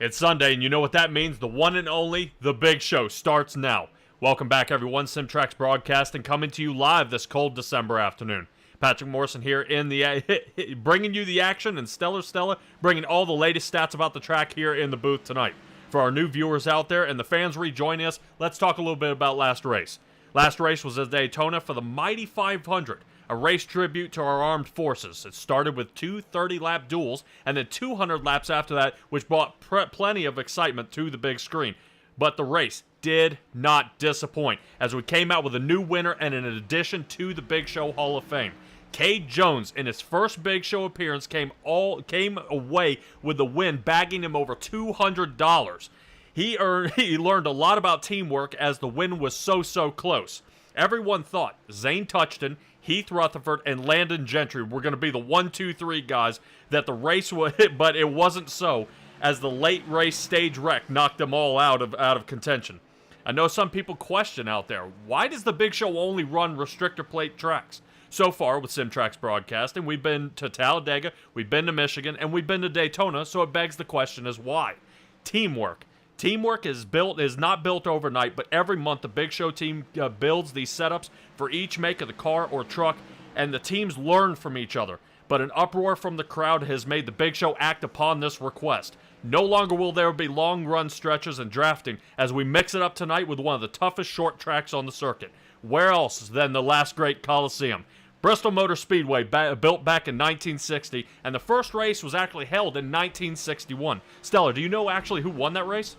It's Sunday, and you know what that means. The one and only The Big Show starts now. Welcome back, everyone. Simtrax Broadcasting coming to you live this cold December afternoon. Patrick Morrison here in the bringing you the action, and Stella bringing all the latest stats about the track here in the booth tonight. For our new viewers out there and the fans rejoining us, let's talk a little bit about last race. Last race was at Daytona for the Mighty 500. A race tribute to our armed forces. It started with two 30-lap duels, and then 200 laps after that, which brought plenty of excitement to the big screen. But the race did not disappoint, as we came out with a new winner and an addition to the Big Show Hall of Fame. Cade Jones, in his first Big Show appearance, came away with the win, bagging him over $200. He learned a lot about teamwork, as the win was so close. Everyone thought Zane Touchton, Heath Rutherford, and Landon Gentry were going to be the 1, 2, 3 guys that the race would hit, but it wasn't so, as the late race stage wreck knocked them all out of contention. I know some people question out there, why does the Big Show only run restrictor plate tracks? So far with Simtrax Broadcasting, we've been to Talladega, we've been to Michigan, and we've been to Daytona, so it begs the question is why? Teamwork. Teamwork is not built overnight, but every month the Big Show team builds these setups for each make of the car or truck, and the teams learn from each other. But an uproar from the crowd has made the Big Show act upon this request. No longer will there be long run stretches and drafting, as we mix it up tonight with one of the toughest short tracks on the circuit. Where else than the last great Coliseum? Bristol Motor Speedway, built back in 1960, and the first race was actually held in 1961. Stella, do you know actually who won that race?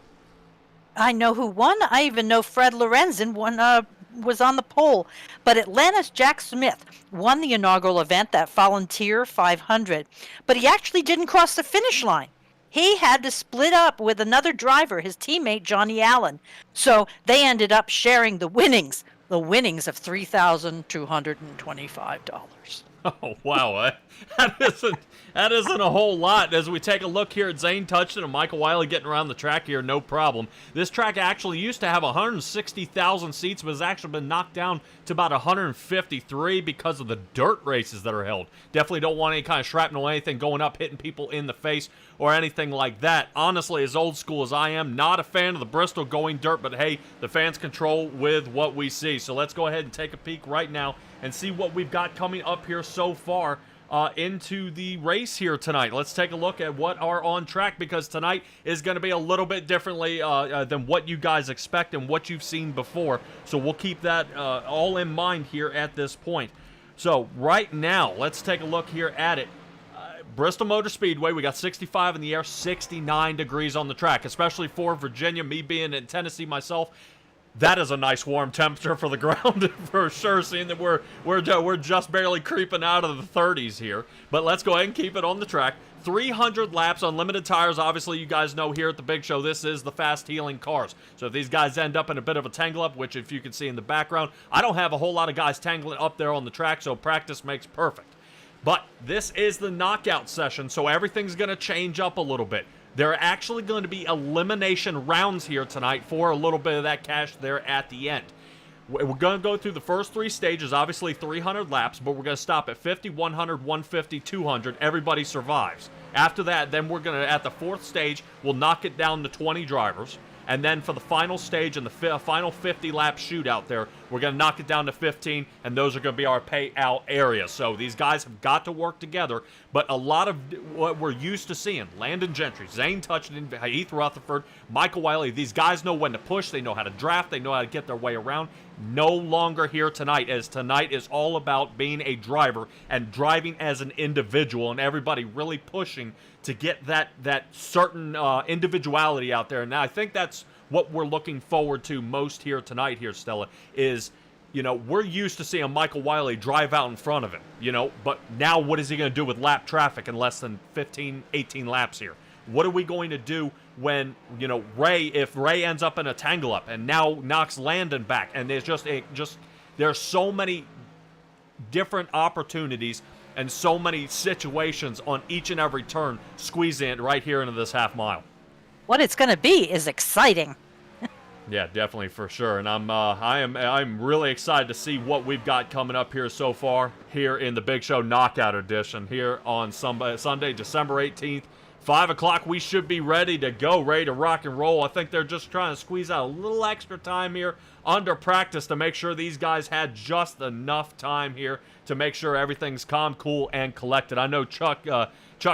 I know who won. I even know Fred Lorenzen was on the pole. But Atlanta's Jack Smith won the inaugural event, that Volunteer 500. But he actually didn't cross the finish line. He had to split up with another driver, his teammate Johnny Allen. So they ended up sharing the winnings of $3,225. Oh, wow. That isn't a whole lot. As we take a look here at Zane Touchton and Michael Wiley getting around the track here, no problem. This track actually used to have 160,000 seats, but has actually been knocked down to about 153 because of the dirt races that are held. Definitely don't want any kind of shrapnel or anything going up, hitting people in the face or anything like that. Honestly, as old school as I am, not a fan of the Bristol going dirt, but hey, the fans control with what we see. So let's go ahead and take a peek right now and see what we've got coming up here so far into the race here tonight. Let's take a look at what are on track, because tonight is going to be a little bit differently than what you guys expect and what you've seen before. So we'll keep that all in mind here at this point. So right now, let's take a look here at it. Bristol Motor Speedway, we got 65 in the air, 69 degrees on the track, especially for Virginia. Me being in Tennessee myself, that is a nice warm temperature for the ground for sure, seeing that we're just barely creeping out of the 30s here. But let's go ahead and keep it on the track. 300 laps on limited tires. Obviously, you guys know here at the Big Show, this is the fast-healing cars. So if these guys end up in a bit of a tangle-up, which if you can see in the background, I don't have a whole lot of guys tangling up there on the track, so practice makes perfect. But this is the knockout session, so everything's going to change up a little bit. There are actually going to be elimination rounds here tonight for a little bit of that cash there at the end. We're going to go through the first 3 stages, obviously 300 laps, but we're going to stop at 50, 100, 150, 200. Everybody survives. After that, then we're going to, at the 4th stage, we'll knock it down to 20 drivers. And then for the final stage and the final 50-lap shootout there, we're going to knock it down to 15, and those are going to be our payout area. So these guys have got to work together, but a lot of what we're used to seeing, Landon Gentry, Zane Touchton, Heath Rutherford, Michael Wiley, these guys know when to push, they know how to draft, they know how to get their way around. No longer here tonight, as tonight is all about being a driver and driving as an individual, and everybody really pushing to get that certain individuality out there. And I think that's what we're looking forward to most here tonight here, Stella, is, you know, we're used to seeing Michael Wiley drive out in front of him, you know, but now what is he going to do with lap traffic in less than 15, 18 laps here? What are we going to do when, you know, if Ray ends up in a tangle-up and now knocks Landon back? And there's so many different opportunities and so many situations on each and every turn squeezing it right here into this half mile. What it's going to be is exciting. Yeah, definitely, for sure. And I'm really excited to see what we've got coming up here so far here in the Big Show Knockout Edition here on Sunday, December 18th. 5 o'clock, we should be ready to go, ready to rock and roll. I think they're just trying to squeeze out a little extra time here under practice to make sure these guys had just enough time here to make sure everything's calm, cool, and collected. I know Chuck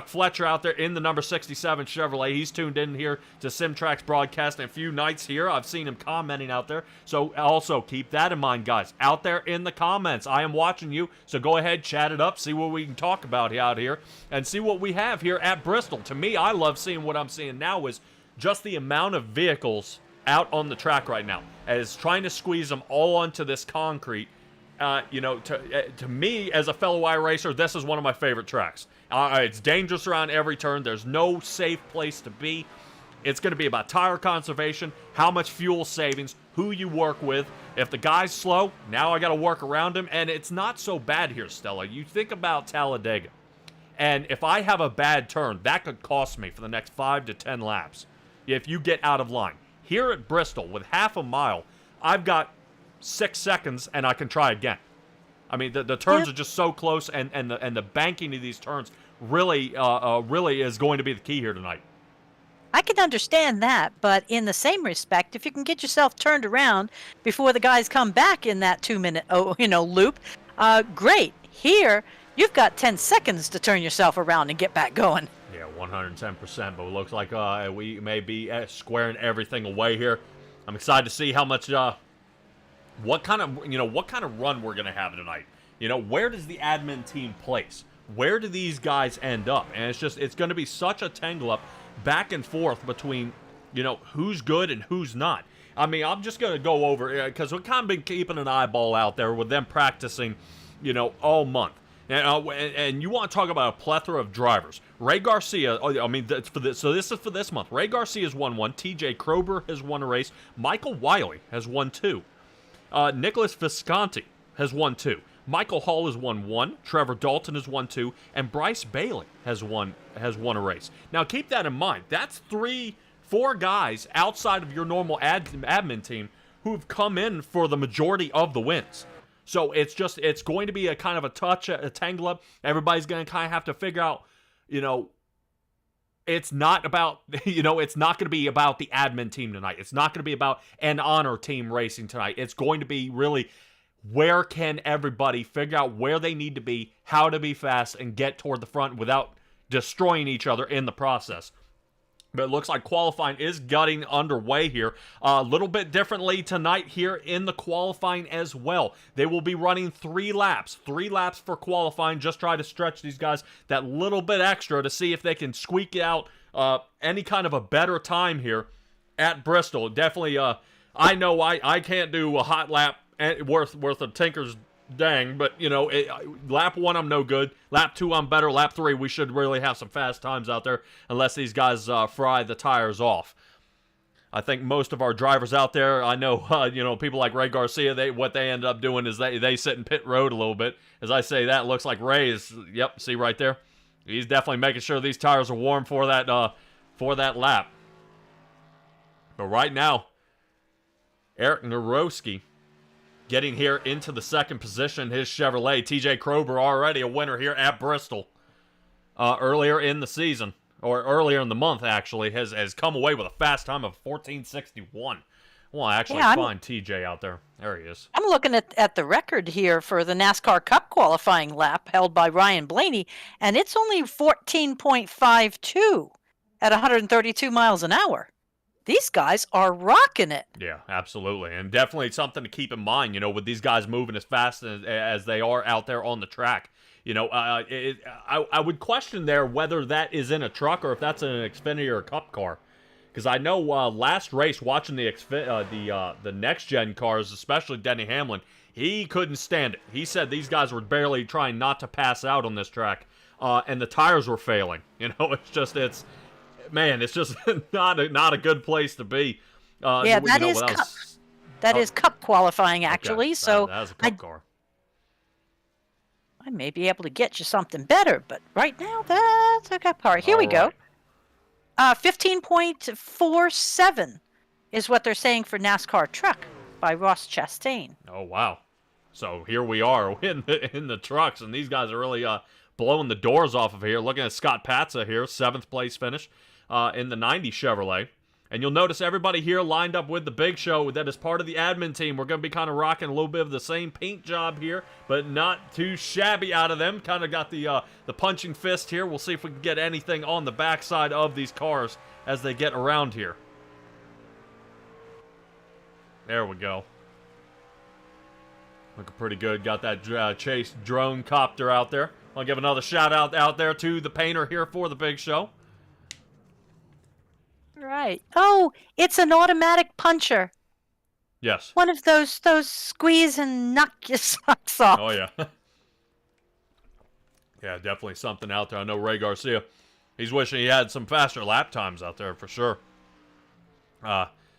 Fletcher out there in the number 67 Chevrolet. He's tuned in here to Simtrack's broadcast a few nights here. I've seen him commenting out there. So also keep that in mind, guys. Out there in the comments, I am watching you. So go ahead, chat it up, see what we can talk about out here, and see what we have here at Bristol. To me, I love seeing what I'm seeing now is just the amount of vehicles out on the track right now, as trying to squeeze them all onto this concrete. To me, as a fellow iRacer, this is one of my favorite tracks. It's dangerous around every turn. There's no safe place to be. It's going to be about tire conservation, how much fuel savings, who you work with. If the guy's slow, now I got to work around him, and it's not so bad here, Stella. You think about Talladega, and if I have a bad turn, that could cost me for the next 5 to 10 laps if you get out of line. Here at Bristol, with half a mile, I've got 6 seconds, and I can try again. I mean, the turns are just so close, and the banking of these turns really is going to be the key here tonight. I can understand that, but in the same respect, if you can get yourself turned around before the guys come back in that 2-minute, loop, great. Here, you've got 10 seconds to turn yourself around and get back going. Yeah, 110%. But it looks like we may be squaring everything away here. I'm excited to see how much. What kind of run we're going to have tonight. Where does the admin team place? Where do these guys end up? And it's going to be such a tangle up back and forth between, who's good and who's not. I mean, I'm just going to go over, because we've kind of been keeping an eyeball out there with them practicing, all month. And you want to talk about a plethora of drivers. Ray Garcia, so this is for this month. Ray Garcia's won one. TJ Krober has won a race. Michael Wiley has won 2. Nicholas Visconti has won 2. Michael Hall has won 1. Trevor Dalton has won 2. And Bryce Bailey has won a race. Now, keep that in mind. That's 4 guys outside of your normal admin team who've come in for the majority of the wins. So it's going to be a kind of a tangle up. Everybody's going to kind of have to figure out, it's not about, it's not going to be about the admin team tonight. It's not going to be about an honor team racing tonight. It's going to be really, where can everybody figure out where they need to be, how to be fast, and get toward the front without destroying each other in the process. But it looks like qualifying is getting underway here. A little bit differently tonight here in the qualifying as well. They will be running 3 laps. 3 laps for qualifying. Just try to stretch these guys that little bit extra to see if they can squeak out any kind of a better time here at Bristol. Definitely, I know I can't do a hot lap worth a tinker's dang, but lap 1 I'm no good. Lap 2 I'm better. Lap 3 we should really have some fast times out there, unless these guys fry the tires off. I think most of our drivers out there, I know people like Ray Garcia, what they end up doing is they sit in pit road a little bit. As I say that, looks like Ray is, yep, see right there, he's definitely making sure these tires are warm for that lap. But right now, Eric Narowski getting here into the second position, his Chevrolet. TJ Krober already a winner here at Bristol. Earlier in the season, or earlier in the month actually, has come away with a fast time of 14:61. Well, I actually find TJ out there. There he is. I'm looking at the record here for the NASCAR Cup qualifying lap held by Ryan Blaney, and it's only 14.52 at 132 miles an hour. These guys are rocking it. Yeah, absolutely. And definitely something to keep in mind, with these guys moving as fast as they are out there on the track. I would question there whether that is in a truck or if that's in an Xfinity or a Cup car. Because I know last race, watching the next-gen cars, especially Denny Hamlin, he couldn't stand it. He said these guys were barely trying not to pass out on this track, and the tires were failing. It's just not a good place to be. That is Cup qualifying, actually. Okay. So that was a Cup car. I may be able to get you something better, but right now that's a Cup car. Here we go. 15.47 is what they're saying for NASCAR truck by Ross Chastain. Oh wow! So here we are in the trucks, and these guys are really blowing the doors off of here. Looking at Scott Patza here, 7th place finish in the 90 Chevrolet. And you'll notice everybody here lined up with the Big Show that is part of the admin team. We're going to be kind of rocking a little bit of the same paint job here, but not too shabby out of them. Kind of got the punching fist here. We'll see if we can get anything on the backside of these cars as they get around here. There we go. Looking pretty good. Got that Chase drone copter out there. I'll give another shout out there to the painter here for the Big Show. Right. Oh, it's an automatic puncher. Yes. One of those squeeze and knock your socks off. Oh, yeah. Yeah, definitely something out there. I know Ray Garcia, he's wishing he had some faster lap times out there for sure.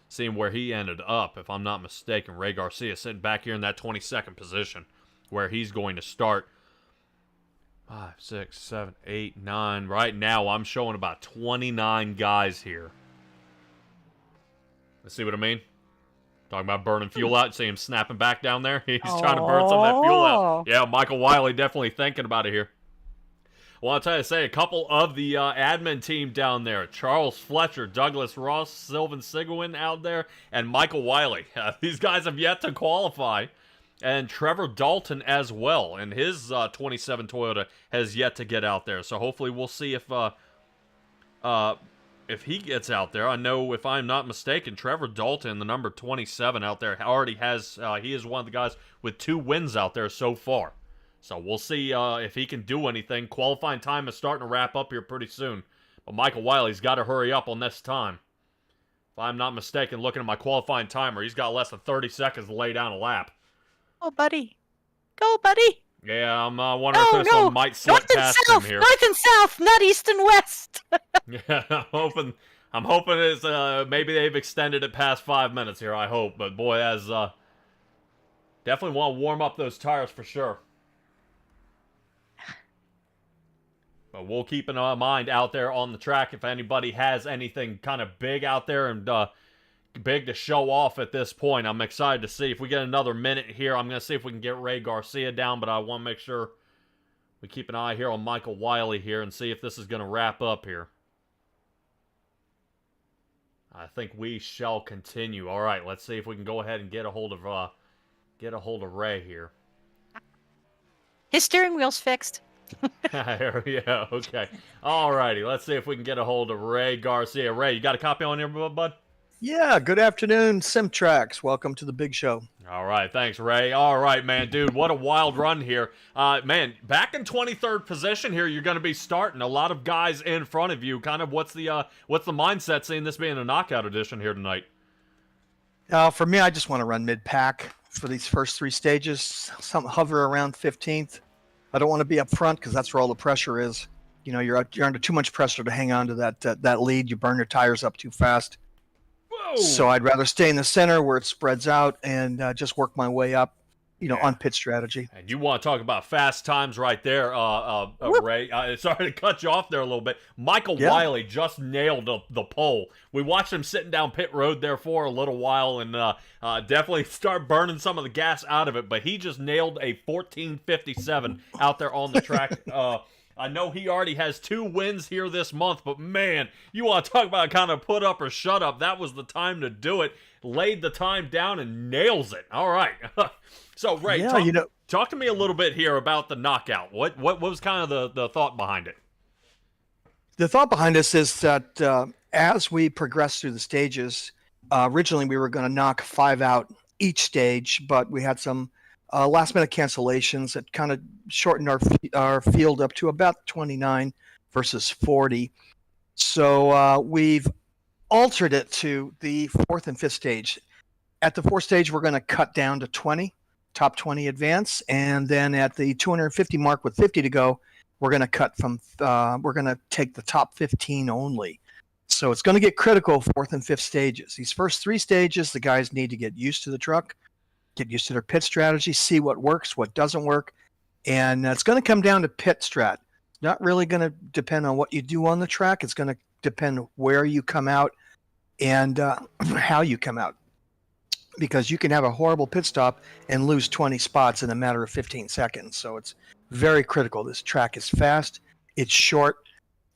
Seeing where he ended up, if I'm not mistaken, Ray Garcia sitting back here in that 22nd position where he's going to start. 5, 6, 7, 8, 9. Right now, I'm showing about 29 guys here. Let's see what I mean? Talking about burning fuel out. See him snapping back down there? He's trying to burn some of that fuel out. Yeah, Michael Wiley definitely thinking about it here. Well, I'll tell you, a couple of the admin team down there. Charles Fletcher, Douglas Ross, Sylvan Sigwin out there, and Michael Wiley. These guys have yet to qualify. And Trevor Dalton as well. And his 27 Toyota has yet to get out there. So hopefully we'll see if he gets out there. I know, if I'm not mistaken, Trevor Dalton, the number 27 out there, already has, he is one of the guys with 2 wins out there so far. So we'll see if he can do anything. Qualifying time is starting to wrap up here pretty soon. But Michael Wiley's got to hurry up on this time. If I'm not mistaken, looking at my qualifying timer, he's got less than 30 seconds to lay down a lap. Oh, buddy. Go, buddy. Yeah, I'm wondering if this one might slip past him here. North and south, not east and west. Yeah, I'm hoping it's maybe they've extended it past 5 minutes here. I hope, but boy, as definitely want to warm up those tires for sure. But we'll keep an mind out there on the track if anybody has anything kind of big out there and big to show off at this point. I'm excited to see if we get another minute here. I'm going to see if we can get Ray Garcia down, but I want to make sure we keep an eye here on Michael Wiley here and see if this is going to wrap up here. I think we shall continue. All right, let's see if we can go ahead and get a hold of Ray here. His steering wheel's fixed. Yeah, okay. All righty, let's see if we can get a hold of Ray Garcia. Ray, you got a copy on here, bud? Yeah, good afternoon, Simtrax. Welcome to the Big Show. All right, thanks, Ray. All right, man, dude, what a wild run here. Man, back in 23rd position here, you're going to be starting. A lot of guys in front of you. Kind of what's the mindset seeing this being a knockout edition here tonight? For me, I just want to run mid-pack for these first 3 stages. Some hover around 15th. I don't want to be up front because that's where all the pressure is. You know, you're under too much pressure to hang on to that lead. You burn your tires up too fast. Whoa. So I'd rather stay in the center where it spreads out and just work my way up, on pit strategy. And you want to talk about fast times right there, Ray. Sorry to cut you off there a little bit. Michael Wiley just nailed the pole. We watched him sitting down pit road there for a little while and definitely start burning some of the gas out of it, but he just nailed a 14:57 out there on the track. I know he already has 2 wins here this month, but man, you want to talk about kind of put up or shut up. That was the time to do it. Laid the time down and nails it. All right. So, Ray, talk to me a little bit here about the knockout. What was kind of the thought behind it? The thought behind this is that as we progress through the stages, originally we were going to knock 5 out each stage, but we had some last-minute cancellations that kind of shortened our field up to about 29 versus 40. So we've altered it to the 4th and 5th stage. At the 4th stage, we're going to cut down to 20, top 20 advance, and then at the 250 mark with 50 to go, we're going to take the top 15 only. So it's going to get critical 4th and 5th stages. These first 3 stages, the guys need to get used to the truck, get used to their pit strategy, see what works, what doesn't work, and it's going to come down to pit strat. It's not really going to depend on what you do on the track. It's going to depend where you come out and how you come out. because you can have a horrible pit stop and lose 20 spots in a matter of 15 seconds. So it's very critical. This track is fast, it's short,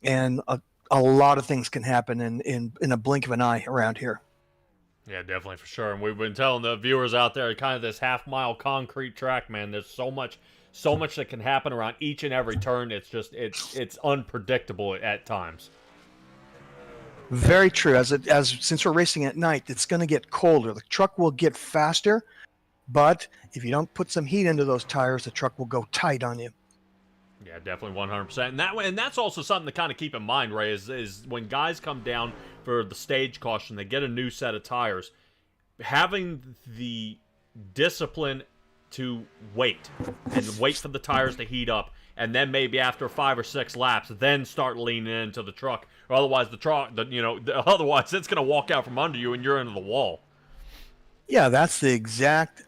and a lot of things can happen in a blink of an eye around here. Yeah, definitely, for sure. And we've been telling the viewers out there, kind of this half-mile concrete track, man. There's so much that can happen around each and every turn. It's just, it's unpredictable at times. Very true. As since we're racing at night, it's going to get colder. The truck will get faster, but if you don't put some heat into those tires, the truck will go tight on you. Yeah, definitely 100%. And that's also something to kind of keep in mind, Ray, is when guys come down for the stage caution, they get a new set of tires. Having the discipline to wait for the tires to heat up, and then maybe after 5 or 6 laps, then start leaning into the truck, or otherwise otherwise it's going to walk out from under you and you're into the wall. Yeah, that's the exact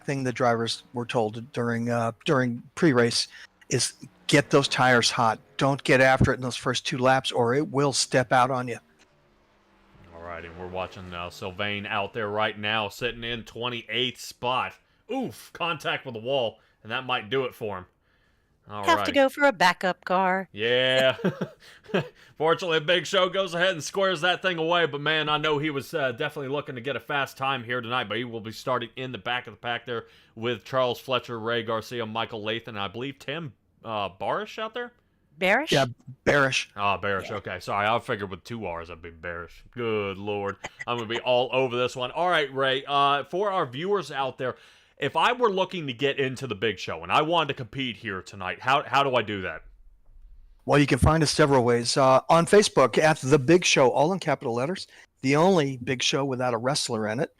thing the drivers were told during pre-race is get those tires hot. Don't get after it in those first 2 laps, or it will step out on you. All right, and we're watching Sylvain out there right now, sitting in 28th spot. Oof, contact with the wall, and that might do it for him. Have to go for a backup car. Yeah. Fortunately, Big Show goes ahead and squares that thing away, but man, I know he was definitely looking to get a fast time here tonight, but he will be starting in the back of the pack there with Charles Fletcher, Ray Garcia, Michael Lathan, and I believe Tim Barish out there? Barish? Yeah, Barish. Oh, Barish. Yeah. Okay, sorry. I figured with 2 R's I'd be Barish. Good Lord. I'm going to be all over this one. All right, Ray, for our viewers out there, if I were looking to get into the Big Show and I wanted to compete here tonight, how do I do that? Well, you can find us several ways. On Facebook at The Big Show, all in capital letters, the only Big Show without a wrestler in it.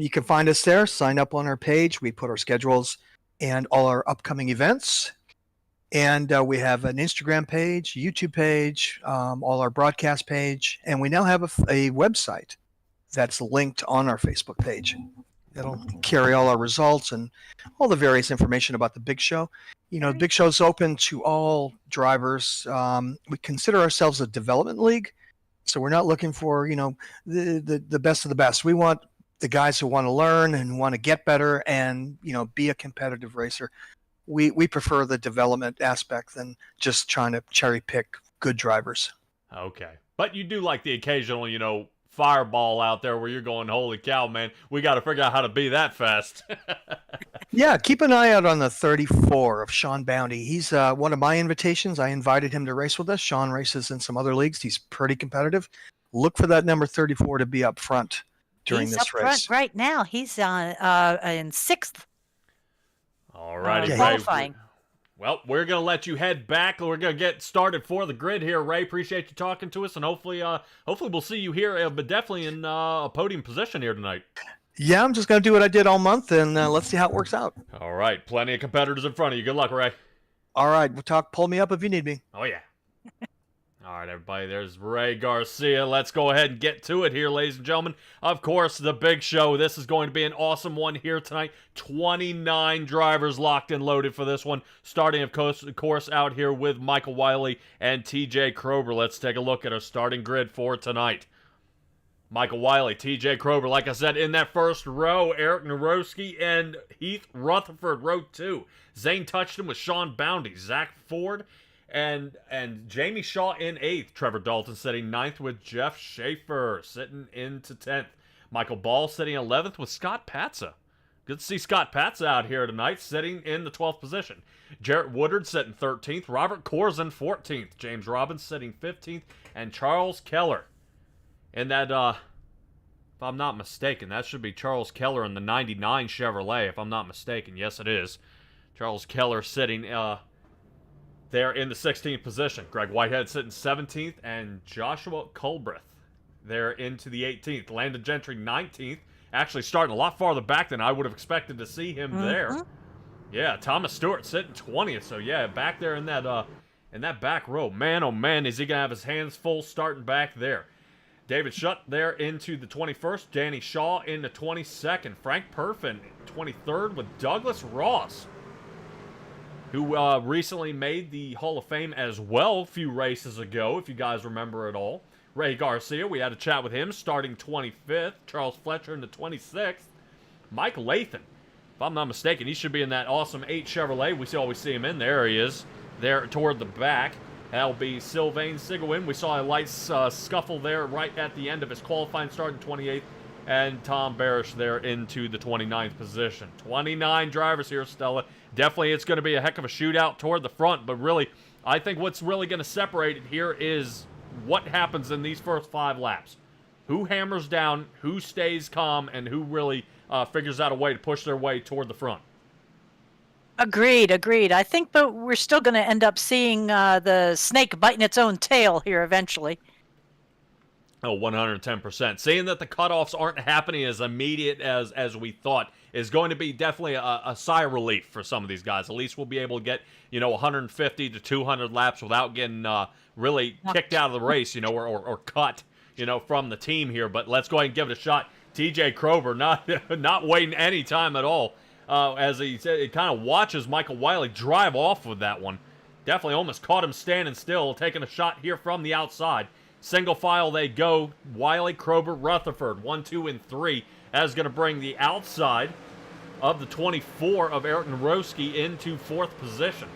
You can find us there. Sign up on our page. We put our schedules and all our upcoming events. And we have an Instagram page, YouTube page, all our broadcast page. And we now have a website that's linked on our Facebook page. It'll carry all our results and all the various information about the Big Show. You know, the Big Show's open to all drivers. We consider ourselves a development league, so we're not looking for, the best of the best. We want the guys who want to learn and want to get better and, be a competitive racer. We prefer the development aspect than just trying to cherry pick good drivers. Okay. But you do like the occasional, fireball out there where you're going, holy cow, man, we got to figure out how to be that fast. Yeah, keep an eye out on the 34 of Sean Bounty. He's one of my invitations. I invited him to race with us. Sean races in some other leagues. He's pretty competitive. Look for that number 34 to be up front during this race. Front right now. He's in 6th. All righty, qualifying. Well, we're going to let you head back. We're going to get started for the grid here, Ray. Appreciate you talking to us, and hopefully we'll see you here, but definitely in a podium position here tonight. Yeah, I'm just going to do what I did all month, and let's see how it works out. All right. Plenty of competitors in front of you. Good luck, Ray. All right. We'll talk. Pull me up if you need me. Oh, yeah. All right, everybody. There's Ray Garcia. Let's go ahead and get to it here, ladies and gentlemen. Of course, the Big Show. This is going to be an awesome one here tonight. 29 drivers locked and loaded for this one. Starting, of course, out here with Michael Wiley and TJ Krober. Let's take a look at our starting grid for tonight. Michael Wiley, TJ Krober, like I said, in that first row, Eric Narowski and Heath Rutherford, row 2. Zane Touchton with Sean Bounty, Zach Ford, and Jamie Shaw in 8th. Trevor Dalton sitting 9th with Jeff Schaefer, sitting into 10th. Michael Ball sitting 11th with Scott Patza. Good to see Scott Patza out here tonight, sitting in the 12th position. Jarrett Woodard sitting 13th. Robert Corzin 14th. James Robbins sitting 15th. And Charles Keller in that, if I'm not mistaken, that should be Charles Keller in the 99 Chevrolet, if I'm not mistaken. Yes, it is. Charles Keller sitting there in the 16th position. Greg Whitehead sitting 17th, and Joshua Culbreth there into the 18th. Landon Gentry 19th, actually starting a lot farther back than I would have expected to see him there. Yeah, Thomas Stewart sitting 20th, so yeah, back there in that back row. Man, oh man, is he going to have his hands full starting back there. David Shutt there into the 21st. Danny Shaw in the 22nd. Frank Perfin 23rd with Douglas Ross, who recently made the Hall of Fame as well a few races ago, if you guys remember it all, Ray Garcia, we had a chat with him, starting 25th. Charles Fletcher in the 26th. Mike Lathan, if I'm not mistaken, he should be in that awesome 8 Chevrolet. We always see him in there. He is there toward the back. That'll be Sylvain Sigurwin. We saw a light scuffle there right at the end of his qualifying start in 28th. And Tom Barish there into the 29th position. 29 drivers here, Stella. Definitely it's going to be a heck of a shootout toward the front. But really, I think what's really going to separate it here is what happens in these first 5 laps. Who hammers down, who stays calm, and who really figures out a way to push their way toward the front. Agreed. I think, but we're still going to end up seeing the snake biting its own tail here eventually. Oh, 110%. Seeing that the cutoffs aren't happening as immediate as we thought is going to be definitely a sigh of relief for some of these guys. At least we'll be able to get, 150 to 200 laps without getting really kicked out of the race, or cut, from the team here. But let's go ahead and give it a shot. TJ Krober not waiting any time at all as he kind of watches Michael Wiley drive off with that one. Definitely almost caught him standing still, taking a shot here from the outside. Single file they go. Wiley, Krober, Rutherford. 1, 2, and 3. That is going to bring the outside of the 24 of Eric Naroski into 4th position.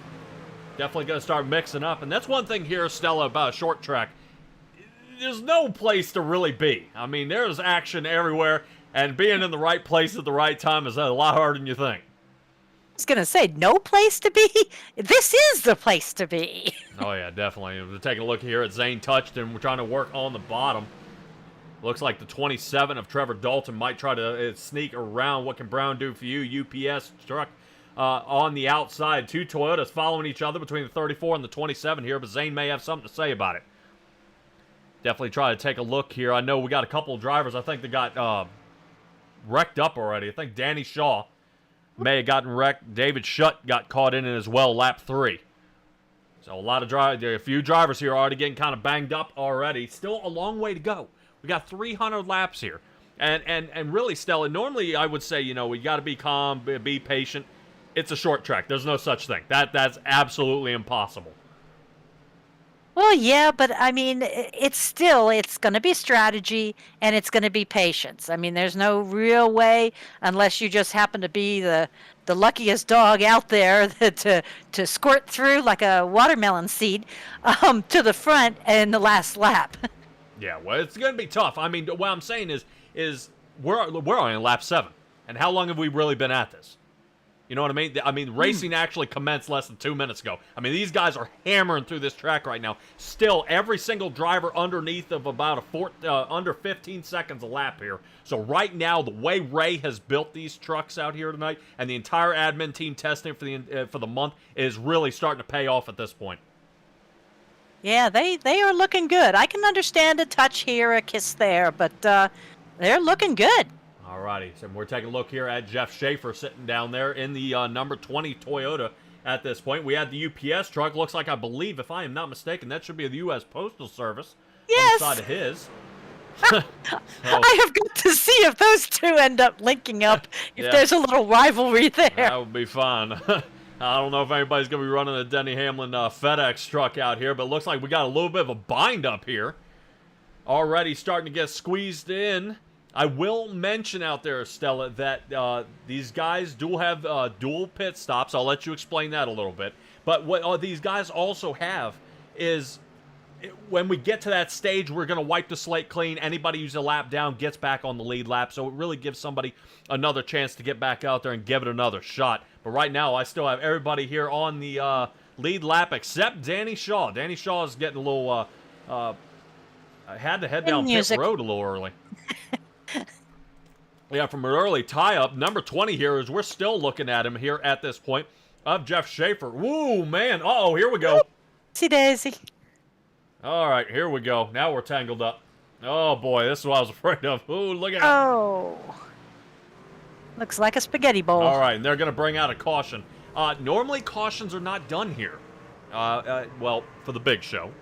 Definitely going to start mixing up. And that's one thing here, Stella, about a short track. There's no place to really be. I mean, there's action everywhere. And being in the right place at the right time is a lot harder than you think. I was going to say, no place to be? This is the place to be. Oh, yeah, definitely. We're taking a look here at Zane Touchton. We're trying to work on the bottom. Looks like the 27 of Trevor Dalton might try to sneak around. What can Brown do for you? UPS truck on the outside. 2 Toyotas following each other between the 34 and the 27 here, but Zane may have something to say about it. Definitely try to take a look here. I know we got a couple of drivers, I think, that got wrecked up already. I think Danny Shaw may have gotten wrecked. David Shutt got caught in it as well, lap 3. So a few drivers here already getting kind of banged up already. Still a long way to go. We got 300 laps here. And really, Stella, normally I would say, we got to be calm, be patient. It's a short track. There's no such thing. That's absolutely impossible. Well, yeah, but I mean, it's going to be strategy and it's going to be patience. I mean, there's no real way, unless you just happen to be the luckiest dog out there to squirt through like a watermelon seed to the front in the last lap. Yeah, well, it's going to be tough. I mean, what I'm saying is we're only in lap 7. And how long have we really been at this? You know what I mean? Racing actually commenced less than 2 minutes ago. I mean, these guys are hammering through this track right now. Still, every single driver underneath of about under 15 seconds a lap here. So right now, the way Ray has built these trucks out here tonight, and the entire admin team testing for the month is really starting to pay off at this point. Yeah, they are looking good. I can understand a touch here, a kiss there, but they're looking good. Alrighty, so we're taking a look here at Jeff Schaefer sitting down there in the number 20 Toyota at this point. We had the UPS truck. Looks like, I believe, if I am not mistaken, that should be the U.S. Postal Service. Yes! On the side of his. I have got to see if those two end up linking up, if there's a little rivalry there. That would be fun. I don't know if anybody's going to be running a Denny Hamlin FedEx truck out here, but it looks like we got a little bit of a bind up here. Already starting to get squeezed in. I will mention out there, Stella, that these guys do have dual pit stops. I'll let you explain that a little bit. But what these guys also have is, when we get to that stage, we're going to wipe the slate clean. Anybody who's a lap down gets back on the lead lap. So it really gives somebody another chance to get back out there and give it another shot. But right now, I still have everybody here on the lead lap except Danny Shaw. Danny Shaw is getting a little... had to head down pit road a little early. Yeah, from an early tie-up, number 20 here is we're still looking at him here at this point of Jeff Schaefer. Woo, man. Uh-oh, here we go. Oopsie daisy. All right, here we go. Now we're tangled up. Oh, boy, this is what I was afraid of. Ooh, look at Oh. Looks like a spaghetti bowl. All right, and they're going to bring out a caution. Normally, cautions are not done here. Well, for the big show.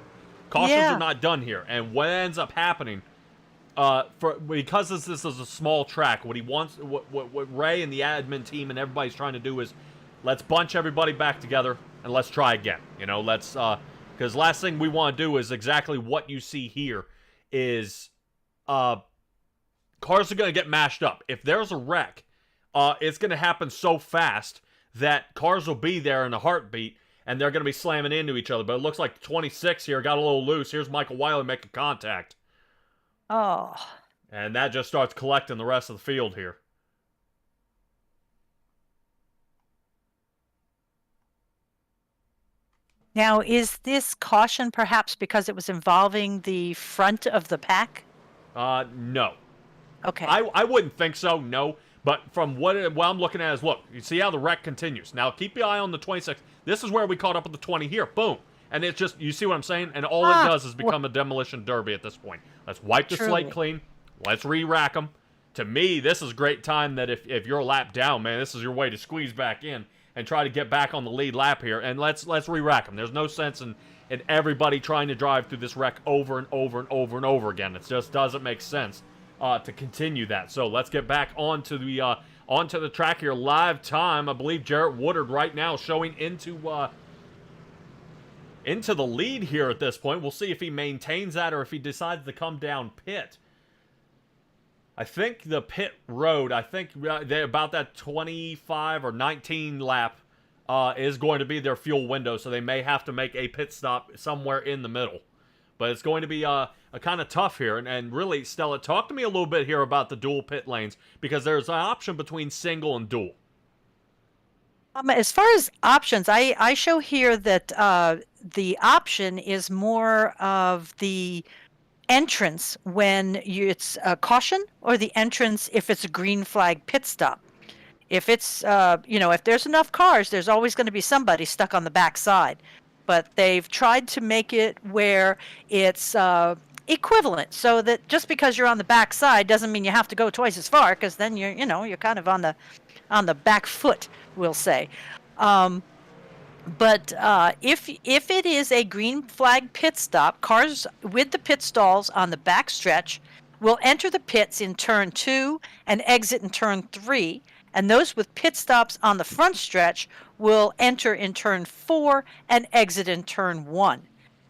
Cautions are not done here. And what ends up happening... because this is a small track, what Ray and the admin team and everybody's trying to do is, let's bunch everybody back together and let's try again. Let's because last thing we want to do is exactly what you see here is cars are going to get mashed up. If there's a wreck, it's going to happen so fast that cars will be there in a heartbeat, and they're going to be slamming into each other. But it looks like 26 here got a little loose. Here's Michael Wiley making contact. Oh. And that just starts collecting the rest of the field here. Now, is this caution perhaps because it was involving the front of the pack? No. Okay. I wouldn't think so, no. But from what I'm looking at is, look, you see how the wreck continues. Now, keep your eye on the 26. This is where we caught up with the 20 here. Boom. And it's just, you see what I'm saying? And all it does is become a demolition derby at this point. Let's wipe the slate clean. Let's re-rack them. To me, this is a great time that if you're a lap down, man, this is your way to squeeze back in and try to get back on the lead lap here. And let's re-rack them. There's no sense in everybody trying to drive through this wreck over and over and over and over again. It just doesn't make sense to continue that. So let's get back onto the track here. Live time. I believe Jarrett Woodard right now showing into the lead here at this point. We'll see if he maintains that or if he decides to come down pit. I think the pit road, they're about that 25 or 19 lap is going to be their fuel window, so they may have to make a pit stop somewhere in the middle. But it's going to be a kind of tough here. And really, Stella, talk to me a little bit here about the dual pit lanes, because there's an option between single and dual. As far as options, I show here that the option is more of the entrance when it's a caution, or the entrance if it's a green flag pit stop. If it's, if there's enough cars, there's always going to be somebody stuck on the back side. But they've tried to make it where it's equivalent, so that just because you're on the back side doesn't mean you have to go twice as far, because then you're kind of on the back foot, we'll say. But if it is a green flag pit stop, cars with the pit stalls on the back stretch will enter the pits in turn 2 and exit in turn 3. And those with pit stops on the front stretch will enter in turn 4 and exit in turn 1.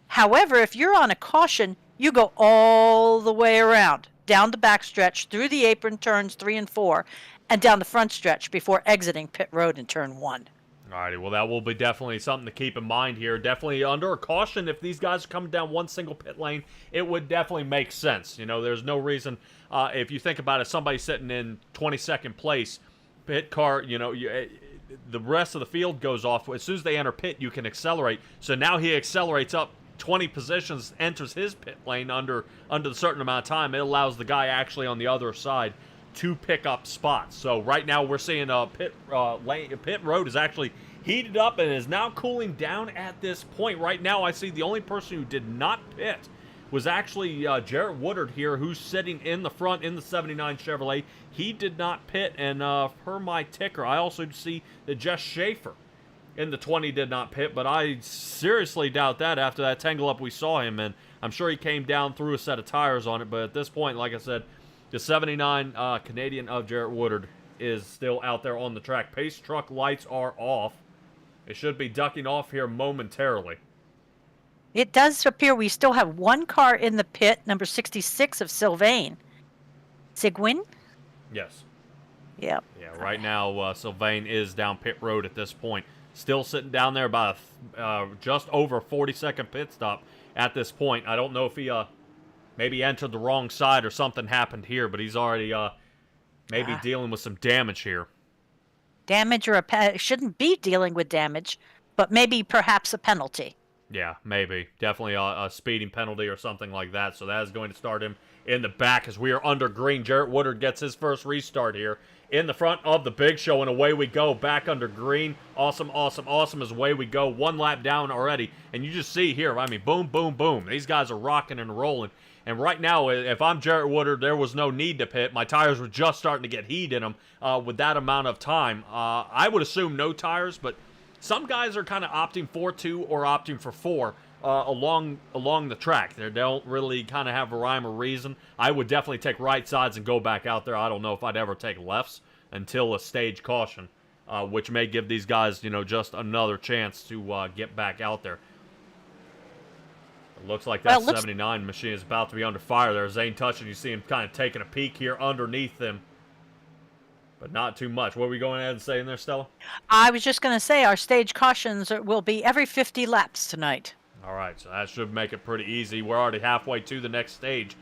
However, if you're on a caution, you go all the way around, down the back stretch, through the apron turns 3 and 4, and down the front stretch before exiting pit road in turn 1. Alrighty, well, that will be definitely something to keep in mind here. Definitely under a caution, if these guys are coming down one single pit lane, it would definitely make sense. There's no reason, if you think about it, somebody sitting in 22nd place, pit car, the rest of the field goes off. As soon as they enter pit, you can accelerate. So now he accelerates up 20 positions, enters his pit lane under a certain amount of time. It allows the guy actually on the other side to pick up spots. So right now we're seeing pit road is actually heated up and is now cooling down at this point. Right now I see the only person who did not pit was actually Jarrett Woodard here, who's sitting in the front in the 79 Chevrolet. He did not pit, and per my ticker, I also see that Jess Schaefer in the 20 did not pit, but I seriously doubt that after that tangle up we saw him in. I'm sure he came down through a set of tires on it, but at this point, like I said, the 79 Canadian of Jarrett Woodard is still out there on the track. Pace truck lights are off. It should be ducking off here momentarily. It does appear we still have one car in the pit, number 66 of Sylvain. Sigwin? Yes. Yep. Yeah, right now Sylvain is down pit road at this point. Still sitting down there by just over a 40-second pit stop at this point. I don't know if he maybe entered the wrong side or something happened here, but he's already maybe dealing with some damage here. Damage or shouldn't be dealing with damage, but maybe perhaps a penalty. Yeah, maybe. Definitely a speeding penalty or something like that. So that is going to start him in the back as we are under green. Jarrett Woodard gets his first restart here in the front of the big show, and away we go back under green. Awesome, awesome, awesome as away we go. One lap down already, and you just see here, I mean, boom, boom, boom. These guys are rocking and rolling. And right now, if I'm Jarrett Woodard, there was no need to pit. My tires were just starting to get heat in them with that amount of time. I would assume no tires, but some guys are kind of opting for 2 or opting for 4 along the track. They don't really kind of have a rhyme or reason. I would definitely take right sides and go back out there. I don't know if I'd ever take lefts until a stage caution, which may give these guys, just another chance to get back out there. Looks like that Well, looks- 79 machine is about to be under fire there. Zane touching, you see him kind of taking a peek here underneath him. But not too much. What are we going ahead and saying there, Stella? I was just going to say our stage cautions will be every 50 laps tonight. All right, so that should make it pretty easy. We're already halfway to the next stage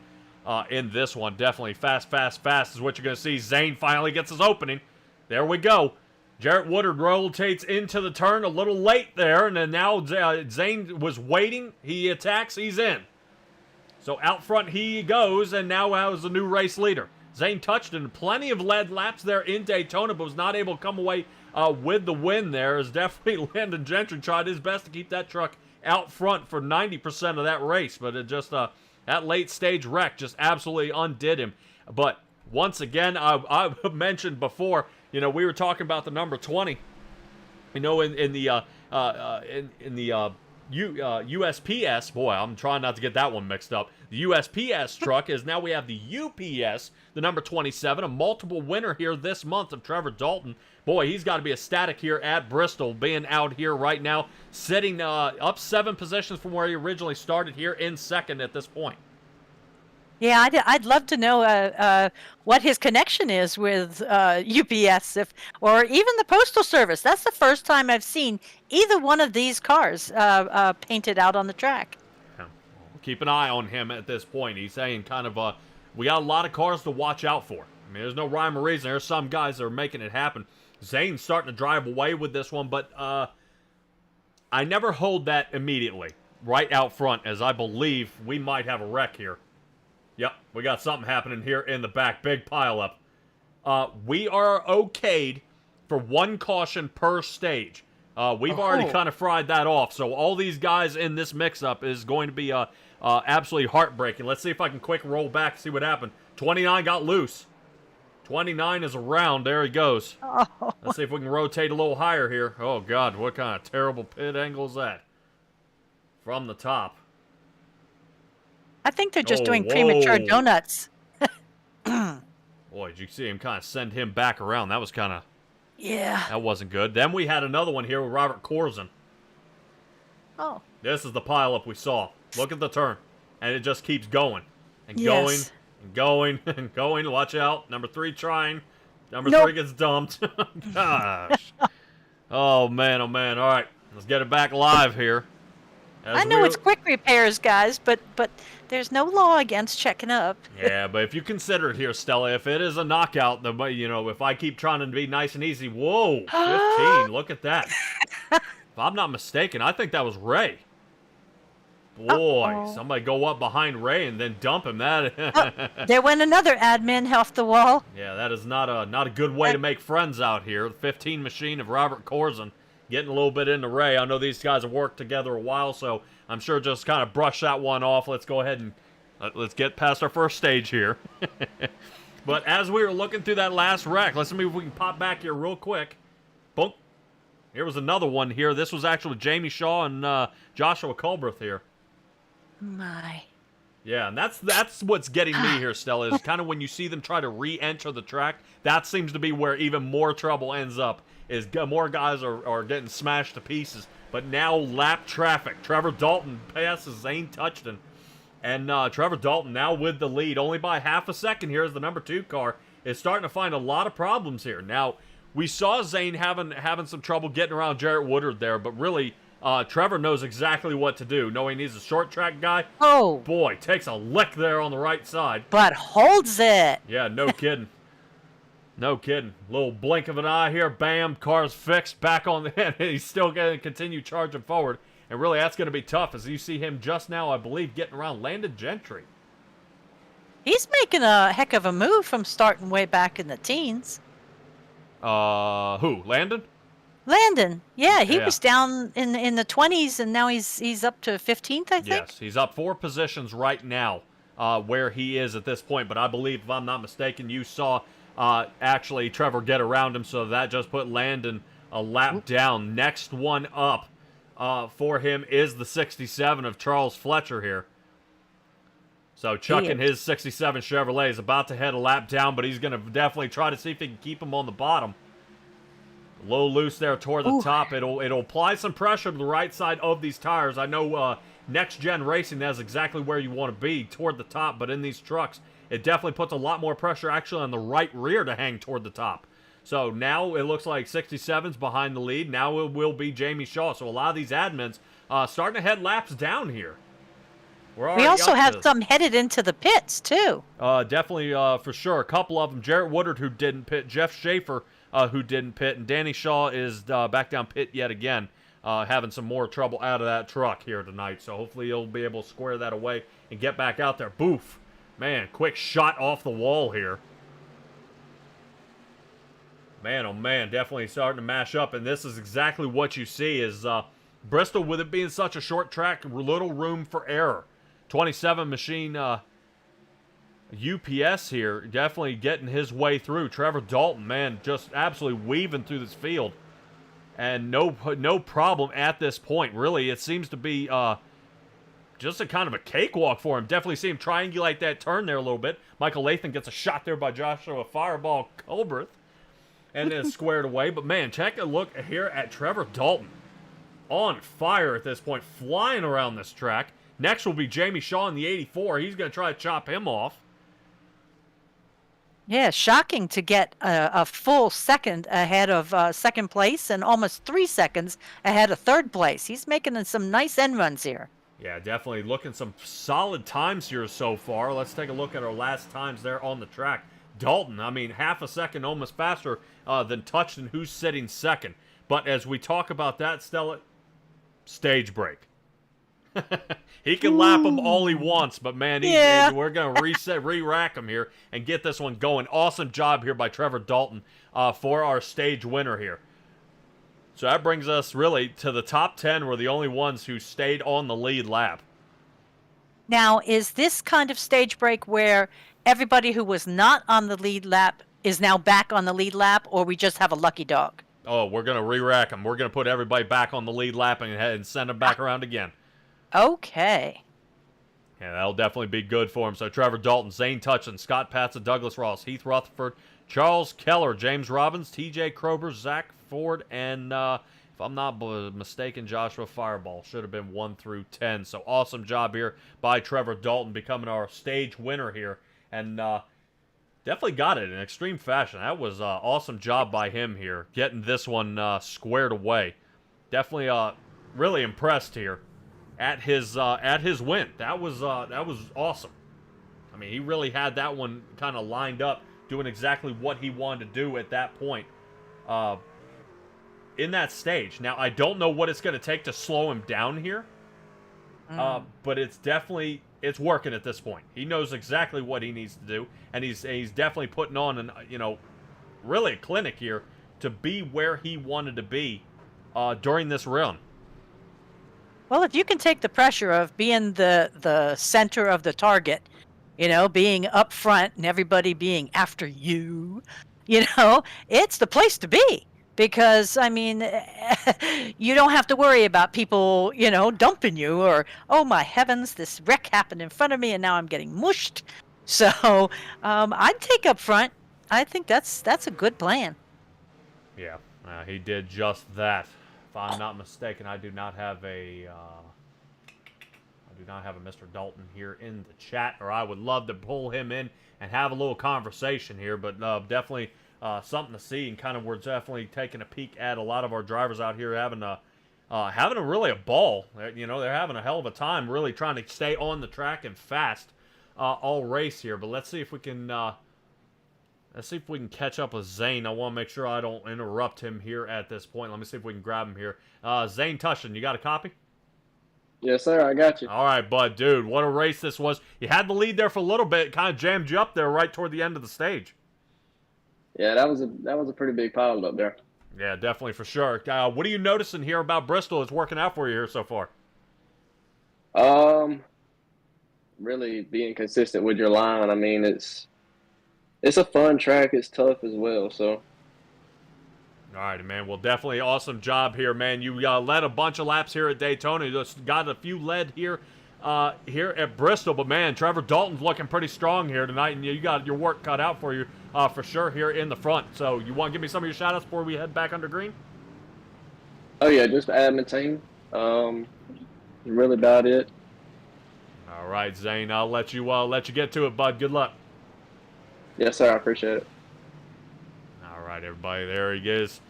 in this one. Definitely fast, fast, fast is what you're going to see. Zane finally gets his opening. There we go. Jarrett Woodard rotates into the turn a little late there, and then now Zane was waiting. He attacks. He's in. So out front he goes, and now has a new race leader. Zane Touchton, plenty of lead laps there in Daytona, but was not able to come away with the win there. As definitely Landon Gentry tried his best to keep that truck out front for 90% of that race, but it just that late stage wreck just absolutely undid him. But once again, I mentioned before, we were talking about the number 20. In the USPS, boy, I'm trying not to get that one mixed up. The USPS truck is now we have the UPS, the number 27, a multiple winner here this month of Trevor Dalton. Boy, he's got to be ecstatic here at Bristol, being out here right now, sitting up 7 positions from where he originally started here in second at this point. Yeah, I'd love to know what his connection is with UPS, or even the Postal Service. That's the first time I've seen either one of these cars painted out on the track. Yeah. Keep an eye on him at this point. He's saying kind of, we got a lot of cars to watch out for. I mean, there's no rhyme or reason. There's some guys that are making it happen. Zane's starting to drive away with this one, but I never hold that immediately right out front, as I believe we might have a wreck here. Yep, we got something happening here in the back. Big pileup. We are okayed for 1 caution per stage. We've already kind of fried that off. So all these guys in this mix-up is going to be absolutely heartbreaking. Let's see if I can quick roll back and see what happened. 29 got loose. 29 is around. There he goes. Oh. Let's see if we can rotate a little higher here. Oh, God, what kind of terrible pit angle is that? From the top. I think they're just doing whoa. premature donuts. Boy, did you see him kind of send him back around? That was kind of... Yeah. That wasn't good. Then we had another one here with Robert Corzin. Oh. This is the pileup we saw. Look at the turn. And it just keeps going. And Yes. going. And going. And going. Watch out. Number 3 trying. Number Nope. 3 gets dumped. Gosh. Oh, man. Oh, man. All right. Let's get it back live here. I know it's quick repairs, guys, but there's no law against checking up. Yeah, but if you consider it here, Stella, if it is a knockout, then, if I keep trying to be nice and easy, whoa, 15, look at that. If I'm not mistaken, I think that was Ray. Boy, somebody go up behind Ray and then dump him. There went another admin off the wall. Yeah, that is not a good way to make friends out here. The 15 machine of Robert Corzin. Getting a little bit into Ray. I know these guys have worked together a while, so I'm sure just kind of brush that one off. Let's go ahead and let's get past our first stage here. But as we were looking through that last wreck, let's see if we can pop back here real quick. Boom. Here was another one here. This was actually Jamie Shaw and Joshua Culbreth here. My. Yeah, and that's what's getting me here, Stella, is kind of when you see them try to re-enter the track, that seems to be where even more trouble ends up, is more guys are getting smashed to pieces. But now lap traffic. Trevor Dalton passes Zane Touchton. And Trevor Dalton now with the lead, only by half a second here as the number 2 car is starting to find a lot of problems here. Now, we saw Zane having some trouble getting around Jarrett Woodard there, but really... Trevor knows exactly what to do, knowing he's a short track guy. Oh. Boy, takes a lick there on the right side. But holds it. Yeah, no kidding. No kidding. Little blink of an eye here. Bam, car's fixed. Back on the head. He's still going to continue charging forward. And really, that's going to be tough as you see him just now, I believe, getting around Landon Gentry. He's making a heck of a move from starting way back in the teens. Who? Landon? Landon, yeah, he Yeah. was down in the 20s, and now he's up to 15th, I think. Yes, he's up 4 positions right now where he is at this point. But I believe, if I'm not mistaken, you saw actually Trevor get around him, so that just put Landon a lap down. Next one up for him is the 67 of Charles Fletcher here. So chucking his 67 Chevrolet is about to head a lap down, but he's going to definitely try to see if he can keep him on the bottom. A little loose there toward the top. It'll apply some pressure to the right side of these tires. I know next gen racing, that's exactly where you want to be, toward the top. But in these trucks, it definitely puts a lot more pressure actually on the right rear to hang toward the top. So now it looks like 67's behind the lead. Now it will be Jamie Shaw. So a lot of these admins starting to head laps down here. We also have some headed into the pits, too. Definitely, for sure. A couple of them. Jarrett Woodard, who didn't pit. Jeff Schaefer, who didn't pit. And Danny Shaw is back down pit yet again, having some more trouble out of that truck here tonight. So hopefully he'll be able to square that away and get back out there. Boof. Man, quick shot off the wall here. Man, oh man, definitely starting to mash up. And this is exactly what you see is Bristol, with it being such a short track, little room for error. 27 machine UPS here, definitely getting his way through. Trevor Dalton, man, just absolutely weaving through this field. And no problem at this point. Really, it seems to be just a kind of a cakewalk for him. Definitely see him triangulate that turn there a little bit. Michael Latham gets a shot there by Joshua Fireball Colbreth. And then squared away. But, man, take a look here at Trevor Dalton. On fire at this point, flying around this track. Next will be Jamie Shaw in the 84. He's going to try to chop him off. Yeah, shocking to get a full second ahead of second place and almost 3 seconds ahead of third place. He's making some nice end runs here. Yeah, definitely looking some solid times here so far. Let's take a look at our last times there on the track. Dalton, I mean, half a second almost faster than Touchton, who's sitting second. But as we talk about that, Stella, stage break. He can lap him all he wants, but man, we're going to re-rack him here and get this one going. Awesome job here by Trevor Dalton for our stage winner here. So that brings us really to the top 10. We're the only ones who stayed on the lead lap. Now, is this kind of stage break where everybody who was not on the lead lap is now back on the lead lap, or we just have a lucky dog? Oh, we're going to re-rack them. We're going to put everybody back on the lead lap and send them back around again. Okay. Yeah, that'll definitely be good for him. So Trevor Dalton, Zane Touchton, Scott Patson, Douglas Ross, Heath Rutherford, Charles Keller, James Robbins, TJ Krober, Zach Ford, and if I'm not mistaken, Joshua Fireball. Should have been 1 through 10. So awesome job here by Trevor Dalton, becoming our stage winner here. And definitely got it in extreme fashion. That was awesome job by him here, getting this one squared away. Definitely really impressed here at his win. That was awesome. I mean, he really had that one kind of lined up, doing exactly what he wanted to do at that point in that stage. Now, I don't know what it's going to take to slow him down here, but it's working at this point. He knows exactly what he needs to do, and he's definitely putting on an really a clinic here to be where he wanted to be during this run. Well, if you can take the pressure of being the center of the target, being up front and everybody being after you, it's the place to be. Because, I mean, you don't have to worry about people, dumping you or, oh, my heavens, this wreck happened in front of me and now I'm getting mushed. So I'd take up front. I think that's a good plan. Yeah, he did just that. If I'm not mistaken, I do not have a Mr. Dalton here in the chat, or I would love to pull him in and have a little conversation here, but definitely something to see, and kind of we're definitely taking a peek at a lot of our drivers out here having a ball. They're having a hell of a time really trying to stay on the track and fast all race here. But let's see if we can catch up with Zane. I want to make sure I don't interrupt him here at this point. Let me see if we can grab him here. Zane Touchton, you got a copy? Yes, sir. I got you. All right, bud, dude. What a race this was. You had the lead there for a little bit. It kind of jammed you up there right toward the end of the stage. Yeah, that was a pretty big pile up there. Yeah, definitely for sure. What are you noticing here about Bristol? It's working out for you here so far. Really being consistent with your line. I mean, it's a fun track. It's tough as well. So. All right, man. Well, definitely awesome job here, man. You led a bunch of laps here at Daytona. You just got a few led here at Bristol. But, man, Trevor Dalton's looking pretty strong here tonight, and you got your work cut out for you for sure here in the front. So you want to give me some of your shout-outs before we head back under green? Oh, yeah, just admin team. really about it. All right, Zane, I'll let you get to it, bud. Good luck. Yes, sir. I appreciate it. All right, everybody, there he is.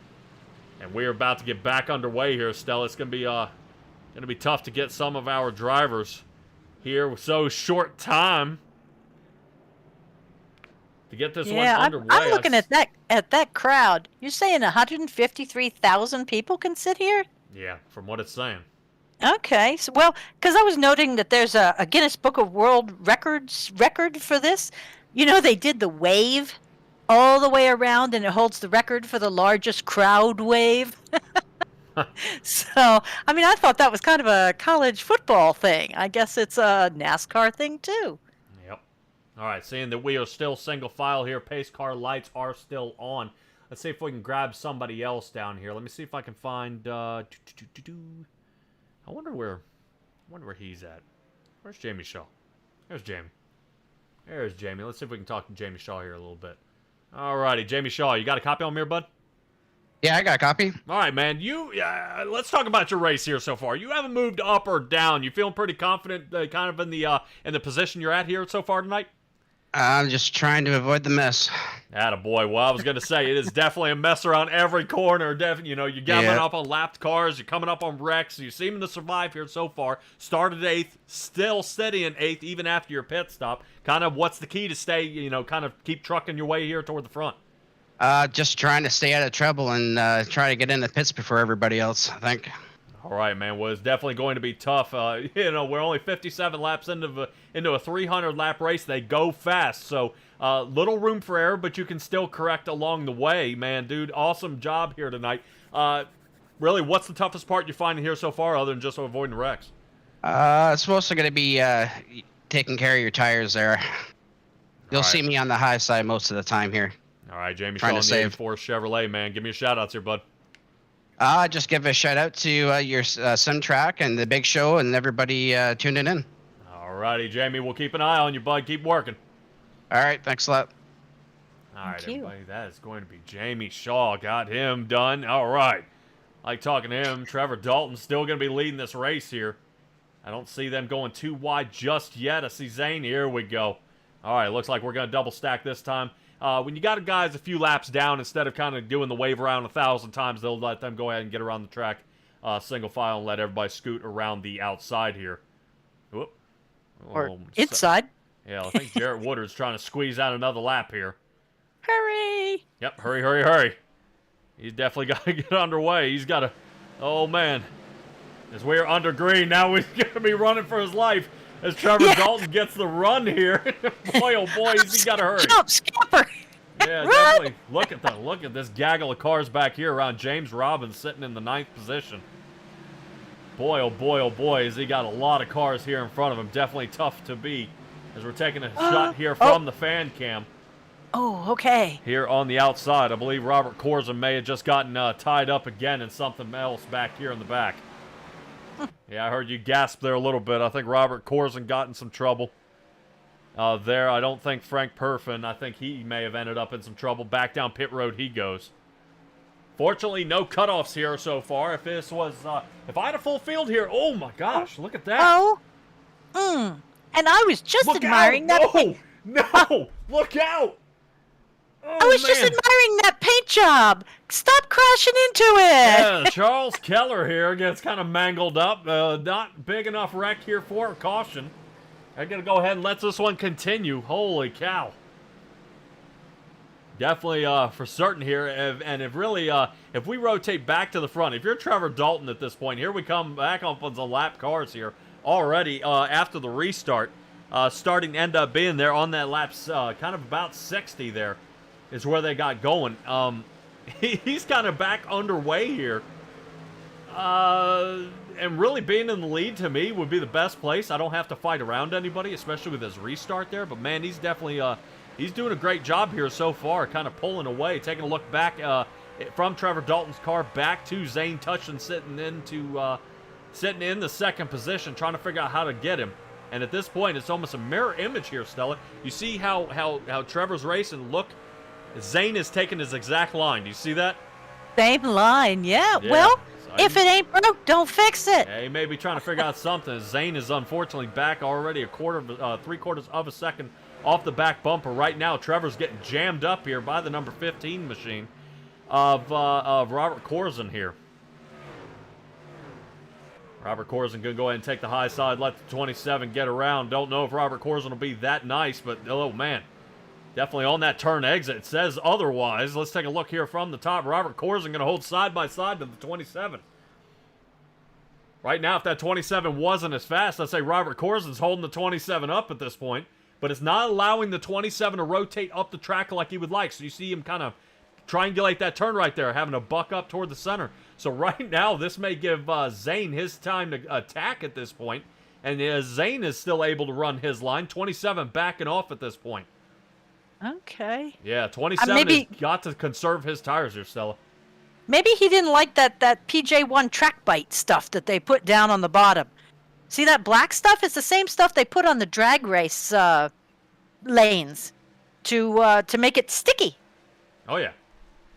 And we're about to get back underway here, Stella. It's gonna be tough to get some of our drivers here with so short time to get this one underway. I'm looking at that crowd. You're saying 153,000 people can sit here? Yeah, from what it's saying. Okay, so, well, because I was noting that there's a Guinness Book of World Records record for this. You know, they did the wave all the way around, and it holds the record for the largest crowd wave. So, I mean, I thought that was kind of a college football thing. I guess it's a NASCAR thing, too. Yep. All right, seeing that we are still single file here, pace car lights are still on. Let's see if we can grab somebody else down here. Let me see if I can find... I wonder where he's at. Where's Jamie Shaw? There's Jamie. There's Jamie. Let's see if we can talk to Jamie Shaw here a little bit. Alrighty, Jamie Shaw, you got a copy on me here, bud? Yeah, I got a copy. All right, man. Let's talk about your race here so far. You haven't moved up or down. You feeling pretty confident, kind of in the position you're at here so far tonight? I'm just trying to avoid the mess. Attaboy. Well, I was going to say, it is definitely a mess around every corner. You know, you're coming up on lapped cars. You're coming up on wrecks. You seem to survive here so far. Started 8th, still steady in 8th, even after your pit stop. Kind of what's the key to stay, kind of keep trucking your way here toward the front? Just trying to stay out of trouble and try to get in the pits before everybody else, I think. All right, man. Well, it's definitely going to be tough. We're only 57 laps into a 300-lap race. They go fast, so little room for error, but you can still correct along the way, man. Dude, awesome job here tonight. Really, what's the toughest part you're finding here so far, other than just avoiding the wrecks? It's mostly going to be taking care of your tires there. You'll see me on the high side most of the time here. All right, Jamie Trying Shaw, to save. 84 Chevrolet, man. Give me a shout-outs here, bud. Just give a shout out to your Sim Track and the Big Show and everybody tuning in. All righty, Jamie. We'll keep an eye on you, bud. Keep working. All right, thanks a lot. All right, Thank you. everybody. That is going to be Jamie Shaw. Got him done. All right. Like talking to him. Trevor Dalton's still going to be leading this race here. I don't see them going too wide just yet. I see Zane. Here we go. All right, looks like we're going to double stack this time. When you got guys a few laps down, instead of kind of doing the wave around 1,000 times, they'll let them go ahead and get around the track single file and let everybody scoot around the outside here. Whoop. Or inside. Yeah, I think Jarrett Woodard's trying to squeeze out another lap here. Hurry! Yep, hurry, hurry, hurry. He's definitely got to get underway. He's got to... Oh, man. As we're under green, now he's going to be running for his life. As Trevor Dalton gets the run here. Boy, oh boy, he's got to hurry. Jump, scamper! Yeah, definitely. Look at this gaggle of cars back here around James Robbins sitting in the 9th position. Boy, oh boy, oh boy, has he got a lot of cars here in front of him. Definitely tough to beat. As we're taking a shot here from the fan cam. Oh, okay. Here on the outside, I believe Robert Corson may have just gotten tied up again in something else back here in the back. Yeah, I heard you gasp there a little bit. I think Robert Corson got in some trouble there. I don't think Frank Perfin, I think he may have ended up in some trouble. Back down pit road he goes. Fortunately, no cutoffs here so far. If this was, if I had a full field here, oh my gosh, look at that. Oh, and I was just Look admiring out. that. No, look out. Oh, I was just man. admiring that paint job. Stop crashing into it. Yeah, Charles Keller here gets kind of mangled up. Not big enough wreck here for a caution. I'm going to go ahead and let this one continue. Holy cow. Definitely for certain here. If we rotate back to the front, if you're Trevor Dalton at this point, here we come back up on the lap cars here already after the restart. Starting to end up being there on that lap, kind of about 60 there is where they got going. He's kind of back underway here. And really being in the lead to me would be the best place. I don't have to fight around anybody, especially with his restart there. But man, he's definitely he's doing a great job here so far, kind of pulling away, taking a look back from Trevor Dalton's car back to Zane Touchland sitting in the second position, trying to figure out how to get him. And at this point, it's almost a mirror image here, Stella. You see how Trevor's racing. Look, Zane is taking his exact line. Do you see that? Same line, yeah. Well, If it ain't broke, don't fix it. Yeah, he may be trying to figure out something. Zane is unfortunately back already three-quarters of a second off the back bumper right now. Trevor's getting jammed up here by the number 15 machine of Robert Corzin here. Robert Corzin going to go ahead and take the high side, let the 27 get around. Don't know if Robert Corzin will be that nice, but oh man. Definitely on that turn exit. It says otherwise. Let's take a look here from the top. Robert Corzin going to hold side by side to the 27. Right now, if that 27 wasn't as fast, I'd say Robert Corzin's holding the 27 up at this point. But it's not allowing the 27 to rotate up the track like he would like. So you see him kind of triangulate that turn right there, having to buck up toward the center. So right now, this may give Zane his time to attack at this point. And Zane is still able to run his line. 27 backing off at this point. Okay. Yeah, 27 has got to conserve his tires here, Stella. Maybe he didn't like that PJ1 track bite stuff that they put down on the bottom. See that black stuff? It's the same stuff they put on the drag race lanes to make it sticky. Oh, yeah.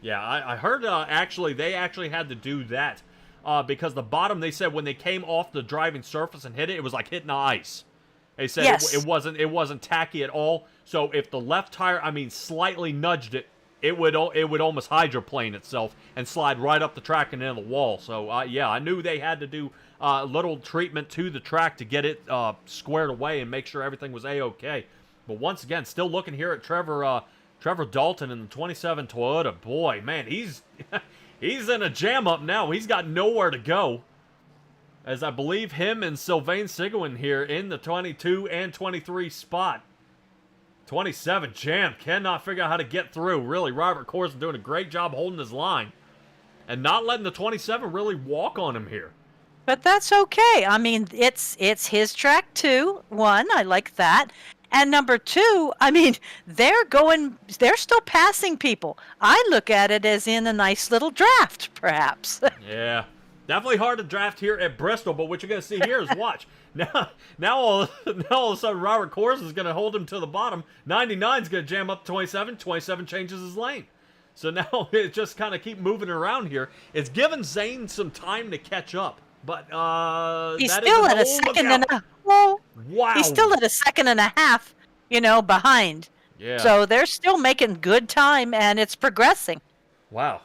Yeah, I heard they actually had to do that because the bottom, they said when they came off the driving surface and hit it, it was like hitting the ice. They said yes. it wasn't tacky at all. So if the left tire, slightly nudged it, it would almost hydroplane itself and slide right up the track and into the wall. So yeah, I knew they had to do a little treatment to the track to get it squared away and make sure everything was a-okay. But once again, still looking here at Trevor Dalton in the 27 Toyota. Boy, man, he's he's in a jam up now. He's got nowhere to go. As I believe him and Sylvain Seguin here in the 22 and 23 spot. 27 jam. Cannot figure out how to get through. Really, Robert Corzin doing a great job holding his line. And not letting the 27 really walk on him here. But that's okay. It's his track too. One, I like that. And number two, they're still passing people. I look at it as in a nice little draft, perhaps. Yeah. Definitely hard to draft here at Bristol, but what you're going to see here is watch. Now all of a sudden, Robert Corzin is going to hold him to the bottom. 99 is going to jam up 27. 27 changes his lane. So now it just kind of keep moving around here. It's given Zane some time to catch up. But he's still at a second and a well, wow. He's still at a second and a half, behind. Yeah. So they're still making good time, and it's progressing. Wow.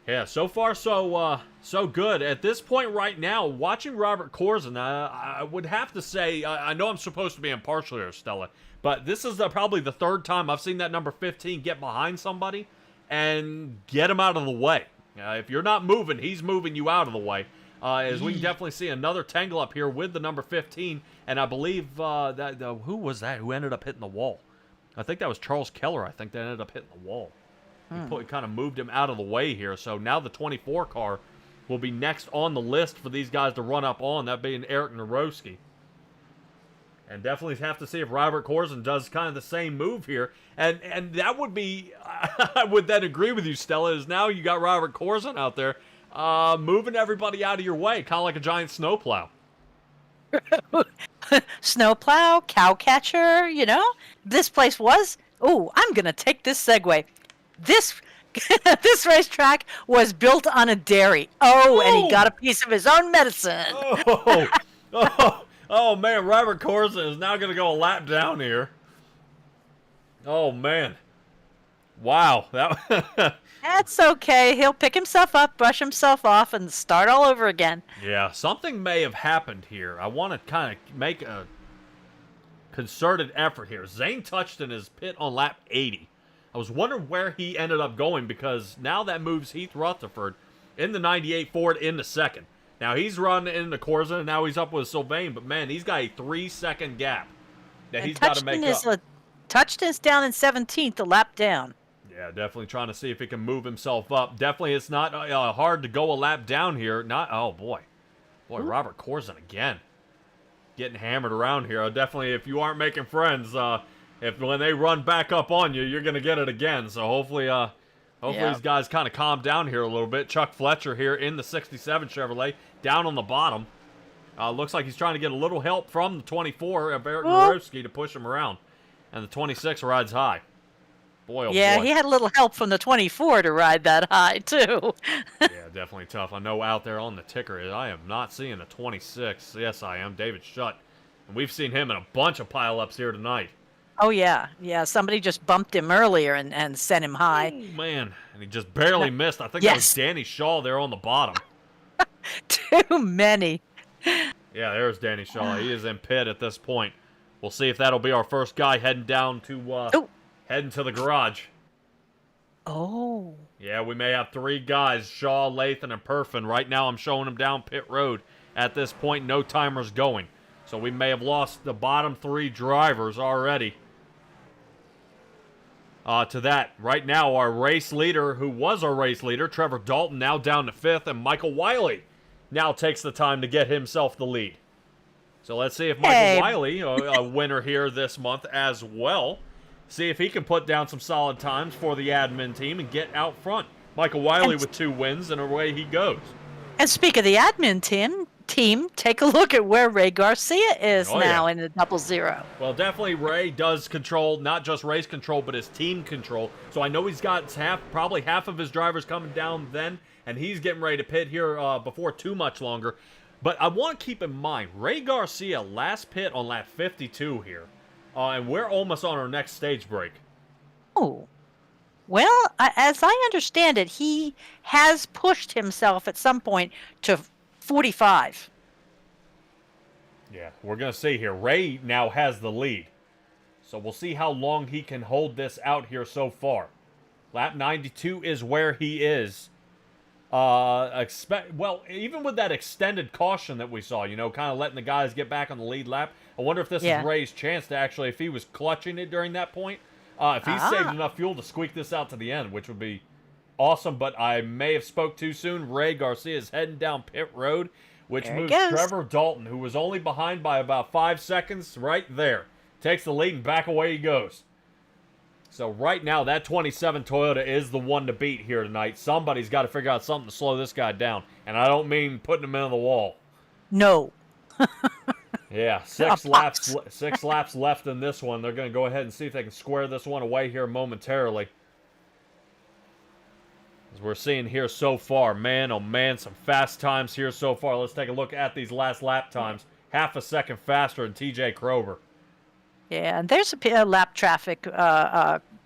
Yeah, so far so good. At this point right now, watching Robert Corzin, I would have to say, I know I'm supposed to be impartial here, Stella, but this is probably the third time I've seen that number 15 get behind somebody and get him out of the way. If you're not moving, he's moving you out of the way. As we can definitely see another tangle up here with the number 15, and I believe who was that who ended up hitting the wall? I think that was Charles Keller. I think that ended up hitting the wall. He kind of moved him out of the way here. So now the 24 car will be next on the list for these guys to run up on, that being Eric Naroski. And definitely have to see if Robert Corzin does kind of the same move here. And that would be, I would then agree with you, Stella, is now you got Robert Corzin out there moving everybody out of your way, kind of like a giant snowplow. Snowplow, cow catcher, This place was, I'm going to take this segue. This racetrack was built on a dairy. And he got a piece of his own medicine. Oh man, Robert Corzin is now going to go a lap down here. Oh man. Wow. That's okay. He'll pick himself up, brush himself off, and start all over again. Yeah, something may have happened here. I want to kind of make a concerted effort here. Zane Touchton is pit on lap 80. I was wondering where he ended up going because now that moves Heath Rutherford in the 98 Ford into second. Now he's running into Corzin and now he's up with Sylvain, but man, he's got a 3-second gap that he's got to make up. Touchton's down in 17th, a lap down. Yeah, definitely trying to see if he can move himself up. Definitely it's not hard to go a lap down here. Oh boy. Robert Corzin again. Getting hammered around here. Definitely if you aren't making friends, when they run back up on you, you're going to get it again. So hopefully these guys kind of calm down here a little bit. Chuck Fletcher here in the 67 Chevrolet, down on the bottom. Looks like he's trying to get a little help from the 24 of Eric Naroski to push him around. And the 26 rides high. Boy, oh boy. He had a little help from the 24 to ride that high, too. Yeah, definitely tough. I know out there on the ticker, I am not seeing a 26. Yes, I am. David Shutt. And we've seen him in a bunch of pileups here tonight. Oh, yeah. Yeah, somebody just bumped him earlier and sent him high. Oh, man. And he just barely missed. I think that was Yes. Danny Shaw there on the bottom. Too many. Yeah, there's Danny Shaw. He is in pit at this point. We'll see if that'll be our first guy heading down to, heading to the garage. Oh. Yeah, we may have 3 guys, Shaw, Lathan, and Perfin. Right now I'm showing them down pit road. At this point, no timers going. So we may have lost the bottom 3 drivers already. To that, right now our race leader, who was our race leader, Trevor Dalton, now down to 5th, and Michael Wiley now takes the time to get himself the lead. So let's see if Michael Wiley, a winner here this month as well, see if he can put down some solid times for the admin team and get out front. Michael Wiley with 2 wins, and away he goes. And speak of the admin team, take a look at where Ray Garcia is now in the 00. Well, definitely Ray does control not just race control, but his team control. So I know he's got probably half of his drivers coming down then, and he's getting ready to pit here before too much longer. But I want to keep in mind, Ray Garcia last pit on lap 52 here, and we're almost on our next stage break. Oh. Well, as I understand it, he has pushed himself at some point to 45. Yeah, we're going to see here. Ray now has the lead. So we'll see how long he can hold this out here so far. Lap 92 is where he is. Well, even with that extended caution that we saw, kind of letting the guys get back on the lead lap, I wonder if this is Ray's chance to actually, if he was clutching it during that point, if he saved enough fuel to squeak this out to the end, which would be awesome, but I may have spoke too soon. Ray Garcia is heading down pit road, which moves Trevor Dalton, who was only behind by about 5 seconds, right there. Takes the lead and back away he goes. So right now, that 27 Toyota is the one to beat here tonight. Somebody's got to figure out something to slow this guy down. And I don't mean putting him into the wall. No. Yeah, 6 laps left in this one. They're going to go ahead and see if they can square this one away here momentarily. As we're seeing here so far, man, oh man, some fast times here so far. Let's take a look at these last lap times. Half a second faster than TJ Krober. Yeah, and there's a lap traffic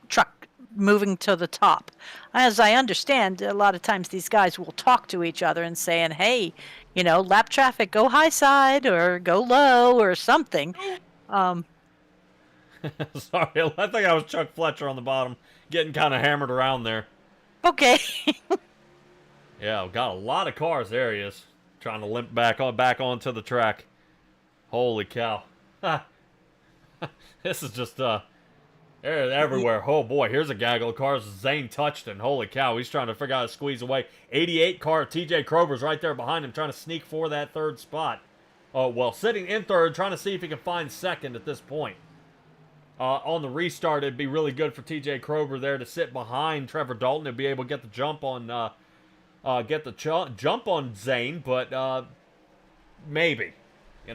truck moving to the top. As I understand, a lot of times these guys will talk to each other and saying, hey, lap traffic, go high side or go low or something. Sorry, I think I was Chuck Fletcher on the bottom, getting kind of hammered around there. Okay. Yeah, we've got a lot of cars. There he is, trying to limp back onto the track. Holy cow. This is just, everywhere. Oh, boy, here's a gaggle of cars. Zane Touchton. Holy cow, he's trying to figure out how to squeeze away. 88 car, TJ Krober's right there behind him, trying to sneak for that 3rd spot. Oh, well, sitting in 3rd, trying to see if he can find 2nd at this point. On the restart, it'd be really good for TJ Krober there to sit behind Trevor Dalton and be able to get the jump on, jump on Zane, but maybe.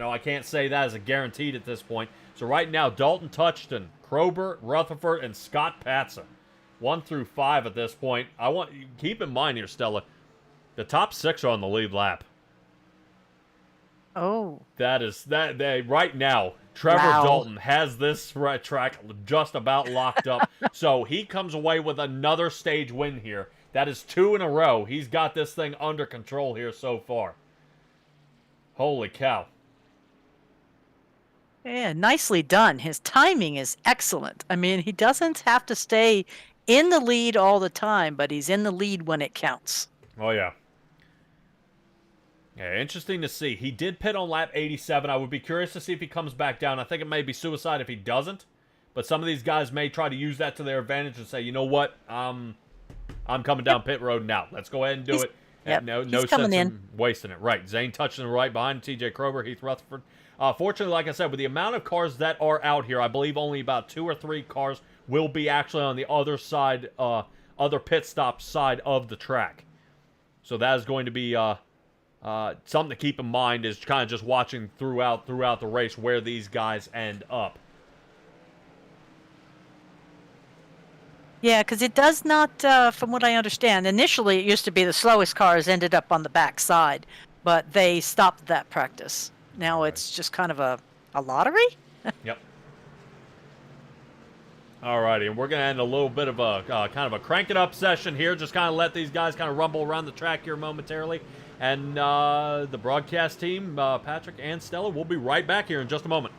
I can't say that as a guaranteed at this point. So right now, Dalton Touchton, Krober, Rutherford, and Scott Patsa. 1 through 5 at this point. Keep in mind here, Stella, the top 6 are on the lead lap. Oh. Right now, Trevor Dalton has this track just about locked up. So he comes away with another stage win here. That is 2 in a row. He's got this thing under control here so far. Holy cow. Yeah, nicely done. His timing is excellent. I mean, he doesn't have to stay in the lead all the time, but he's in the lead when it counts. Oh, yeah. Yeah, interesting to see. He did pit on lap 87. I would be curious to see if he comes back down. I think it may be suicide if he doesn't. But some of these guys may try to use that to their advantage and say, you know what? I'm coming down pit road now. Let's go ahead and do it. Yep. No He's sense in wasting it. Right. Zane Touchton right behind TJ Krober, Heath Rutherford. Fortunately, like I said, with the amount of cars that are out here, I believe only about 2 or 3 cars will be actually on the other side, other pit stop side of the track. So that is going to be something to keep in mind, is kind of just watching throughout the race where these guys end up. Yeah, because it does not, from what I understand, initially it used to be the slowest cars ended up on the back side, but they stopped that practice. Now Alright. it's just kind of a lottery? Yep. Alrighty, and we're going to end a little bit of a kind of a crank it up session here. Just kind of let these guys kind of rumble around the track here momentarily. And the broadcast team, Patrick and Stella, will be right back here in just a moment.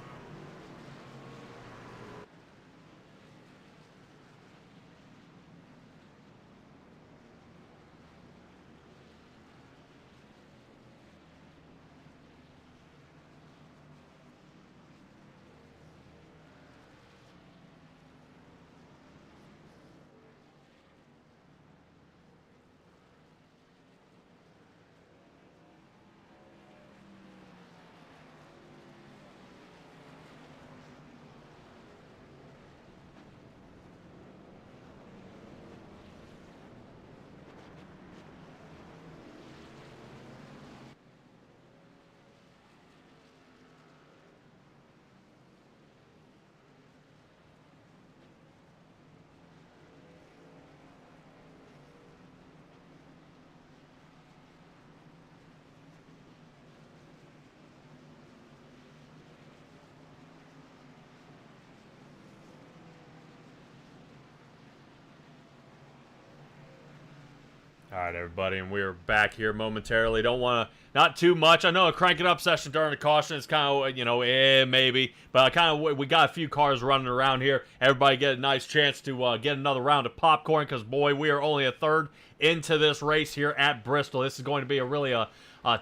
All right, everybody, and we're back here momentarily. Don't want to, not too much. I know a crank it up session during the caution is kind of, maybe. But we got a few cars running around here. Everybody get a nice chance to get another round of popcorn because, boy, we are only a third into this race here at Bristol. This is going to be a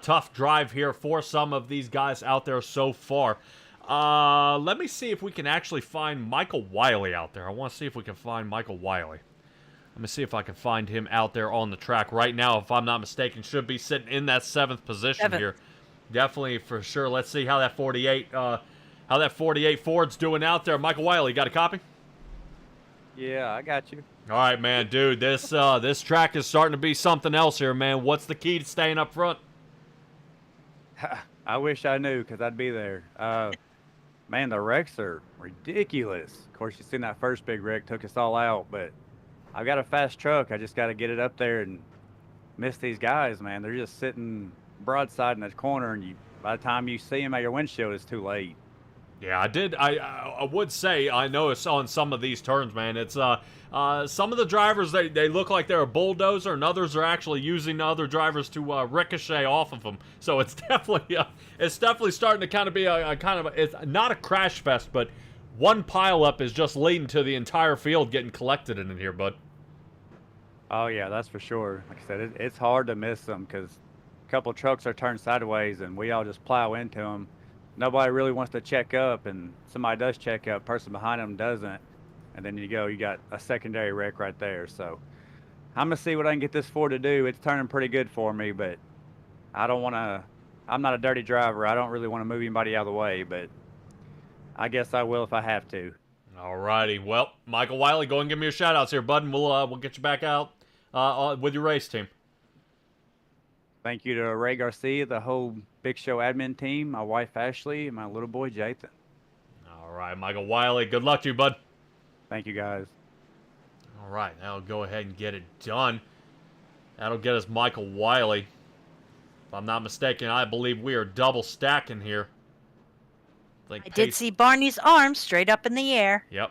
tough drive here for some of these guys out there so far. Let me see if we can actually find Michael Wiley out there. I want to see if we can find Michael Wiley. Let me see if I can find him out there on the track right now. If I'm not mistaken, should be sitting in that 7th position here. Definitely for sure. Let's see how that 48 Ford's doing out there. Michael Wiley, got a copy? Yeah, I got you. All right, man, dude. This track is starting to be something else here, man. What's the key to staying up front? I wish I knew because I'd be there. Man, the wrecks are ridiculous. Of course, you seen that first big wreck took us all out, but I've got a fast truck. I just got to get it up there and miss these guys, man. They're just sitting broadside in the corner, and by the time you see them at your windshield, it's too late. Yeah, I would say I noticed on some of these turns, man. It's some of the drivers they look like they're a bulldozer, and others are actually using other drivers to ricochet off of them. So it's definitely starting to kind of be it's not a crash fest, but one pileup is just leading to the entire field getting collected in here, bud. Oh, yeah, that's for sure. Like I said, it's hard to miss them because a couple trucks are turned sideways, and we all just plow into them. Nobody really wants to check up, and somebody does check up. Person behind them doesn't, and then you got a secondary wreck right there. So I'm going to see what I can get this Ford to do. It's turning pretty good for me, but I'm not a dirty driver. I don't really want to move anybody out of the way, but I guess I will if I have to. Alrighty. Well, Michael Wiley, go and give me your shout-outs here, bud, and we'll get you back out with your race team. Thank you to Ray Garcia, the whole Big Show admin team, my wife Ashley, and my little boy Jathan. All right, Michael Wiley, good luck to you, bud. Thank you, guys. All right, that'll go ahead and get it done. That'll get us Michael Wiley. If I'm not mistaken, I believe we are double stacking here. I did see Barney's arm straight up in the air. Yep.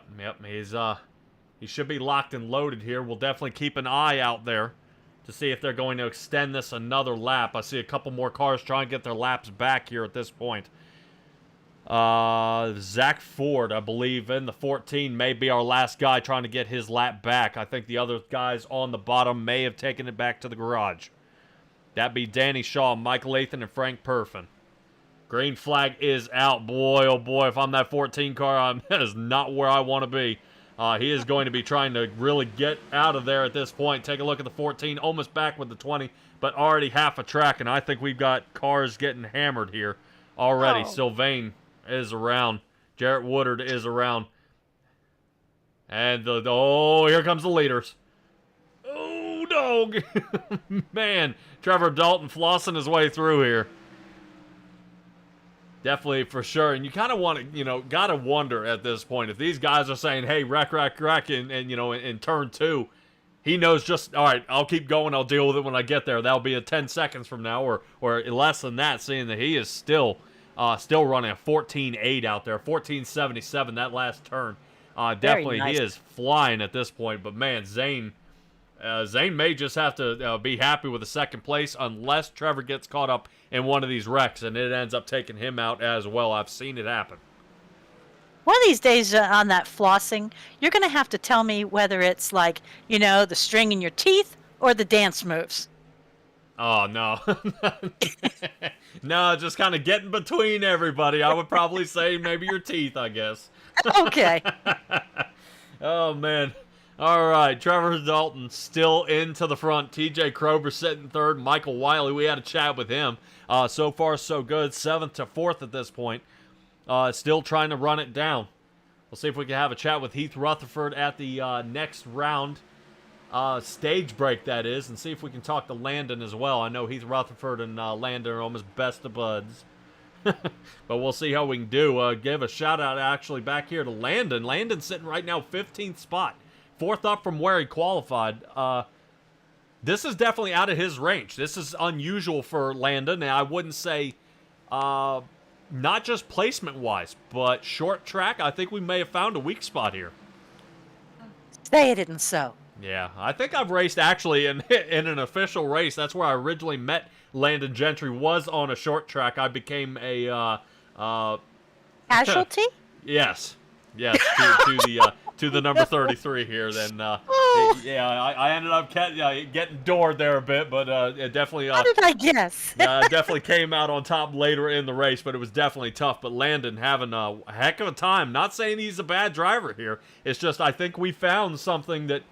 He should be locked and loaded here. We'll definitely keep an eye out there to see if they're going to extend this another lap. I see a couple more cars trying to get their laps back here at this point. Zach Ford, I believe, in the 14 may be our last guy trying to get his lap back. I think the other guys on the bottom may have taken it back to the garage. That'd be Danny Shaw, Michael Lathan, and Frank Perfin. Green flag is out. Boy, oh boy, if I'm that 14 car, that is not where I want to be. He is going to be trying to really get out of there at this point. Take a look at the 14, almost back with the 20, but already half a track, and I think we've got cars getting hammered here already. Oh. Sylvain is around. Jarrett Woodard is around. And here comes the leaders. Oh, dog. Man, Trevor Dalton flossing his way through here. Definitely, for sure. And you kind of want to, got to wonder at this point if these guys are saying, hey, wreck, and in turn 2, he knows just, all right, I'll keep going. I'll deal with it when I get there. That'll be a 10 seconds from now or less than that, seeing that he is still running a 14.8 out there, 14.77 that last turn. Definitely, nice. He is flying at this point. But, man, Zane may just have to be happy with the second place unless Trevor gets caught up in one of these wrecks and it ends up taking him out as well. I've seen it happen. One of these days on that flossing, you're going to have to tell me whether it's like, the string in your teeth or the dance moves. Oh, no. No, just kind of getting between everybody. I would probably say maybe your teeth, I guess. Okay. Oh, man. All right, Trevor Dalton still into the front. TJ Krober sitting third. Michael Wiley, we had a chat with him. So far, so good. 7th to 4th at this point. Still trying to run it down. We'll see if we can have a chat with Heath Rutherford at the next round. Stage break, that is, and see if we can talk to Landon as well. I know Heath Rutherford and Landon are almost best of buds. But we'll see how we can do. Give a shout-out, actually, back here to Landon. Landon's sitting right now 15th spot. 4th up from where he qualified. This is definitely out of his range. This is unusual for Landon, and I wouldn't say not just placement-wise, but short track. I think we may have found a weak spot here. Say it isn't so. Yeah, I think I've raced actually in an official race. That's where I originally met Landon Gentry, was on a short track. I became a Casualty? Yes, to the number 33 here. Then I ended up getting doored there a bit, but it definitely. How did I guess? Definitely came out on top later in the race, but it was definitely tough. But Landon having a heck of a time. Not saying he's a bad driver here. It's just I think we found something that,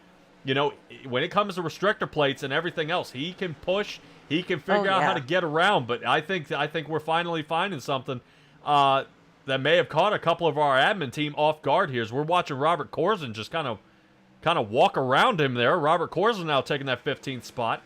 when it comes to restrictor plates and everything else, he can push. He can figure out how to get around. But I think we're finally finding something that may have caught a couple of our admin team off guard here. As we're watching Robert Corzin just kind of walk around him there. Robert Corzin now taking that 15th spot.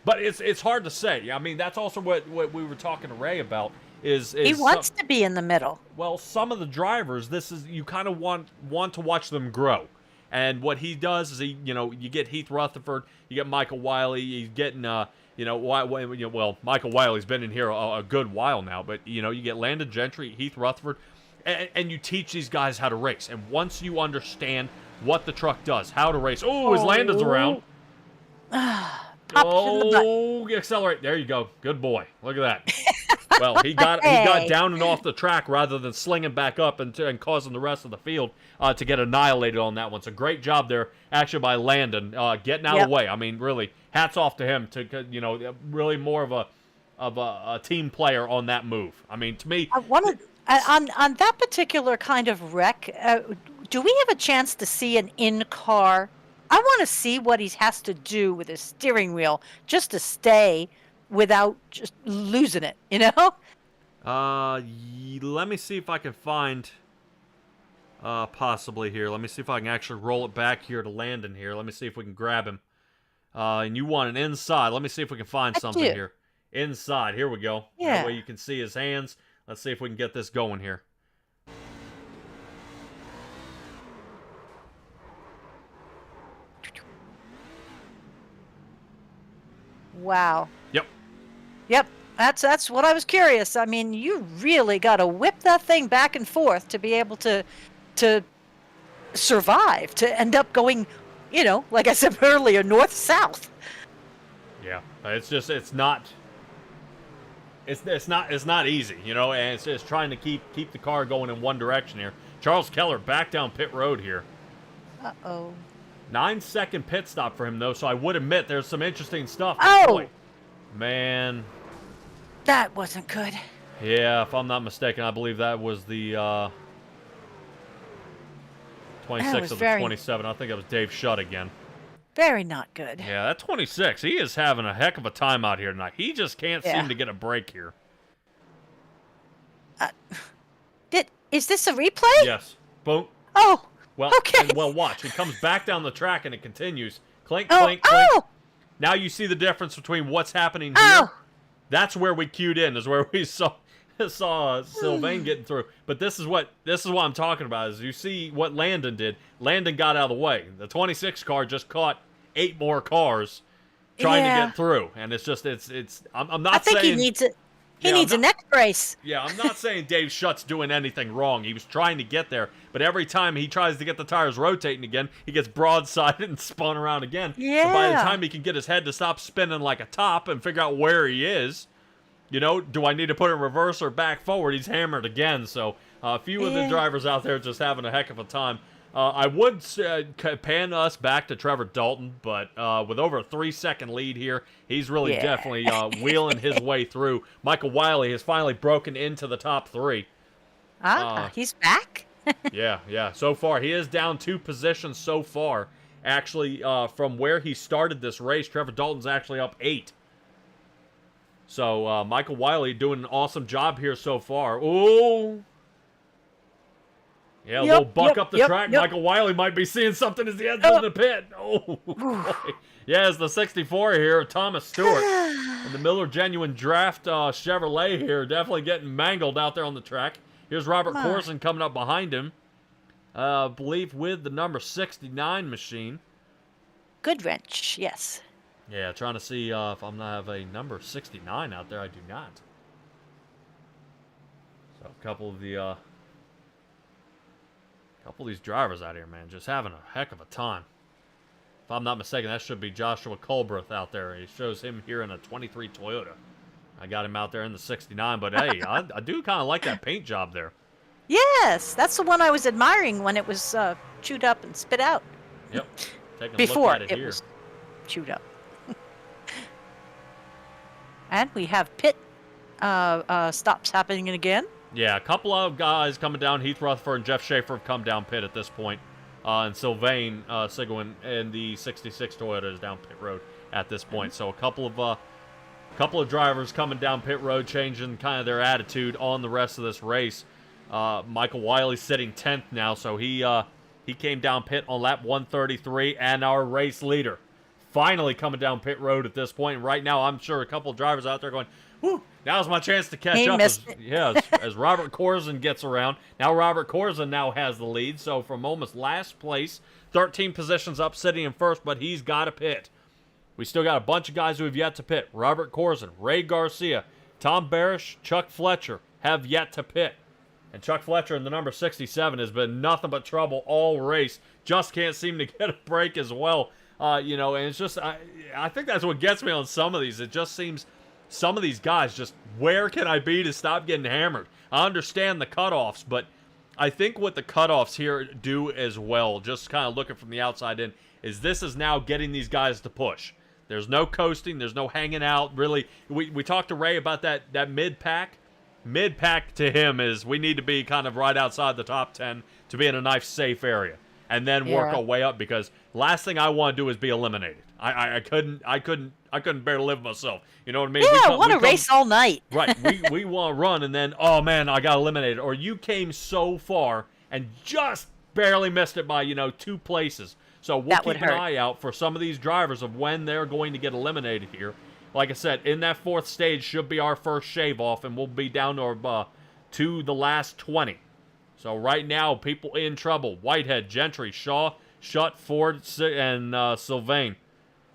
But it's hard to say. I mean, that's also what we were talking to Ray about. Is he wants to be in the middle. Well, some of the drivers, you kind of want to watch them grow. And what he does is you get Heath Rutherford, you get Michael Wiley, he's getting Michael Wiley's been in here a good while now, but you get Landon Gentry, Heath Rutherford, and you teach these guys how to race. And once you understand what the truck does, how to race. Oh, his Landon's around. Accelerate. There you go. Good boy. Look at that. Well, he got down and off the track rather than slinging back up and causing the rest of the field to get annihilated on that one. So great job there, actually, by Landon getting out of the way. I mean, really, hats off to him. Really more of a team player on that move. I mean, to me, on that particular kind of wreck, do we have a chance to see an in-car? I want to see what he has to do with his steering wheel just to stay without just losing it, Let me see if I can find possibly here. Let me see if I can actually roll it back here to Landon here. Let me see if we can grab him. And you want an inside. Let me see if we can find something here. Inside. Here we go. Yeah. That way you can see his hands. Let's see if we can get this going here. Wow. Yep. That's what I was curious. I mean, you really got to whip that thing back and forth to be able to survive, to end up going, like I said earlier, north-south. Yeah. It's not easy, and it's just trying to keep the car going in one direction here. Charles Keller back down pit road here. Uh-oh. 9-second pit stop for him, though, so I would admit there's some interesting stuff. Oh! Boy, man. That wasn't good. Yeah, if I'm not mistaken, I believe that was the 26 of the 27. I think it was Dave Shutt again. Very not good. Yeah, that 26, he is having a heck of a time out here tonight. He just can't seem to get a break here. Is this a replay? Yes. Boom. Oh, well, okay. Well, watch. He comes back down the track and it continues. Clink, clink, clink. Oh. Now you see the difference between what's happening here. Oh. That's where we cued in, is where we saw saw Sylvain getting through. But this is what I'm talking about. Is you see what Landon did. Landon got out of the way. The 26 car just caught 8 more cars trying to get through, and it's just I'm not saying. I think he needs it. He needs a neck brace. Yeah, I'm not saying Dave Schutt's doing anything wrong. He was trying to get there, but every time he tries to get the tires rotating again, he gets broadsided and spun around again. Yeah. But by the time he can get his head to stop spinning like a top and figure out where he is, do I need to put it in reverse or back forward? He's hammered again. So a few of the drivers out there just having a heck of a time. I would pan us back to Trevor Dalton, but with over a 3-second lead here, he's really definitely wheeling his way through. Michael Wiley has finally broken into the top 3. He's back? Yeah. So far, he is down 2 positions so far. Actually, from where he started this race, Trevor Dalton's actually up 8. So Michael Wiley doing an awesome job here so far. Ooh. Yeah, a little buck up the track. Michael Wiley might be seeing something as he heads into the pit. Oh, boy. Yeah, it's the 64 here, Thomas Stewart. And the Miller Genuine Draft Chevrolet here, definitely getting mangled out there on the track. Here's Robert Corson coming up behind him. I believe with the number 69 machine. Good wrench, yes. Yeah, trying to see if I'm going to have a number 69 out there. I do not. So a couple of these drivers out here, man, just having a heck of a time. If I'm not mistaken, that should be Joshua Colbreth out there. He shows him here in a 23 Toyota. I got him out there in the 69, but hey, I do kind of like that paint job there. Yes, that's the one I was admiring when it was chewed up and spit out. Yep. Taking a Before look at it here. was chewed up. And we have pit stops happening again. Yeah, a couple of guys coming down. Heath Rutherford and Jeff Schaefer have come down pit at this point. And Sylvain Sigwin and the 66 Toyota is down pit road at this point. So a couple of drivers coming down pit road, changing kind of their attitude on the rest of this race. Michael Wiley sitting 10th now, so he came down pit on lap 133, and our race leader finally coming down pit road at this point. And right now, I'm sure a couple of drivers out there going, whew, now's my chance to catch up. As Robert Corson gets around. Now Robert Corson now has the lead. So from almost last place, 13 positions up, sitting in first, but he's got to pit. We still got a bunch of guys who have yet to pit. Robert Corson, Ray Garcia, Tom Barish, Chuck Fletcher have yet to pit. And Chuck Fletcher in the number 67 has been nothing but trouble all race. Just can't seem to get a break as well. And it's just, I think that's what gets me on some of these. It just seems some of these guys just, where can I be to stop getting hammered? I understand the cutoffs, but I think what the cutoffs here do as well, just kind of looking from the outside in, is this is now getting these guys to push. There's no coasting. There's no hanging out. Really, we talked to Ray about that mid-pack. Mid-pack to him is we need to be kind of right outside the top 10 to be in a nice, safe area. And then work our way up, because last thing I want to do is be eliminated. I couldn't bear to live myself. You know what I mean? Yeah, I want to race all night. Right. We want to run, and then, oh man, I got eliminated. Or you came so far and just barely missed it by 2 places. So we'll keep an eye out for some of these drivers of when they're going to get eliminated here. Like I said, in that 4th stage should be our first shave off, and we'll be down to the last 20. So right now, people in trouble. Whitehead, Gentry, Shaw, Schutt, Ford, and Sylvain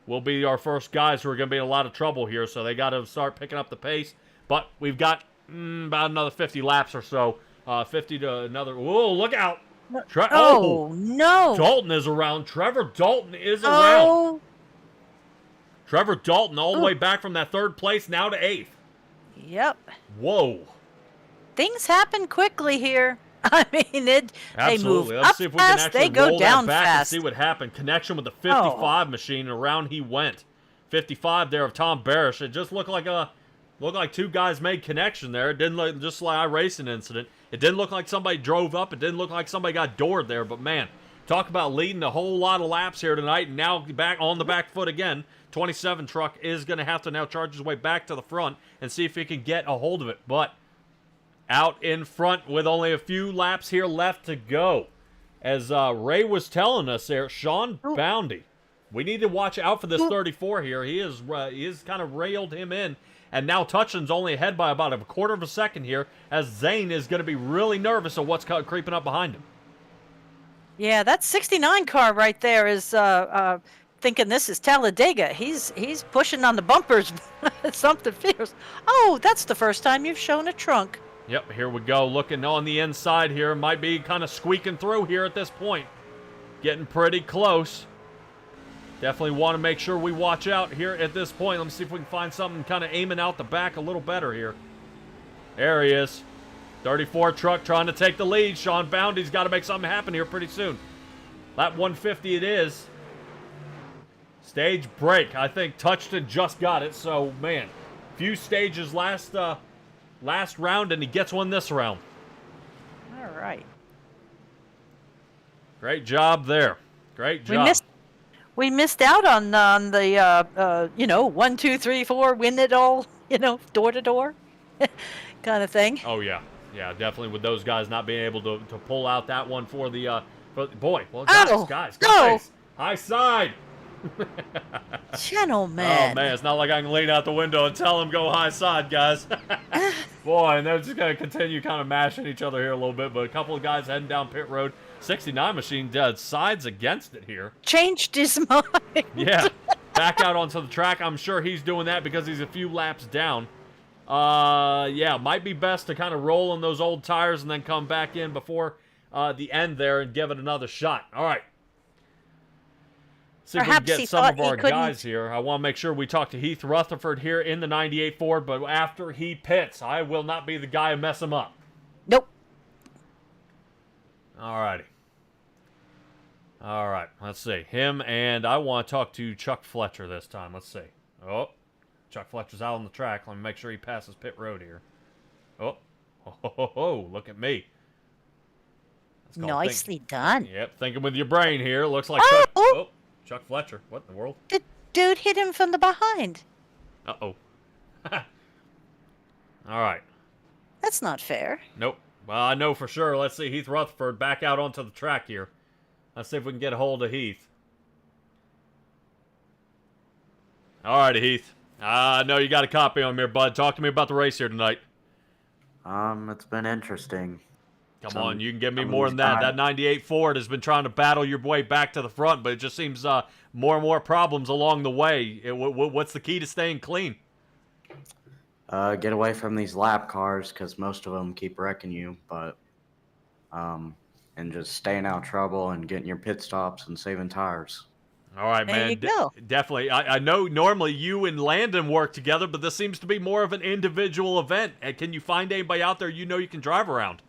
will be our first guys who are going to be in a lot of trouble here. So they got to start picking up the pace. But we've got about another 50 laps or so. 50 to another. Whoa, look out. No. Dalton is around. Trevor Dalton is around. Trevor Dalton all the way back from that 3rd place now to 8th. Yep. Whoa. Things happen quickly here. I mean, they move Let's up see if we can fast, actually they go roll down that back fast. and see what happened. Connection with the 55 machine, and around he went. 55 there of Tom Barish. It just looked like 2 guys made connection there. It didn't look just like a racing incident. It didn't look like somebody drove up. It didn't look like somebody got doored there. But man, talk about leading a whole lot of laps here tonight, and now back on the back foot again. 27 truck is going to have to now charge his way back to the front and see if he can get a hold of it. But out in front with only a few laps here left to go. As Ray was telling us there, Sean Boundy. We need to watch out for this 34 here. He is kind of railed him in And now Touchin's only ahead by about a quarter of a second here, as Zane is going to be really nervous of what's creeping up behind him. Yeah, that 69 car right there is thinking this is Talladega. He's pushing on the bumpers. Something fierce. Oh, that's the first time you've shown a trunk. Yep, here we go. Looking on the inside here. Might be kind of squeaking through here at this point. Getting pretty close. Definitely want to make sure we watch out here at this point. Let me see if we can find something kind of aiming out the back a little better here. There he is. 34 truck trying to take the lead. Sean Bounty's got to make something happen here pretty soon. Lap 150 it is. Stage break. I think Touchton just got it. So, man, few stages last round, and he gets one this round. All right. Great job there. Great job. We missed out on the 1, 2, 3, 4, win it all, door to door kind of thing. Oh yeah, yeah, definitely with those guys not being able to pull out that one for the boy. Well, guys, no. High side. Gentlemen. Oh man, it's not like I can lean out the window and tell them go high side, guys. Boy, and they're just gonna continue kind of mashing each other here a little bit. But a couple of guys heading down pit road. 69 machine sides against it here. Changed his mind. Yeah, back out onto the track. I'm sure he's doing that because he's a few laps down. Yeah, might be best to kind of roll on those old tires and then come back in before the end there and give it another shot. All right. See if we can get some of our guys here. I want to make sure we talk to Heath Rutherford here in the 98 Ford, but after he pits, I will not be the guy who mess him up. Nope. Alrighty. Alright, let's see. Him and I want to talk to Chuck Fletcher this time. Let's see. Oh, Chuck Fletcher's out on the track. Let me make sure he passes pit road here. Oh, look at me. Nicely done. Yep, thinking with your brain here. Looks like Chuck Fletcher. What in the world? The dude hit him from the behind. Uh-oh. Alright. That's not fair. Nope. Well, I know for sure. Let's see. Heath Rutherford back out onto the track here. Let's see if we can get a hold of Heath. Alrighty, Heath. I know you got a copy on here, bud. Talk to me about the race here tonight. It's been interesting. Come on, you can give me more than that. That 98 Ford has been trying to battle your way back to the front, but it just seems more and more problems along the way. What's the key to staying clean? Get away from these lap cars because most of them keep wrecking you, but and just staying out of trouble and getting your pit stops and saving tires. All right, man. There you go. Definitely. I know normally you and Landon work together, but this seems to be more of an individual event. And can you find anybody out there you can drive around?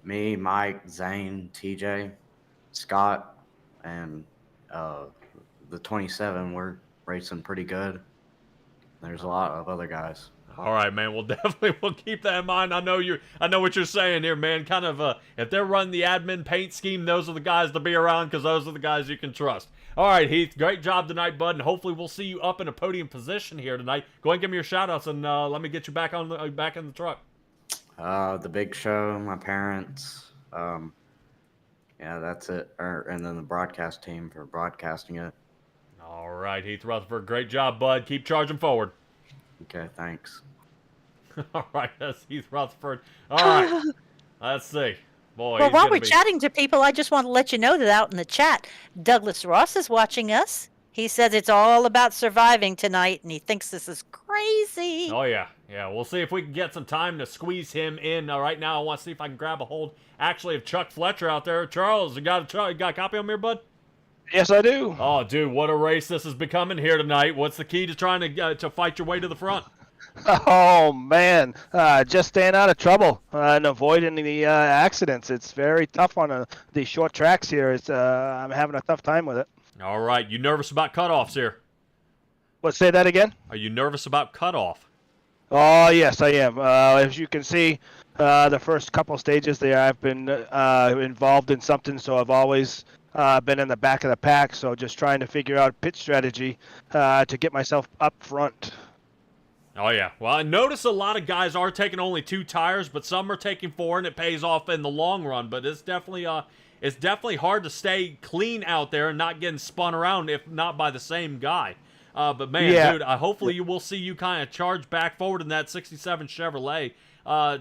Me, Mike, Zane, TJ, Scott, and the 27, we're racing pretty good. There's a lot of other guys. All right, man. We'll keep that in mind. I know what you're saying here, man. Kind of if they're running the admin paint scheme, those are the guys to be around because those are the guys you can trust. All right, Heath. Great job tonight, bud, and hopefully we'll see you up in a podium position here tonight. Go ahead and give me your shout-outs, and let me get you back in the truck. The Big Show, my parents. Yeah, that's it. And then the broadcast team for broadcasting it. All right, Heath Rutherford. Great job, bud. Keep charging forward. Okay, thanks. All right, that's Heath Rutherford. All right, let's see. Boy, well, while we're chatting to people, I just want to let you know that out in the chat, Douglas Ross is watching us. He says it's all about surviving tonight, and he thinks this is crazy. Oh, yeah. Yeah, we'll see if we can get some time to squeeze him in. Right now, I want to see if I can grab a hold, actually, of Chuck Fletcher out there. Charles, you got a copy on me, bud? Yes, I do. Oh, dude, what a race this is becoming here tonight. What's the key to trying to fight your way to the front? Oh, man. Just staying out of trouble and avoiding the accidents. It's very tough on these short tracks here. I'm having a tough time with it. All right. You nervous about cutoffs here? What, say that again? Are you nervous about cutoff? Oh, yes, I am. As you can see, the first couple stages there, I've been involved in something, so I've always been in the back of the pack, so just trying to figure out pit strategy to get myself up front. Oh, yeah. Well, I notice a lot of guys are taking only 2 tires, but some are taking 4, and it pays off in the long run. But it's definitely hard to stay clean out there and not getting spun around if not by the same guy. But man, Yeah. dude, hopefully you will see you kind of charge back forward in that 67 Chevrolet.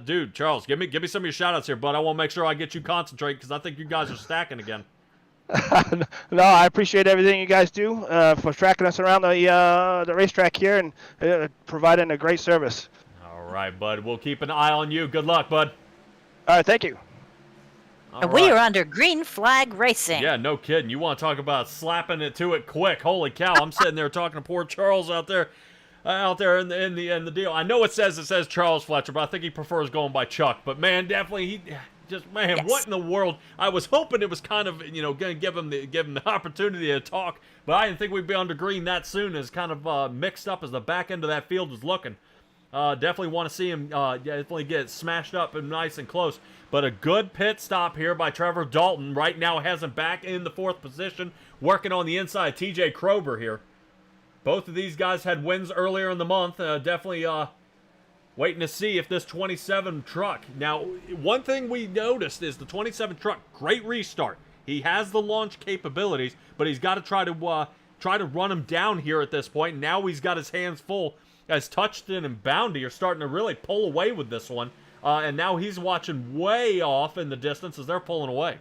Dude, Charles, give me some of your shout-outs here, bud. I want to make sure I get you concentrated because I think you guys are stacking again. No, I appreciate everything you guys do for tracking us around the racetrack here and providing a great service. All right, bud. We'll keep an eye on you. Good luck, bud. All right, thank you. All And right. we are under green flag racing. Yeah, no kidding. You want to talk about slapping it to it quick? Holy cow! I'm sitting there talking to poor Charles out there in the deal. I know it says Charles Fletcher, but I think he prefers going by Chuck. But man, definitely Yes. what in the world? I was hoping it was kind of going to give him the opportunity to talk, but I didn't think we'd be under green that soon. As kind of mixed up as the back end of that field is looking. Definitely want to see him definitely get smashed up and nice and close. But a good pit stop here by Trevor Dalton. Right now has him back in the 4th position, working on the inside. TJ Krober here. Both of these guys had wins earlier in the month. Definitely waiting to see if this 27 truck. Now, one thing we noticed is the 27 truck, great restart. He has the launch capabilities, but he's got to try to run him down here at this point. Now he's got his hands full as Touchton and Bounty are starting to really pull away with this one. And now he's watching way off in the distance as they're pulling away.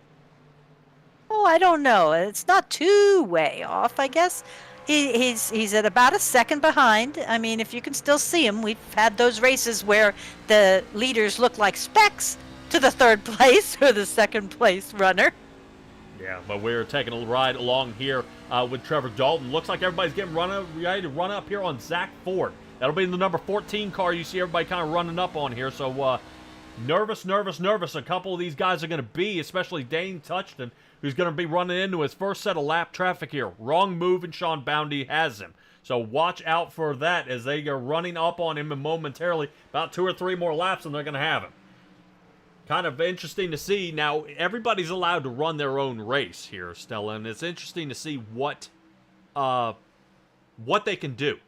Oh, I don't know. It's not too way off, I guess. He's at about a second behind. I mean, if you can still see him, we've had those races where the leaders look like specks to the 3rd place or the 2nd place runner. Yeah, but we're taking a ride along here with Trevor Dalton. Looks like everybody's getting ready to run up here on Zach Ford. That'll be in the number 14 car you see everybody kind of running up on here. So nervous. A couple of these guys are going to be, especially Dane Touchton, who's going to be running into his first set of lap traffic here. Wrong move, and Sean Boundy has him. So watch out for that as they are running up on him, and momentarily, about 2 or 3 more laps, and they're going to have him. Kind of interesting to see. Now, everybody's allowed to run their own race here, Stella, and it's interesting to see what they can do.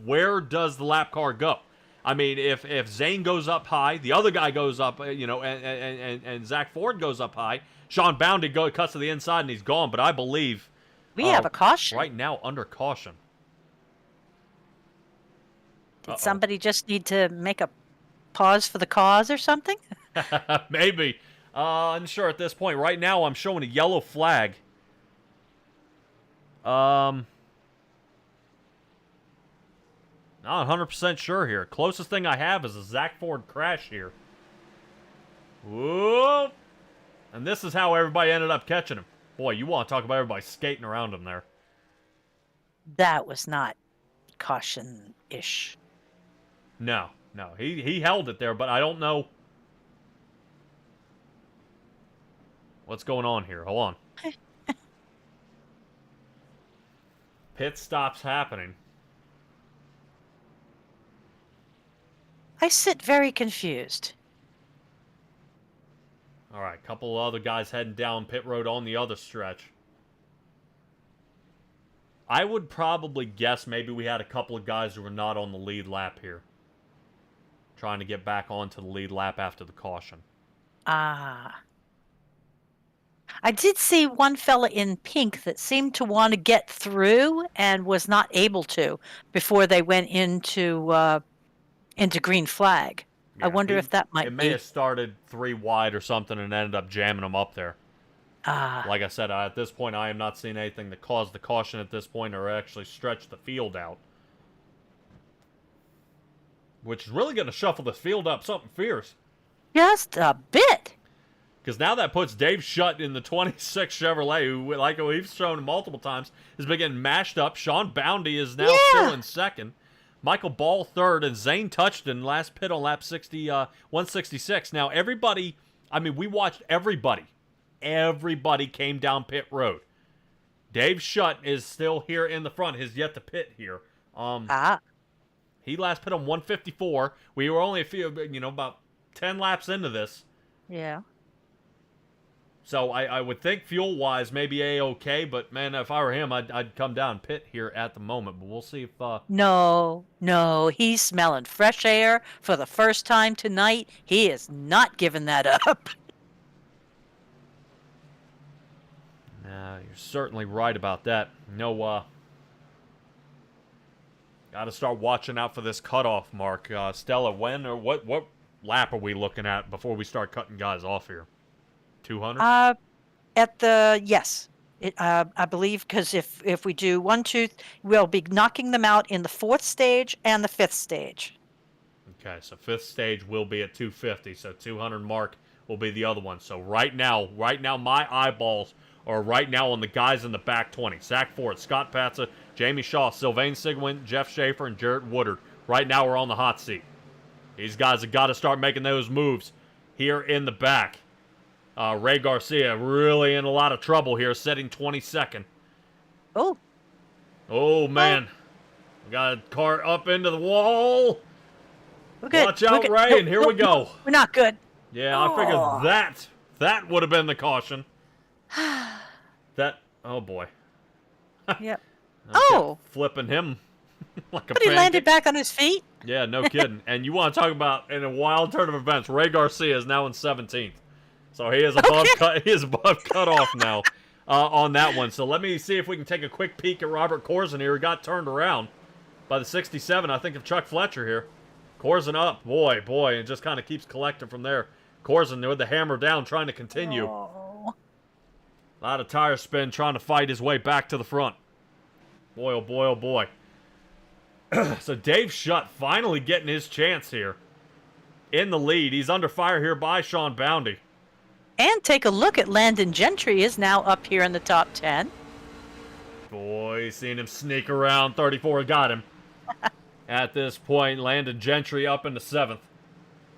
Where does the lap car go? I mean, if Zane goes up high, the other guy goes up, and Zach Ford goes up high, Sean Boundy cuts to the inside and he's gone. But I believe We have a caution. right now under caution. Did somebody just need to make a pause for the cause or something? Maybe. Unsure at this point. Right now, I'm showing a yellow flag. Not 100% sure here. Closest thing I have is a Zach Ford crash here. Whoop! And this is how everybody ended up catching him. Boy, you want to talk about everybody skating around him there. That was not caution-ish. No. He held it there, but I don't know what's going on here. Hold on. Pit stops happening. I sit very confused. All right, a couple of other guys heading down pit road on the other stretch. I would probably guess maybe we had a couple of guys who were not on the lead lap here. Trying to get back onto the lead lap after the caution. Ah. I did see one fella in pink that seemed to want to get through and was not able to before they went into green flag. Yeah, I wonder if that might It be. may have started 3 wide or something and ended up jamming them up there. Ah. Like I said, at this point, I am not seeing anything that caused the caution at this point or actually stretched the field out. Which is really going to shuffle this field up something fierce. Just a bit. Because now that puts Dave Shutt in the 26 Chevrolet, who, like we've shown multiple times, has been getting mashed up. Sean Boundy is now still in second. Michael Ball third, and Zane Touchton last pit on lap 166. Now, everybody, I mean, we watched everybody. Everybody came down pit road. Dave Shutt is still here in the front. Has yet to pit here. He last pit on 154. We were only about 10 laps into this. Yeah. So I would think fuel-wise maybe A-okay, but man, if I were him, I'd come down pit here at the moment. But we'll see if... No, he's smelling fresh air for the first time tonight. He is not giving that up. You're certainly right about that. No Got to start watching out for this cutoff mark. Stella, when or what lap are we looking at before we start cutting guys off here? 200? Yes. I believe, because if we do 1, 2, we'll be knocking them out in the 4th stage and the 5th stage. Okay, so 5th stage will be at 250, so 200 mark will be the other one. So right now, my eyeballs are right now on the guys in the back 20. Zach Ford, Scott Patza, Jamie Shaw, Sylvain Sigwin, Jeff Schaefer, and Jarrett Woodard. Right now we're on the hot seat. These guys have got to start making those moves here in the back. Ray Garcia really in a lot of trouble here, setting 22nd. Oh. Oh, man. We got a car up into the wall. We're good. Watch out, Ray, and here we go. We're not good. Yeah, I figured that would have been the caution. Oh, boy. Yep. Flipping him like a But he pancake. landed back on his feet. Yeah, no kidding. And you want to talk about in a wild turn of events, Ray Garcia is now in 17th. So he is above cutoff now on that one. So let me see if we can take a quick peek at Robert Corzine here. He got turned around by the 67, I think, of Chuck Fletcher here. Corzine up. Boy, and just kind of keeps collecting from there. Corzine with the hammer down, trying to continue. Oh. A lot of tire spin, trying to fight his way back to the front. Boy, oh boy, oh boy. So Dave Shutt finally getting his chance here. In the lead. He's under fire here by Sean Boundy. And take a look at Landon Gentry is now up here in the top 10. Boy, seen him sneak around. 34 got him. At this point, Landon Gentry up into 7th.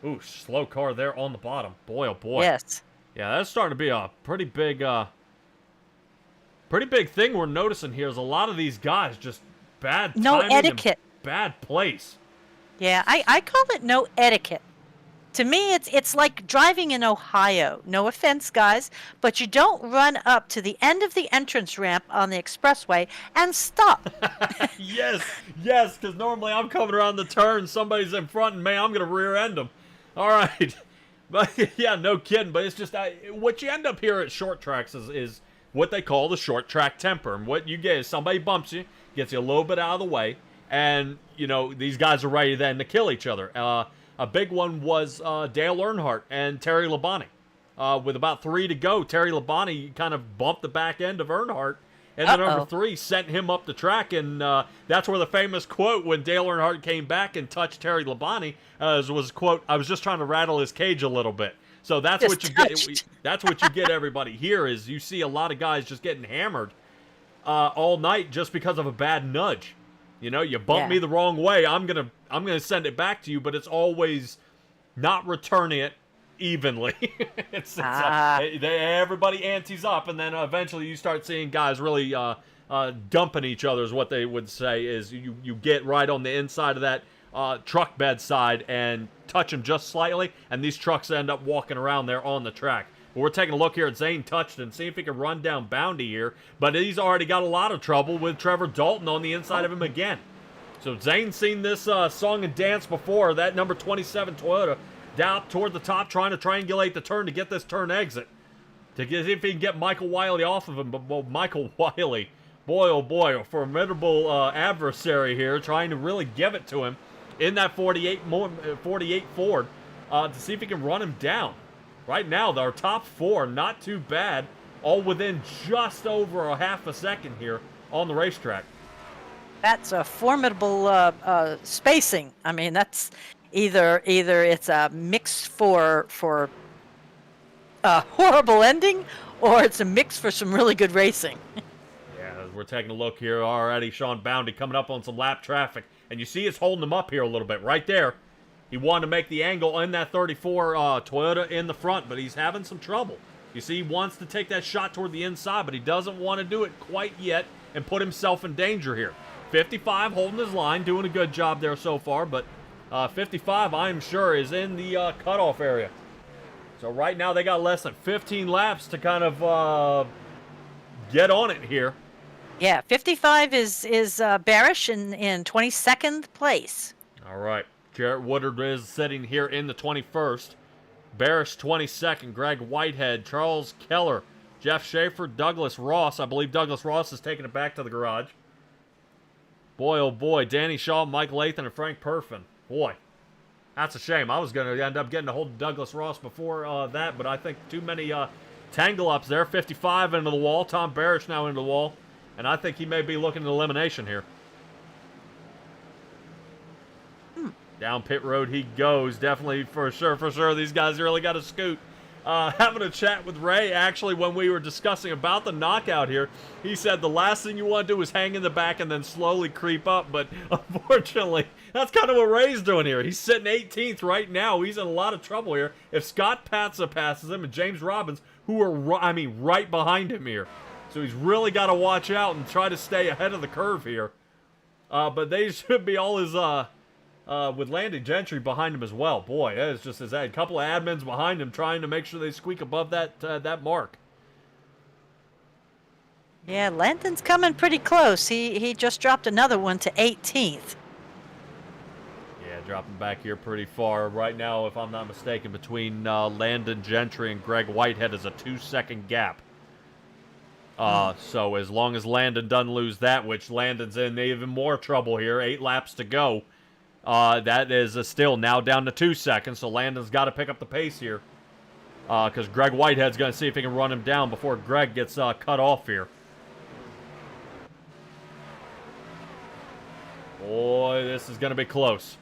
Ooh, slow car there on the bottom. Boy, oh boy. Yes. Yeah, that's starting to be a pretty big thing we're noticing here is a lot of these guys just bad timing. No etiquette. Bad place. Yeah, I call it no etiquette. To me, it's like driving in Ohio. No offense, guys, but you don't run up to the end of the entrance ramp on the expressway and stop. Yes, because normally I'm coming around the turn, somebody's in front, and man, I'm going to rear end them. All right. But yeah, no kidding, but it's just what you end up here at short tracks is what they call the short track temper. And what you get is somebody bumps you, gets you a little bit out of the way, and, you know, these guys are ready then to kill each other. A big one was Dale Earnhardt and Terry Labonte. With about 3 to go, Terry Labonte kind of bumped the back end of Earnhardt, and then number 3 sent him up the track, and that's where the famous quote when Dale Earnhardt came back and touched Terry Labonte was, quote, "I was just trying to rattle his cage a little bit." So that's what you get. That's what you get, everybody. Here is you see a lot of guys just getting hammered all night just because of a bad nudge. You know, you bump me the wrong way, I'm gonna send it back to you, but it's always not returning it evenly. Everybody antes up, and then eventually you start seeing guys really dumping each other. Is what they would say is you get right on the inside of that truck bed side and touch them just slightly, and these trucks end up walking around there on the track. But we're taking a look here at Zane Touchton, see if he can run down Boundy here. But he's already got a lot of trouble with Trevor Dalton on the inside of him again. So Zane's seen this song and dance before. That number 27 Toyota down up toward the top, trying to triangulate the turn to get this turn exit. To see if he can get Michael Wiley off of him. But well, Michael Wiley, boy oh boy, a formidable adversary here, trying to really give it to him in that 48 Ford to see if he can run him down. Right now, our top 4, not too bad, all within just over a half a second here on the racetrack. That's a formidable spacing. I mean, that's either it's a mix for a horrible ending, or it's a mix for some really good racing. Yeah, we're taking a look here already. Sean Boundy coming up on some lap traffic, and you see it's holding him up here a little bit right there. He wanted to make the angle in that 34 Toyota in the front, but he's having some trouble. You see, he wants to take that shot toward the inside, but he doesn't want to do it quite yet and put himself in danger here. 55 holding his line, doing a good job there so far, but 55, I'm sure, is in the cutoff area. So right now they got less than 15 laps to kind of get on it here. Yeah, 55 is Barish in 22nd place. All right. Jarrett Woodard is sitting here in the 21st. Barish 22nd. Greg Whitehead, Charles Keller, Jeff Schaefer, Douglas Ross. I believe Douglas Ross is taking it back to the garage. Boy, oh boy, Danny Shaw, Mike Lathan, and Frank Perfin. Boy, that's a shame. I was going to end up getting a hold of Douglas Ross before that, but I think too many tangle-ups there. 55 into the wall. Tom Barish now into the wall. And I think he may be looking at elimination here. Down pit road he goes. Definitely, for sure. These guys really got to scoot. Having a chat with Ray, actually, when we were discussing about the knockout here, he said the last thing you want to do is hang in the back and then slowly creep up, but unfortunately, that's kind of what Ray's doing here. He's sitting 18th right now. He's in a lot of trouble here. If Scott Patsa passes him and James Robbins, who are, right behind him here. So he's really got to watch out and try to stay ahead of the curve here. But they should be all his, with Landon Gentry behind him as well. Boy, that is just as a couple of admins behind him trying to make sure they squeak above that mark. Yeah, Landon's coming pretty close. He just dropped another one to 18th. Yeah, dropping back here pretty far. Right now, if I'm not mistaken, between Landon Gentry and Greg Whitehead is a 2-second gap. So as long as Landon doesn't lose that, which Landon's in even more trouble here, 8 laps to go. That is still now down to 2 seconds, so Landon's got to pick up the pace here. Because Greg Whitehead's going to see if he can run him down before Greg gets cut off here. Boy, this is going to be close.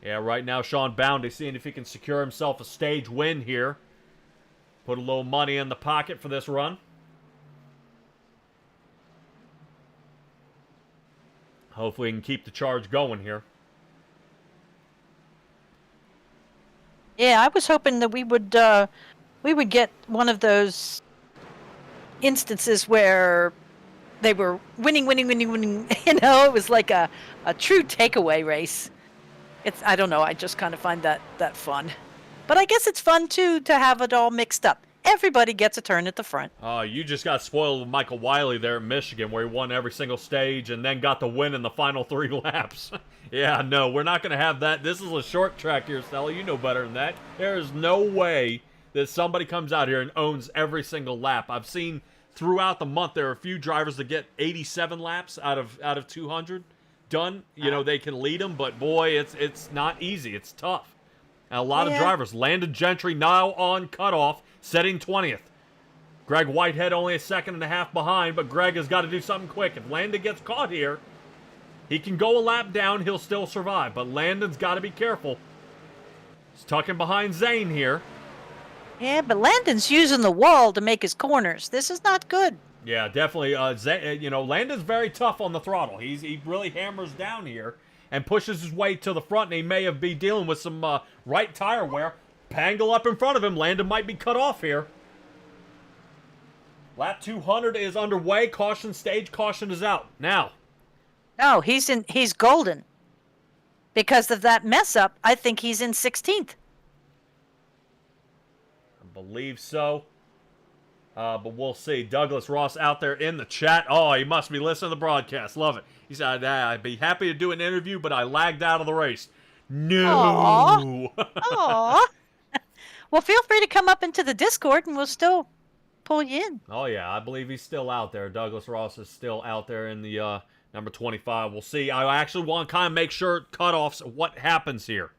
Yeah, right now Sean Boundy seeing if he can secure himself a stage win here. Put a little money in the pocket for this run. Hopefully he can keep the charge going here. Yeah, I was hoping that we would get one of those instances where they were winning. You know, it was like a true takeaway race. I don't know, I just kind of find that fun. But I guess it's fun, too, to have it all mixed up. Everybody gets a turn at the front. You just got spoiled with Michael Wiley there in Michigan, where he won every single stage and then got the win in the final 3 laps. Yeah, no, we're not going to have that. This is a short track here, Stella. You know better than that. There is no way that somebody comes out here and owns every single lap. I've seen throughout the month there are a few drivers that get 87 laps out of 200 done. You know, they can lead them, but boy, it's not easy. It's tough. And a lot of drivers. Landon Gentry now on cutoff, setting 20th. Greg Whitehead only a second and a half behind, but Greg has got to do something quick. If Landon gets caught here, he can go a lap down, he'll still survive, but Landon's got to be careful. He's tucking behind Zane here. Yeah, but Landon's using the wall to make his corners. This is not good. Yeah, definitely. Landon's very tough on the throttle. He really hammers down here and pushes his way to the front, and he may be dealing with some right tire wear. Pangle up in front of him. Landon might be cut off here. Lap 200 is underway. Caution stage. Caution is out. Now. No, he's golden. Because of that mess up, I think he's in 16th. I believe so. But we'll see. Douglas Ross out there in the chat. Oh, he must be listening to the broadcast. Love it. He said, I'd be happy to do an interview, but I lagged out of the race. No. Aww. Well, feel free to come up into the Discord, and we'll still pull you in. Oh, yeah. I believe he's still out there. Douglas Ross is still out there in the number 25. We'll see. I actually want to kind of make sure cutoffs what happens here.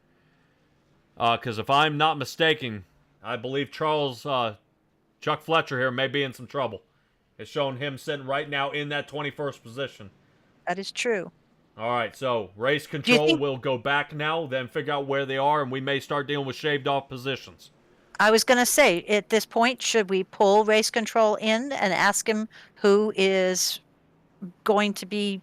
Because if I'm not mistaken, I believe Chuck Fletcher here may be in some trouble. It's showing him sitting right now in that 21st position. That is true. All right, so race control will go back now, then figure out where they are, and we may start dealing with shaved off positions. I was going to say, at this point, should we pull race control in and ask him who is going to be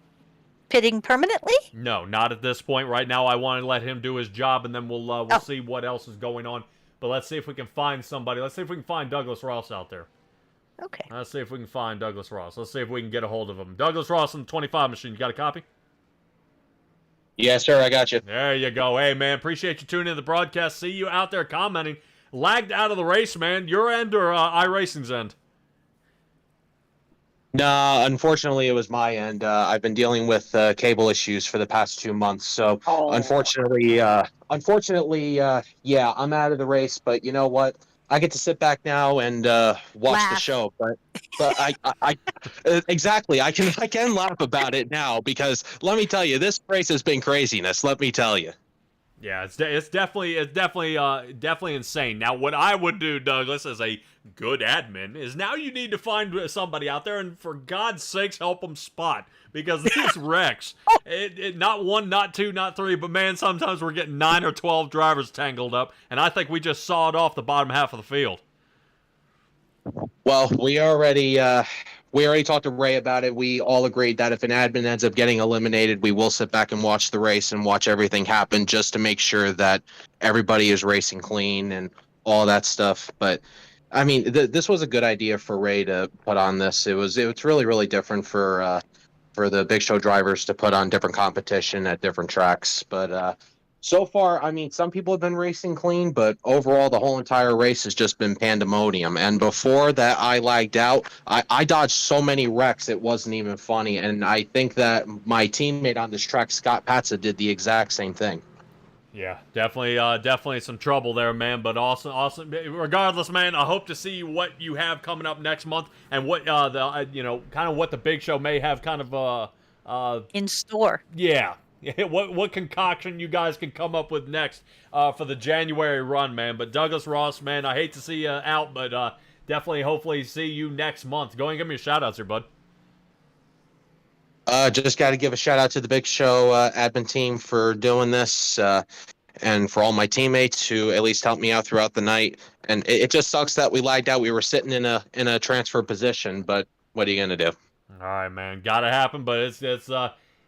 pitting permanently? No, not at this point. Right now, I want to let him do his job, and then we'll see what else is going on. But let's see if we can find somebody. Let's see if we can find Douglas Ross out there. Okay. Let's see if we can find Douglas Ross. Let's see if we can get a hold of him. Douglas Ross on the 25 machine. You got a copy? Yes, sir. I got you. There you go. Hey, man, appreciate you tuning in to the broadcast. See you out there commenting. Lagged out of the race, man. Your end or iRacing's end? Nah, unfortunately, it was my end. I've been dealing with cable issues for the past 2 months. So, unfortunately, yeah, I'm out of the race. But you know what? I get to sit back now and watch the Laugh. show. But I exactly. I can laugh about it now because let me tell you, this race has been craziness. Let me tell you. Yeah, it's definitely insane. Now, what I would do, Douglas, as a good admin, is now you need to find somebody out there and, for God's sakes, help them spot, because these wrecks, not one, not two, not three, but man, sometimes we're getting 9 or 12 drivers tangled up, and I think we just sawed off the bottom half of the field. Well, we already talked to Ray about it. We all agreed that if an admin ends up getting eliminated, we will sit back and watch the race and watch everything happen just to make sure that everybody is racing clean and all that stuff. But I mean, this was a good idea for Ray to put on this. It's really, really different for the Big Show drivers to put on different competition at different tracks. But so far, I mean, some people have been racing clean, but overall, the whole entire race has just been pandemonium. And before that, I lagged out. I dodged so many wrecks, it wasn't even funny. And I think that my teammate on this track, Scott Patza, did the exact same thing. Yeah, definitely some trouble there, man. But awesome. Regardless, man, I hope to see what you have coming up next month and what kind of what the Big Show may have kind of in store. Yeah. What concoction you guys can come up with next for the January run, man. But Douglas Ross, man, I hate to see you out, but definitely, hopefully, see you next month. Go and give me a shout-outs here, bud. Just got to give a shout-out to the Big Show admin team for doing this and for all my teammates who at least helped me out throughout the night. And it just sucks that we lagged out. We were sitting in a transfer position, but what are you going to do? All right, man. Gotta happen, but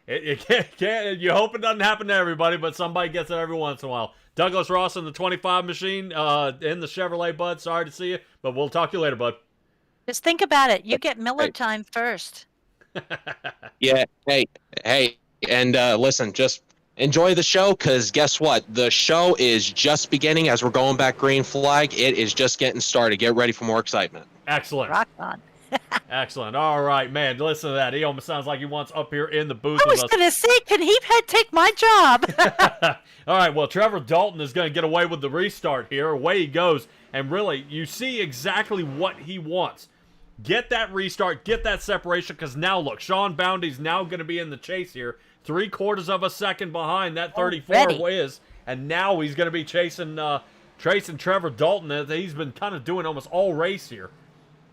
it can't. You hope it doesn't happen to everybody, but somebody gets it every once in a while. Douglas Ross in the 25 machine in the Chevrolet, bud. Sorry to see you, but we'll talk to you later, bud. Just think about it. You get Miller time first. Yeah. Hey, and listen, just enjoy the show, because guess what? The show is just beginning as we're going back green flag. It is just getting started. Get ready for more excitement. Excellent. Rock on. Excellent. All right, man. Listen to that. He almost sounds like he wants up here in the booth I was with us. going to say, can he take my job? All right, well, Trevor Dalton is going to get away with the restart here. Away he goes. And really, you see exactly what he wants. Get that restart, get that separation, because now, look, Sean Bounty's now going to be in the chase here. 3/4 of a second behind that 34 is. And now he's going to be chasing Trevor Dalton. He's been kind of doing almost all race here.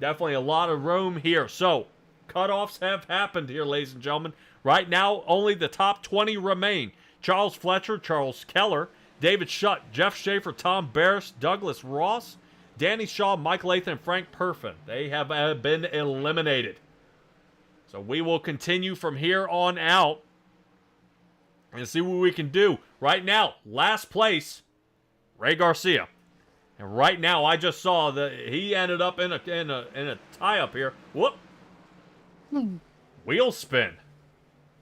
Definitely a lot of room here. So, cutoffs have happened here, ladies and gentlemen. Right now, only the top 20 remain. Charles Fletcher, Charles Keller, David Schutt, Jeff Schaefer, Tom Barris, Douglas Ross, Danny Shaw, Mike Lathan, and Frank Perfin. They have been eliminated. So we will continue from here on out and see what we can do. Right now, last place, Ray Garcia. And right now, I just saw that he ended up in a tie-up here. Whoop. Wheel spin.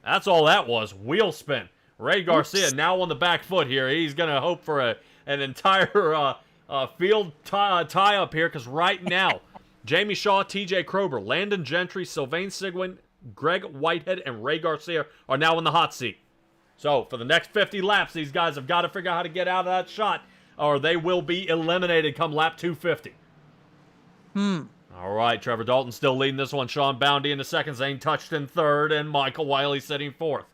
That's all that was. Wheel spin. Ray Garcia now on the back foot here. He's going to hope for an entire field tie-up here, because right now, Jamie Shaw, TJ Krober, Landon Gentry, Sylvain Sigwin, Greg Whitehead, and Ray Garcia are now in the hot seat. So, for the next 50 laps, these guys have got to figure out how to get out of that shot, or they will be eliminated come lap 250. All right, Trevor Dalton still leading this one. Sean Bounty in the second. Zane Touched in third, and Michael Wiley sitting fourth.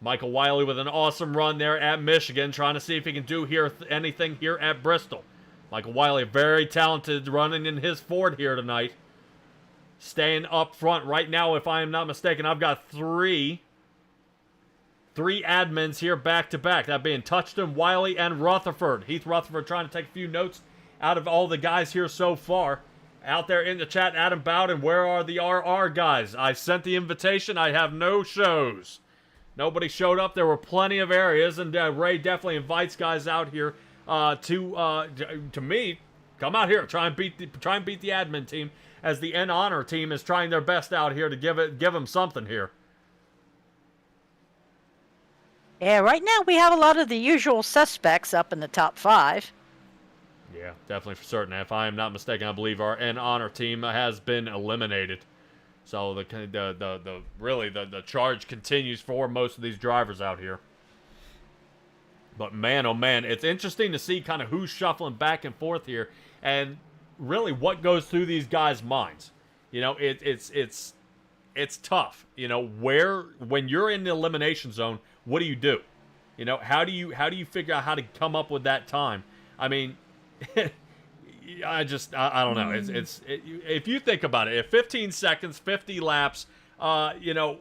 Michael Wiley with an awesome run there at Michigan, trying to see if he can do anything here at Bristol. Michael Wiley, very talented, running in his Ford here tonight. Staying up front right now, if I am not mistaken. I've got three admins here back-to-back. That being Touchton, Wiley, and Rutherford. Heath Rutherford trying to take a few notes out of all the guys here so far. Out there in the chat, Adam Bowden, where are the RR guys? I sent the invitation. I have no shows. Nobody showed up. There were plenty of areas, and Ray definitely invites guys out here to meet. Come out here, try and beat the admin team, as the N Honor team is trying their best out here to give them something here. Yeah, right now we have a lot of the usual suspects up in the top 5. Yeah, definitely for certain. If I am not mistaken, I believe our N Honor team has been eliminated. So the charge continues for most of these drivers out here. But man, oh man, it's interesting to see kind of who's shuffling back and forth here, and really what goes through these guys' minds. You know, it's tough. You know, when you're in the elimination zone, what do you do? You know, how do you figure out how to come up with that time? I mean, I don't know. If you think about it, if 15 seconds, 50 laps, you know,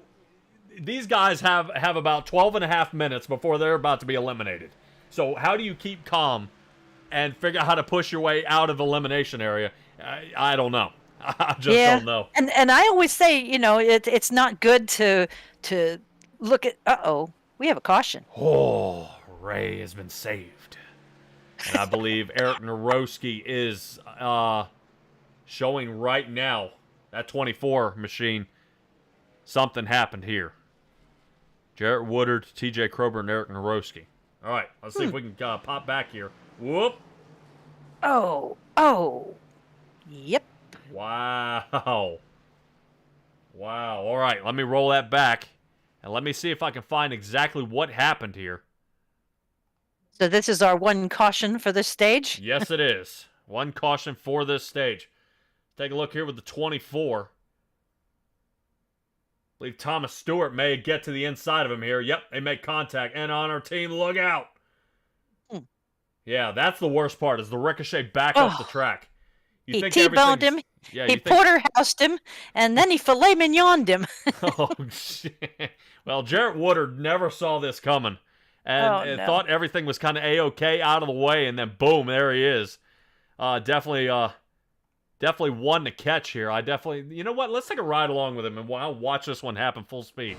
these guys have about 12 and a half minutes before they're about to be eliminated. So how do you keep calm and figure out how to push your way out of the elimination area? I don't know. I just don't know. And I always say, you know, it's not good to look at. We have a caution. Oh, Ray has been saved. And I believe Eric Naroski is showing right now, that 24 machine, something happened here. Jarrett Woodard, TJ Krober, and Eric Naroski. All right, let's see if we can pop back here. Whoop. Oh. Yep. Wow. All right, let me roll that back, and let me see if I can find exactly what happened here. So this is our one caution for this stage? Yes, it is. One caution for this stage. Take a look here with the 24. I believe Thomas Stewart may get to the inside of him here. Yep, they make contact. And on our team, look out. Yeah, that's the worst part, is the ricochet back up the track. He T-boned him, he porterhoused him, and then he filet mignoned him. Oh, shit. Well, Jarrett Woodard never saw this coming. And thought everything was kind of A-okay out of the way, and then boom, there he is. Definitely one to catch here. You know what? Let's take a ride along with him, and I'll watch this one happen full speed.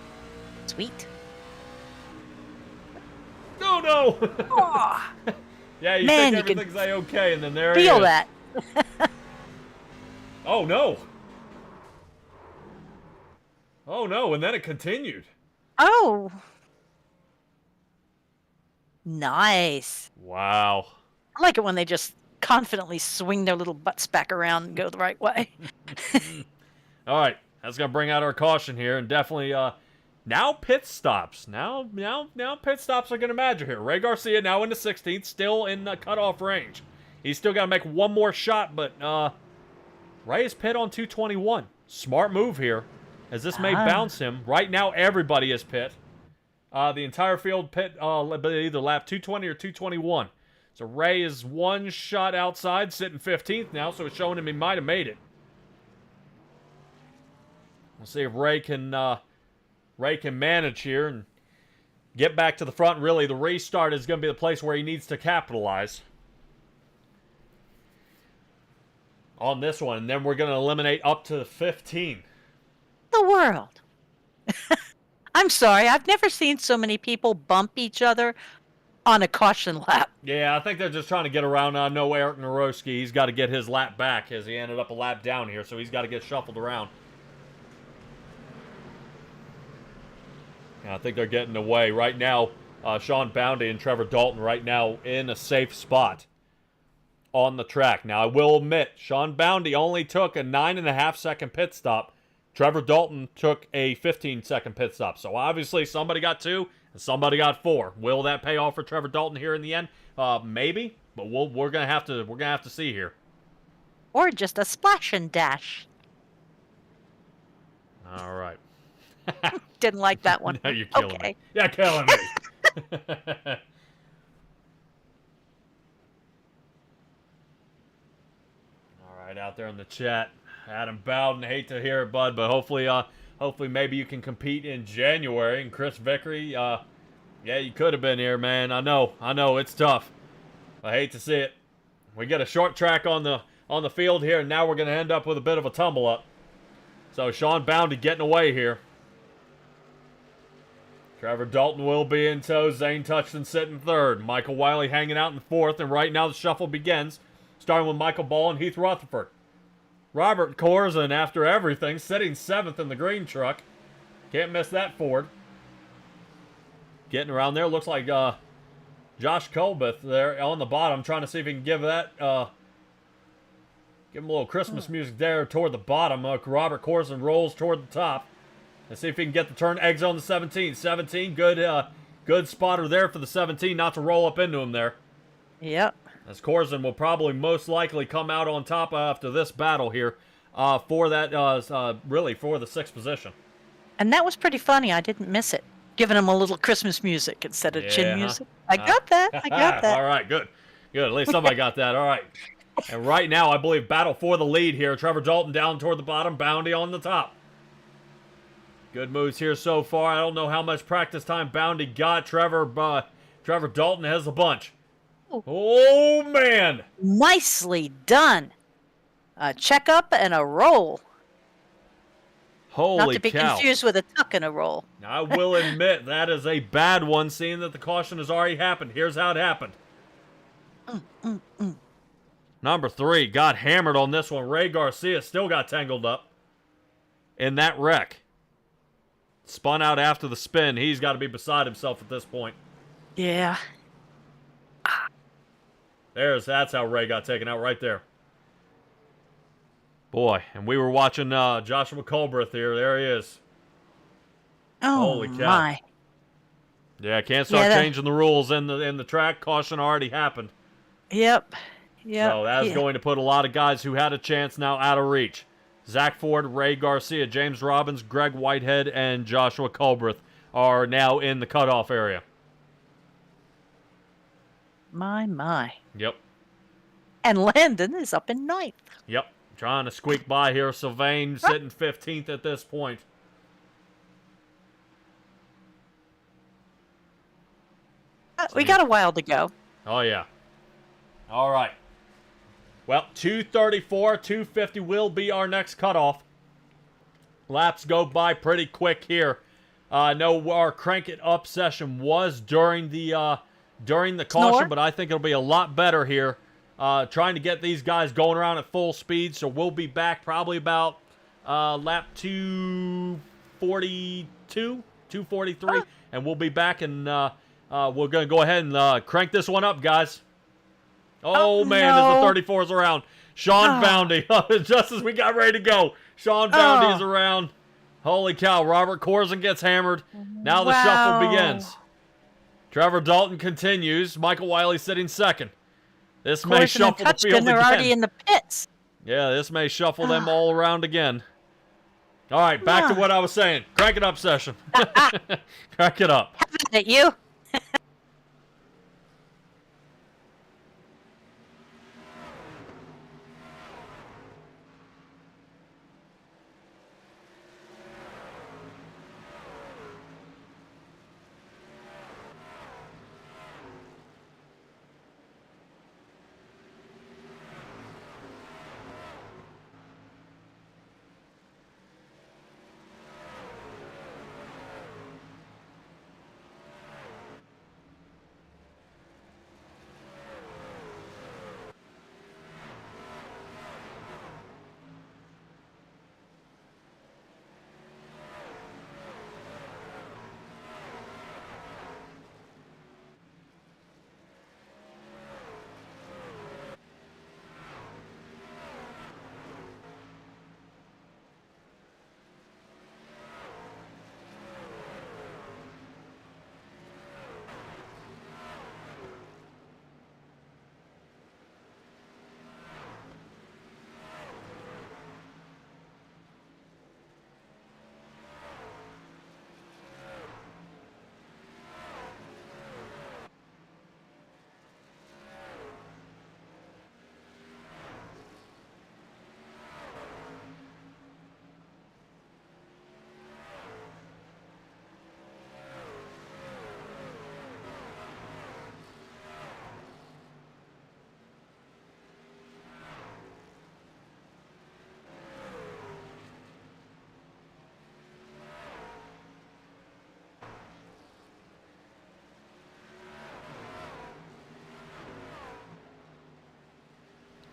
Sweet. Oh, no! Oh. Yeah, you think everything's A-okay, and then there he is. Feel that. Oh, no! Oh, no, and then it continued. Oh. Nice. Wow. I like it when they just confidently swing their little butts back around and go the right way. All right, that's gonna bring out our caution here, and definitely now pit stops. Now pit stops are gonna matter here. Ray Garcia now in the 16th, still in the cutoff range. He's still got to make one more shot, but Ray is pit on 221. Smart move here, as this may bounce him. Right now, everybody is pit. The entire field pit either lap 220 or 221. So Ray is one shot outside, sitting 15th now, so it's showing him he might have made it. We'll see if Ray can manage here and get back to the front. Really, the restart is going to be the place where he needs to capitalize on this one, and then we're going to eliminate up to 15. The world. I'm sorry, I've never seen so many people bump each other on a caution lap. Yeah, I think they're just trying to get around. I know Eric Naroski, he's got to get his lap back, as he ended up a lap down here, so he's got to get shuffled around. Yeah, I think they're getting away. Right now, Sean Boundy and Trevor Dalton right now in a safe spot on the track. Now, I will admit, Sean Boundy only took a 9.5-second pit stop. Trevor Dalton took a 15-second pit stop. So obviously somebody got 2 and somebody got 4. Will that pay off for Trevor Dalton here in the end? Maybe, but we're gonna have to see here. Or just a splash and dash. All right. Didn't like that one. No, you're killing me. You're killing me. All right, out there in the chat. Adam Bowden, hate to hear it, bud, but hopefully maybe you can compete in January. And Chris Vickery, yeah, you could have been here, man. I know, it's tough. I hate to see it. We get a short track on the field here, and now we're going to end up with a bit of a tumble up. So Sean Boundy getting away here. Trevor Dalton will be in tow. Zane Touchton sitting 3rd. Michael Wiley hanging out in 4th, and right now the shuffle begins, starting with Michael Ball and Heath Rutherford. Robert Corzine, after everything, sitting 7th in the green truck. Can't miss that Ford. Getting around there. Looks like Josh Colbeth there on the bottom, trying to see if he can give that, give him a little Christmas music there toward the bottom. Robert Corzine rolls toward the top. Let's see if he can get the turn. Eggs on the 17. 17, good Good spotter there for the 17 not to roll up into him there. Yep. As Corzin will probably most likely come out on top after this battle here for that, really for the 6th position. And that was pretty funny. I didn't miss it. Giving him a little Christmas music instead of chin music. I got that. I got that. All right, good. Good. At least somebody got that. All right. And right now, I believe battle for the lead here. Trevor Dalton down toward the bottom, Bounty on the top. Good moves here so far. I don't know how much practice time Bounty got. Trevor Dalton has a bunch. Oh, man. Nicely done. A checkup and a roll. Holy Not to be cow. confused with a tuck and a roll. I will admit that is a bad one, seeing that the caution has already happened. Here's how it happened. Number 3 got hammered on this one. Ray Garcia still got tangled up in that wreck. Spun out after the spin. He's got to be beside himself at this point. Yeah. That's how Ray got taken out right there. Boy, and we were watching Joshua Colbreth here. There he is. Oh, Holy cow. my. Yeah, can't start changing the rules in the track. Caution already happened. Yep. Yep. So that's going to put a lot of guys who had a chance now out of reach. Zach Ford, Ray Garcia, James Robbins, Greg Whitehead, and Joshua Colbreth are now in the cutoff area. My. Yep. And Landon is up in 9th. Yep. Trying to squeak by here. Sylvain sitting 15th at this point. We got a while to go. Oh, yeah. All right. Well, 234, 250 will be our next cutoff. Laps go by pretty quick here. I know our crank it up session was during the caution, but I think it'll be a lot better here. Trying to get these guys going around at full speed, so we'll be back probably about lap 242, 243, and we'll be back, and we're going to go ahead and crank this one up, guys. Oh, man, no. as the 34's around. Sean Boundy, just as we got ready to go. Sean Boundy is around. Holy cow, Robert Corzin gets hammered. Now the shuffle begins. Trevor Dalton continues. Michael Wiley sitting second. This may shuffle the field they're again. already in the pits. Yeah, this may shuffle them all around again. All right, back to what I was saying. Crank it up session. Crank it up. Have at you.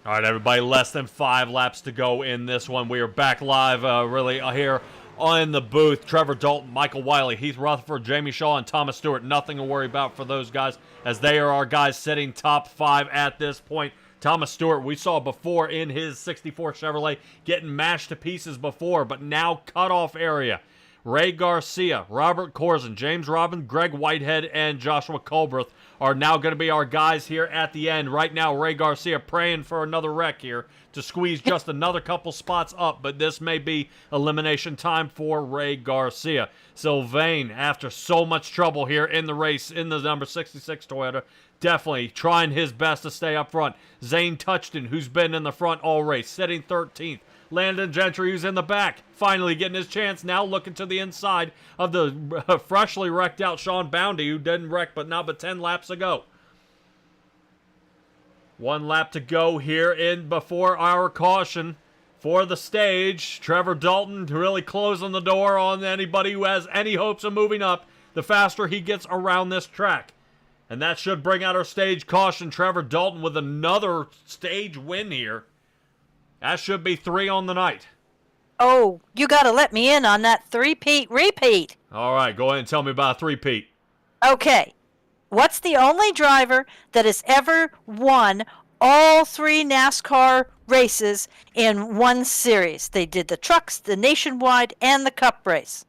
All right, everybody, less than 5 laps to go in this one. We are back live, really, here on the booth. Trevor Dalton, Michael Wiley, Heath Rutherford, Jamie Shaw, and Thomas Stewart. Nothing to worry about for those guys, as they are our guys sitting top 5 at this point. Thomas Stewart, we saw before in his 64 Chevrolet, getting mashed to pieces before, but now cutoff area. Ray Garcia, Robert Corzin, James Robin, Greg Whitehead, and Joshua Colbreth are now going to be our guys here at the end. Right now, Ray Garcia praying for another wreck here to squeeze just another couple spots up, but this may be elimination time for Ray Garcia. Sylvain, after so much trouble here in the race in the number 66 Toyota, definitely trying his best to stay up front. Zane Touchton, who's been in the front all race, sitting 13th. Landon Gentry, who's in the back, finally getting his chance now, looking to the inside of the freshly wrecked out Sean Boundy, who didn't wreck but 10 laps ago. 1 lap to go here in before our caution for the stage. Trevor Dalton really closing the door on anybody who has any hopes of moving up the faster he gets around this track. And that should bring out our stage caution. Trevor Dalton with another stage win here. That should be 3 on the night. Oh, you got to let me in on that three-peat repeat. All right, go ahead and tell me about a three-peat. Okay. What's the only driver that has ever won all 3 NASCAR races in one series? They did the trucks, the nationwide, and the cup race.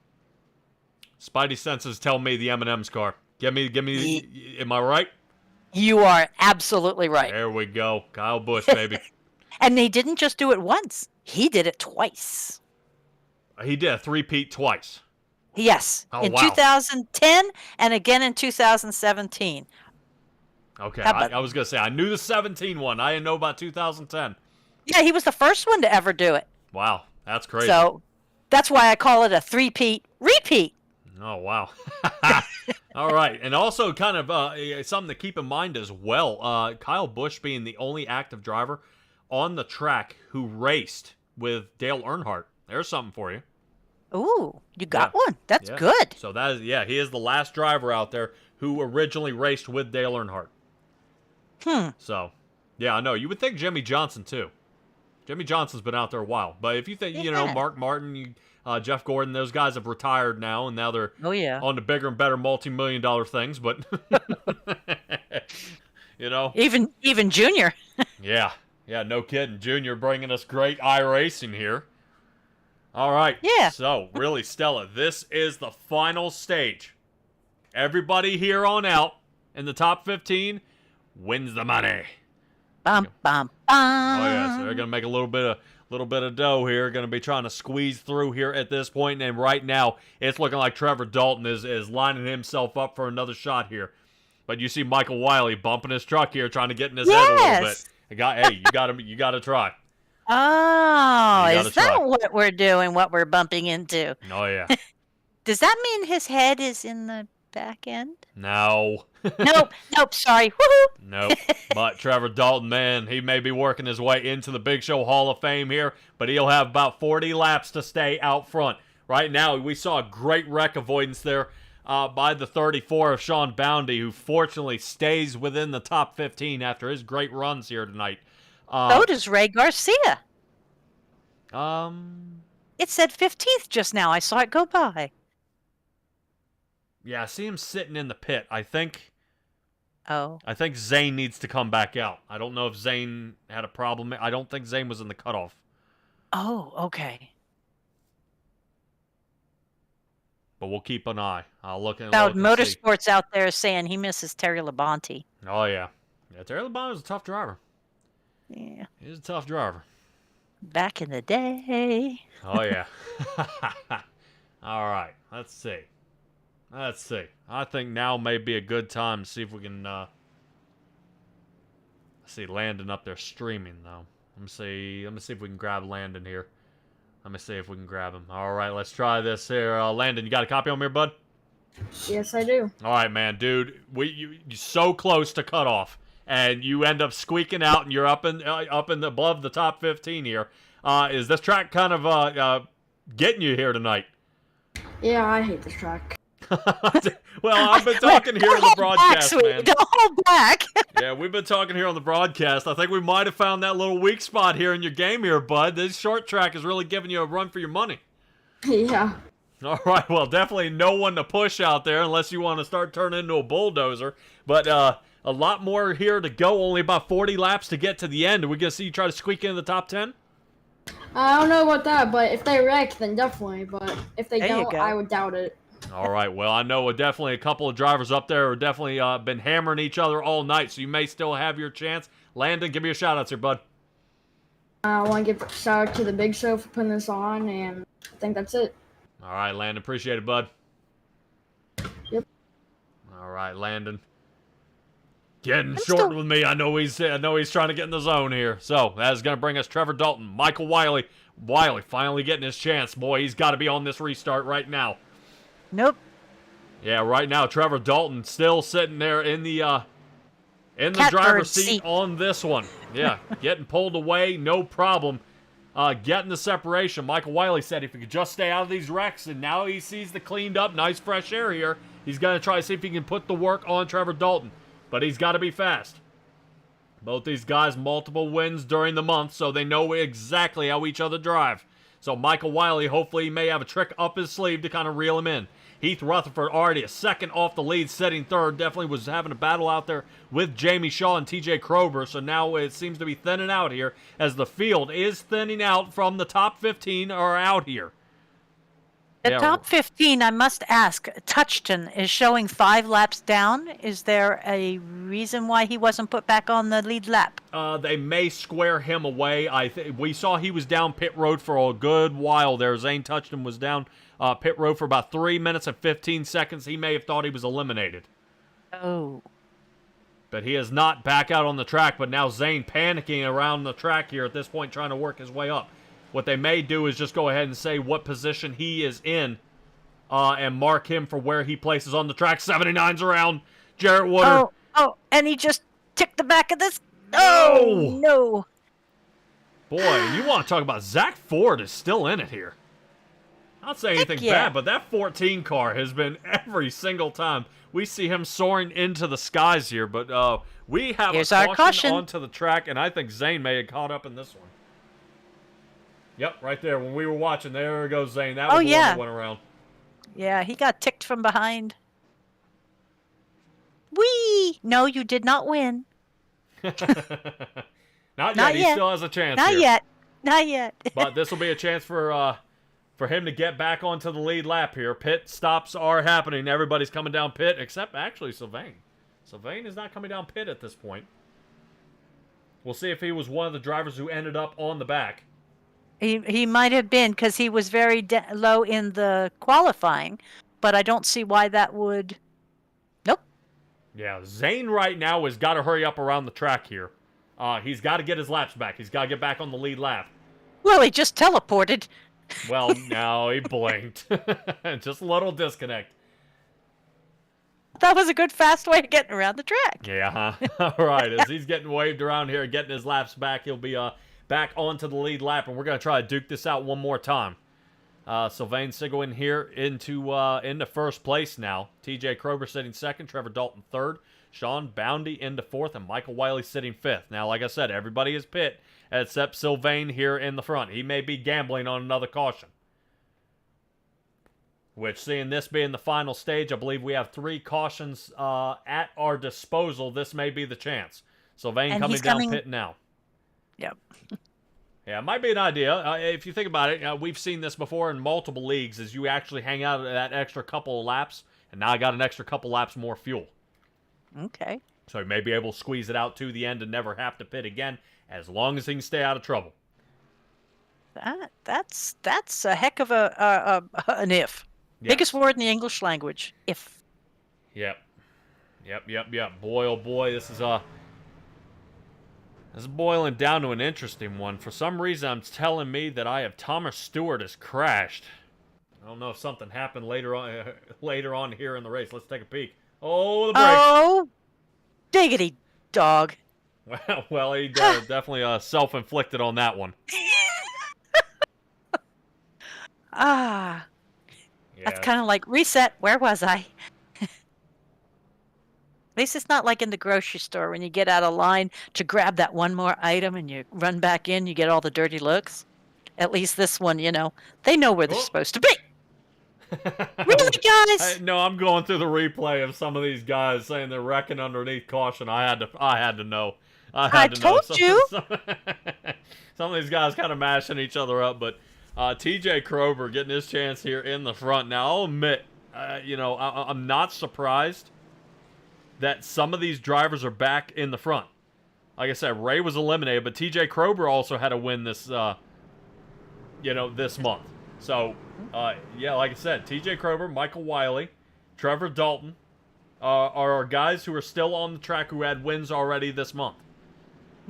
Spidey senses tell me the M&M's car. Give me, am I right? You are absolutely right. There we go. Kyle Busch, baby. And they didn't just do it once. He did it twice. He did a three-peat twice. Yes. Oh, in wow. 2010 and again in 2017. Okay, I was going to say, I knew the 17 one. I didn't know about 2010. Yeah, he was the first one to ever do it. Wow, that's crazy. So that's why I call it a three-peat repeat. Oh, wow. All right, and also kind of something to keep in mind as well, Kyle Busch being the only active driver on the track who raced with Dale Earnhardt. There's something for you. Ooh, you got one. That's good. So that is, he is the last driver out there who originally raced with Dale Earnhardt. So, yeah, I know. You would think Jimmy Johnson, too. Jimmy Johnson's been out there a while. But if you think, Mark Martin, Jeff Gordon, those guys have retired now, and now they're on the bigger and better multi-million-dollar things, but, Even Junior. Yeah, no kidding. Junior bringing us great iRacing here. All right. Yeah. So, really, Stella, this is the final stage. Everybody here on out in the top 15 wins the money. Bum, bum, bum. Oh, yeah. So they're going to make a little bit of dough here. Going to be trying to squeeze through here at this point. And right now, it's looking like Trevor Dalton is lining himself up for another shot here. But you see Michael Wiley bumping his truck here, trying to get in his head a little bit. You got to try. Oh, is that what we're doing, what we're bumping into? Oh, yeah. Does that mean his head is in the back end? No. Nope, sorry. Woohoo! Nope. But Trevor Dalton, man, he may be working his way into the Big Show Hall of Fame here, but he'll have about 40 laps to stay out front. Right now, we saw a great wreck avoidance there by the 34 of Sean Boundy, who fortunately stays within the top 15 after his great runs here tonight. So does Ray Garcia. It said 15th just now. I saw it go by. Yeah, I see him sitting in the pit. I think Zane needs to come back out. I don't know if Zane had a problem. I don't think Zane was in the cutoff. Oh, okay. But we'll keep an eye. I'll look at Motorsports out there saying he misses Terry Labonte. Oh, yeah. Yeah, Terry Labonte was a tough driver. Yeah. He's a tough driver. Back in the day. Oh, yeah. All right. Let's see. I think now may be a good time to see if we can see Landon up there streaming, though. Let me see if we can grab Landon here. Let me see if we can grab him. All right, let's try this here. Landon, you got a copy on me, bud? Yes, I do. All right, man, dude. You're so close to cutoff, and you end up squeaking out, and you're up in above the top 15 here. Is this track kind of getting you here tonight? Yeah, I hate this track. Well, I've been talking here on the broadcast, man. Don't hold back. Yeah, we've been talking here on the broadcast. I think we might have found that little weak spot here in your game here, bud. This short track is really giving you a run for your money. Yeah. All right, well, definitely no one to push out there unless you want to start turning into a bulldozer. But a lot more here to go, only about 40 laps to get to the end. Are we going to see you try to squeak into the top 10? I don't know about that, but if they wreck, then definitely. But if they There you don't, go. I would doubt it. All right, well, I know definitely a couple of drivers up there have definitely been hammering each other all night, so you may still have your chance. Landon, give me a shout-out here, bud. I want to give a shout out to the Big Show for putting this on, and I think that's it. All right, Landon, appreciate it, bud. Yep. All right, Landon. Getting short with me. I know he's trying to get in the zone here. So that is going to bring us Trevor Dalton, Michael Wiley. Wiley finally getting his chance. Boy, he's got to be on this restart right now. Nope. Yeah, right now Trevor Dalton still sitting there in the Catbird driver's seat seat. on this one. Yeah, getting pulled away, no problem. Getting the separation. Michael Wiley said if he could just stay out of these wrecks, and now he sees the cleaned up, nice fresh air here. He's going to try to see if he can put the work on Trevor Dalton. But he's got to be fast. Both these guys, multiple wins during the month, so they know exactly how each other drive. So Michael Wiley, hopefully he may have a trick up his sleeve to kind of reel him in. Heath Rutherford already a second off the lead, sitting third. Definitely was having a battle out there with Jamie Shaw and TJ Krober. So now it seems to be thinning out here as the field is thinning out from the top 15 are out here. The Yeah. top 15, I must ask, Touchton is showing 5 laps down. Is there a reason why he wasn't put back on the lead lap? They may square him away. We saw he was down pit road for a good while there. Zane Touchton was down pit road for about 3 minutes and 15 seconds. He may have thought he was eliminated. Oh. But he is not back out on the track. But now Zane panicking around the track here at this point, trying to work his way up. What they may do is just go ahead and say what position he is in and mark him for where he places on the track. 79's around. Jarrett Woodard. Oh, and he just ticked the back of this. No! Oh, no. Boy, you want to talk about Zach Ford is still in it here. Not saying anything yeah. bad, but that 14 car has been every single time we see him soaring into the skies here. But we have Here's a our caution. onto the track, and I think Zane may have caught up in this one. Yep, right there. When we were watching, there goes Zane. That was the one that went around. Yeah, he got ticked from behind. Whee! No, you did not win. Not yet. He still has a chance Not here. yet. Not yet. But this will be a chance for him to get back onto the lead lap here. Pit stops are happening. Everybody's coming down pit, except actually Sylvain. Sylvain is not coming down pit at this point. We'll see if he was one of the drivers who ended up on the back. He might have been because he was very low in the qualifying, but I don't see why that would. Nope. Yeah, Zane right now has got to hurry up around the track here. He's got to get his laps back. He's got to get back on the lead lap. Well, he just teleported. Well, no, he blinked. Just a little disconnect. That was a good fast way of getting around the track. Yeah, huh? All right, as he's getting waved around here, getting his laps back, he'll be back onto the lead lap, and we're going to try to duke this out one more time. Sylvain Sigwin here into first place now. TJ Krober sitting second, Trevor Dalton third, Sean Boundy into fourth, and Michael Wiley sitting fifth. Now, like I said, everybody is pit except Sylvain here in the front. He may be gambling on another caution. Which, seeing this being the final stage, I believe we have 3 cautions at our disposal. This may be the chance. Sylvain coming down pit now. Yep. Yeah, it might be an idea. If you think about it, we've seen this before in multiple leagues, is you actually hang out that extra couple of laps, and now I got an extra couple laps more fuel. Okay. So he may be able to squeeze it out to the end and never have to pit again, as long as he can stay out of trouble. That's a heck of an if. Yes. Biggest word in the English language. If. Yep. Boy, oh boy, this is boiling down to an interesting one. For some reason, I'm telling me that I have Thomas Stewart has crashed. I don't know if something happened later on here in the race. Let's take a peek. Oh, the brakes. Oh, diggity dog. Well, he definitely self-inflicted on that one. Ah. Yeah. That's kind of like reset. Where was I? At least it's not like in the grocery store when you get out of line to grab that one more item and you run back in, you get all the dirty looks. At least this one, they know where they're supposed to be. Really, guys? No, I'm going through the replay of some of these guys saying they're wrecking underneath caution. I had to know. I told you. Some of these guys kind of mashing each other up, but TJ Krober getting his chance here in the front. Now, I'll admit, I'm not surprised that some of these drivers are back in the front. Like I said, Ray was eliminated, but TJ Krober also had a win this, this month. So, like I said, TJ Krober, Michael Wiley, Trevor Dalton are guys who are still on the track who had wins already this month.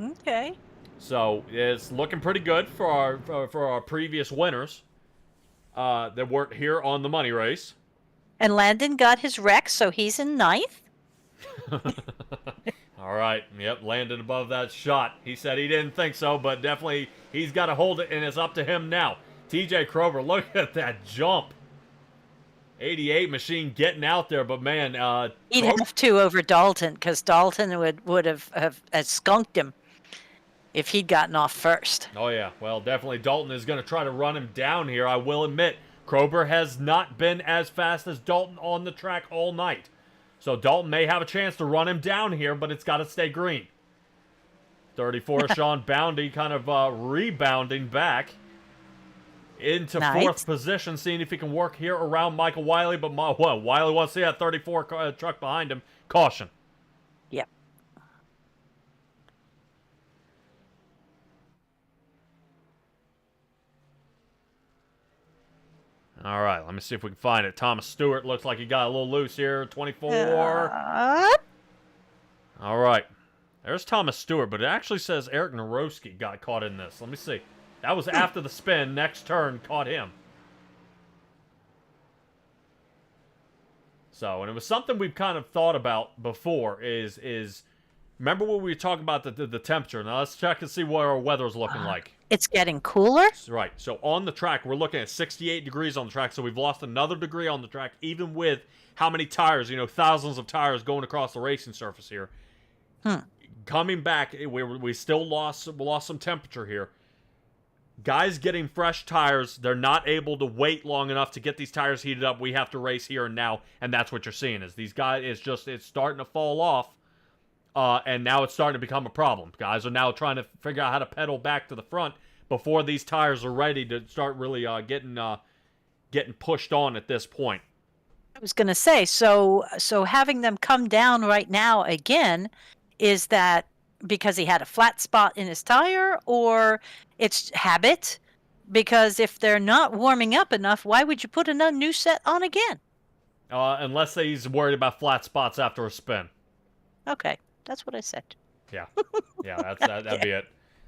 Okay. So it's looking pretty good for our previous winners that weren't here on the money race. And Landon got his wreck, so he's in ninth. All right. Yep, Landon above that shot. He said he didn't think so, but definitely he's got to hold it, and it's up to him now. TJ Krober, look at that jump. 88 machine getting out there, but man, He'd have to over Dalton, because Dalton would have skunked him if he'd gotten off first. Oh yeah, well definitely Dalton is going to try to run him down here. I will admit, Krober has not been as fast as Dalton on the track all night. So Dalton may have a chance to run him down here, but it's got to stay green. 34, Sean Boundy kind of rebounding back into fourth position, seeing if he can work here around Michael Wiley. But Wiley wants to see that 34 truck behind him. Caution. Yep. All right, let me see if we can find it. Thomas Stewart looks like he got a little loose here. 24. All right. There's Thomas Stewart, but it actually says Eric Narowski got caught in this. Let me see. That was after the spin. Next turn caught him. So, and it was something we've kind of thought about before is remember when we were talking about the temperature? Now let's check and see what our weather's looking like. It's getting cooler? Right. So on the track, we're looking at 68 degrees on the track. So we've lost another degree on the track, even with how many tires, thousands of tires going across the racing surface here. Coming back, we still lost some temperature here. Guys getting fresh tires, they're not able to wait long enough to get these tires heated up. We have to race here and now, and that's what you're seeing is these guys, it's starting to fall off. And now it's starting to become a problem. Guys are now trying to figure out how to pedal back to the front before these tires are ready to start really getting pushed on at this point. I was going to say, so having them come down right now again, is that because he had a flat spot in his tire, or it's habit? Because if they're not warming up enough, why would you put a new set on again? Unless he's worried about flat spots after a spin. Okay. That's what I said. Yeah, that'd be it.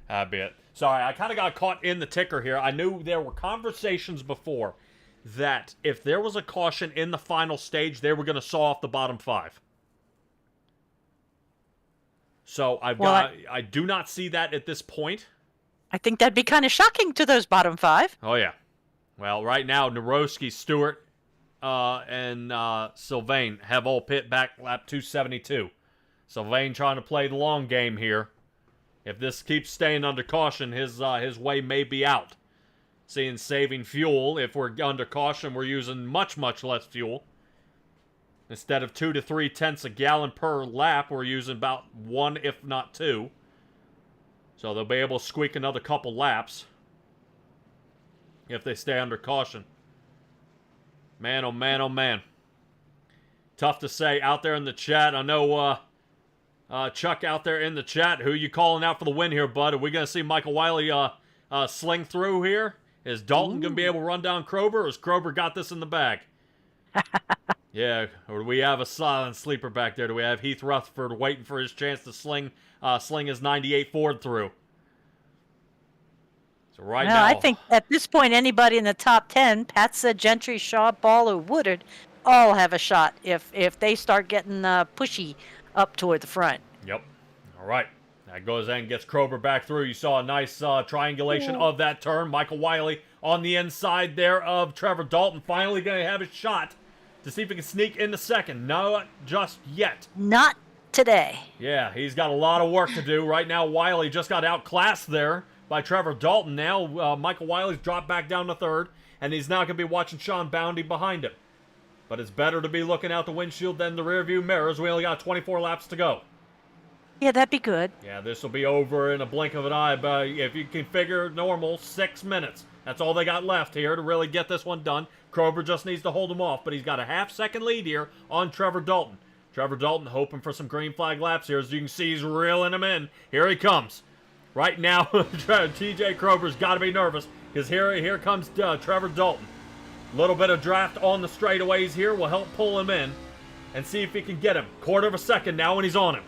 That'd be it. Sorry, I kind of got caught in the ticker here. I knew there were conversations before that if there was a caution in the final stage, they were going to saw off the bottom 5. So I do not see that at this point. I think that'd be kind of shocking to those bottom 5. Oh yeah. Well, right now Narowski, Stewart, and Sylvain have all pit back lap 272. Sylvain trying to play the long game here. If this keeps staying under caution, his way may be out. Seeing saving fuel, if we're under caution, we're using much, much less fuel. Instead of 2 to 3 tenths a gallon per lap, we're using about 1, if not 2. So they'll be able to squeak another couple laps if they stay under caution. Man, oh man, oh man. Tough to say out there in the chat. I know Chuck out there in the chat, who you calling out for the win here, bud? Are we going to see Michael Wiley sling through here? Is Dalton going to be able to run down Krober, or has Krober got this in the bag? Yeah, or do we have a silent sleeper back there? Do we have Heath Rutherford waiting for his chance to sling his 98 Ford through? So now, I think at this point, anybody in the top 10, Patsa, Gentry, Shaw, Ball, or Woodard, all have a shot if they start getting pushy up toward the front. Yep. All right. That goes in and gets Krober back through. You saw a nice triangulation of that turn. Michael Wiley on the inside there of Trevor Dalton. Finally going to have his shot to see if he can sneak into second. Not just yet. Not today. Yeah, he's got a lot of work to do. Right now, Wiley just got outclassed there by Trevor Dalton. Now, Michael Wiley's dropped back down to third, and he's now going to be watching Sean Boundy behind him. But it's better to be looking out the windshield than the rearview mirrors. We only got 24 laps to go. Yeah, that'd be good. Yeah, this will be over in a blink of an eye, but if you can figure normal, 6 minutes. That's all they got left here to really get this one done. Krober just needs to hold him off, but he's got a half-second lead here on Trevor Dalton. Trevor Dalton hoping for some green flag laps here. As you can see, he's reeling him in. Here he comes. Right now, TJ Krober's got to be nervous because here comes Trevor Dalton. A little bit of draft on the straightaways here will help pull him in and see if he can get him. Quarter of a second now and he's on him.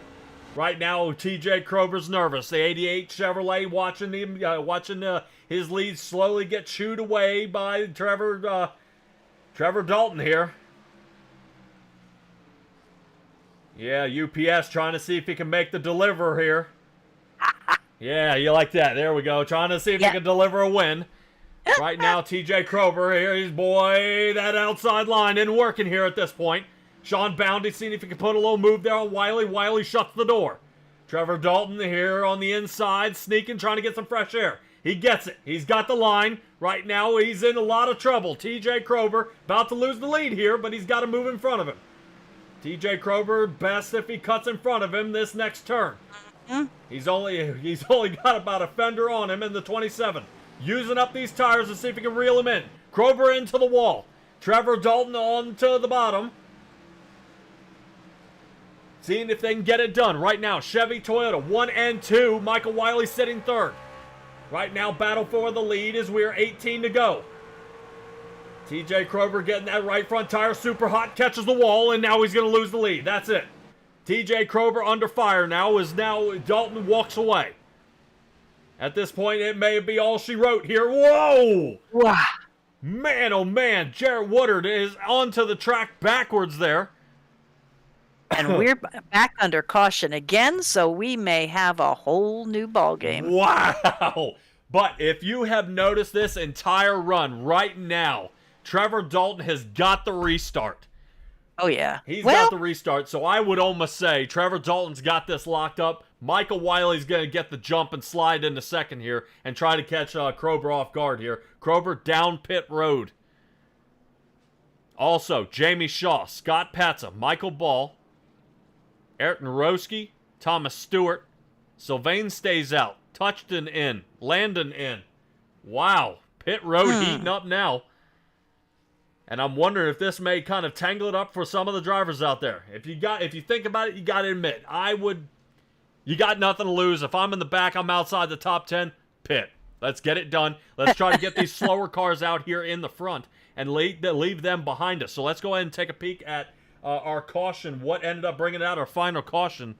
Right now, TJ Krober's nervous. The 88 Chevrolet watching his lead slowly get chewed away by Trevor Dalton here. Yeah, UPS trying to see if he can make the deliver here. Yeah, you like that. There we go. Trying to see if he can deliver a win. Right now, TJ Krober here. He's, boy, that outside line isn't working here at this point. Sean Bounty seeing if he can put a little move there on Wiley. Wiley shuts the door. Trevor Dalton here on the inside, sneaking, trying to get some fresh air. He gets it. He's got the line. Right now, he's in a lot of trouble. TJ Krober about to lose the lead here, but he's got to move in front of him. TJ Krober, best if he cuts in front of him this next turn. He's only got about a fender on him in the 27. Using up these tires to see if he can reel him in. Krober into the wall. Trevor Dalton on to the bottom. Seeing if they can get it done. Right now, Chevy, Toyota, 1 and 2. Michael Wiley sitting third. Right now, battle for the lead as we're 18 to go. TJ Krober getting that right front tire super hot, catches the wall, and now he's going to lose the lead. That's it. TJ Krober under fire now as now Dalton walks away. At this point, it may be all she wrote here. Whoa! Wow. Man, oh man, Jarrett Woodard is onto the track backwards there. And we're back under caution again, so we may have a whole new ball game. Wow! But if you have noticed this entire run right now, Trevor Dalton has got the restart. Oh, yeah. He's got the restart, so I would almost say Trevor Dalton's got this locked up. Michael Wiley's going to get the jump and slide into second here and try to catch Krober off guard here. Krober down pit road. Also, Jamie Shaw, Scott Patza, Michael Ball, Ayrton Roski, Thomas Stewart. Sylvain stays out. Touchton in. Landon in. Wow. Pit road heating up now. And I'm wondering if this may kind of tangle it up for some of the drivers out there. If you think about it, you got to admit, you got nothing to lose. If I'm in the back, I'm outside the top 10, pit. Let's get it done. Let's try to get these slower cars out here in the front and leave them behind us. So let's go ahead and take a peek at our caution, what ended up bringing out our final caution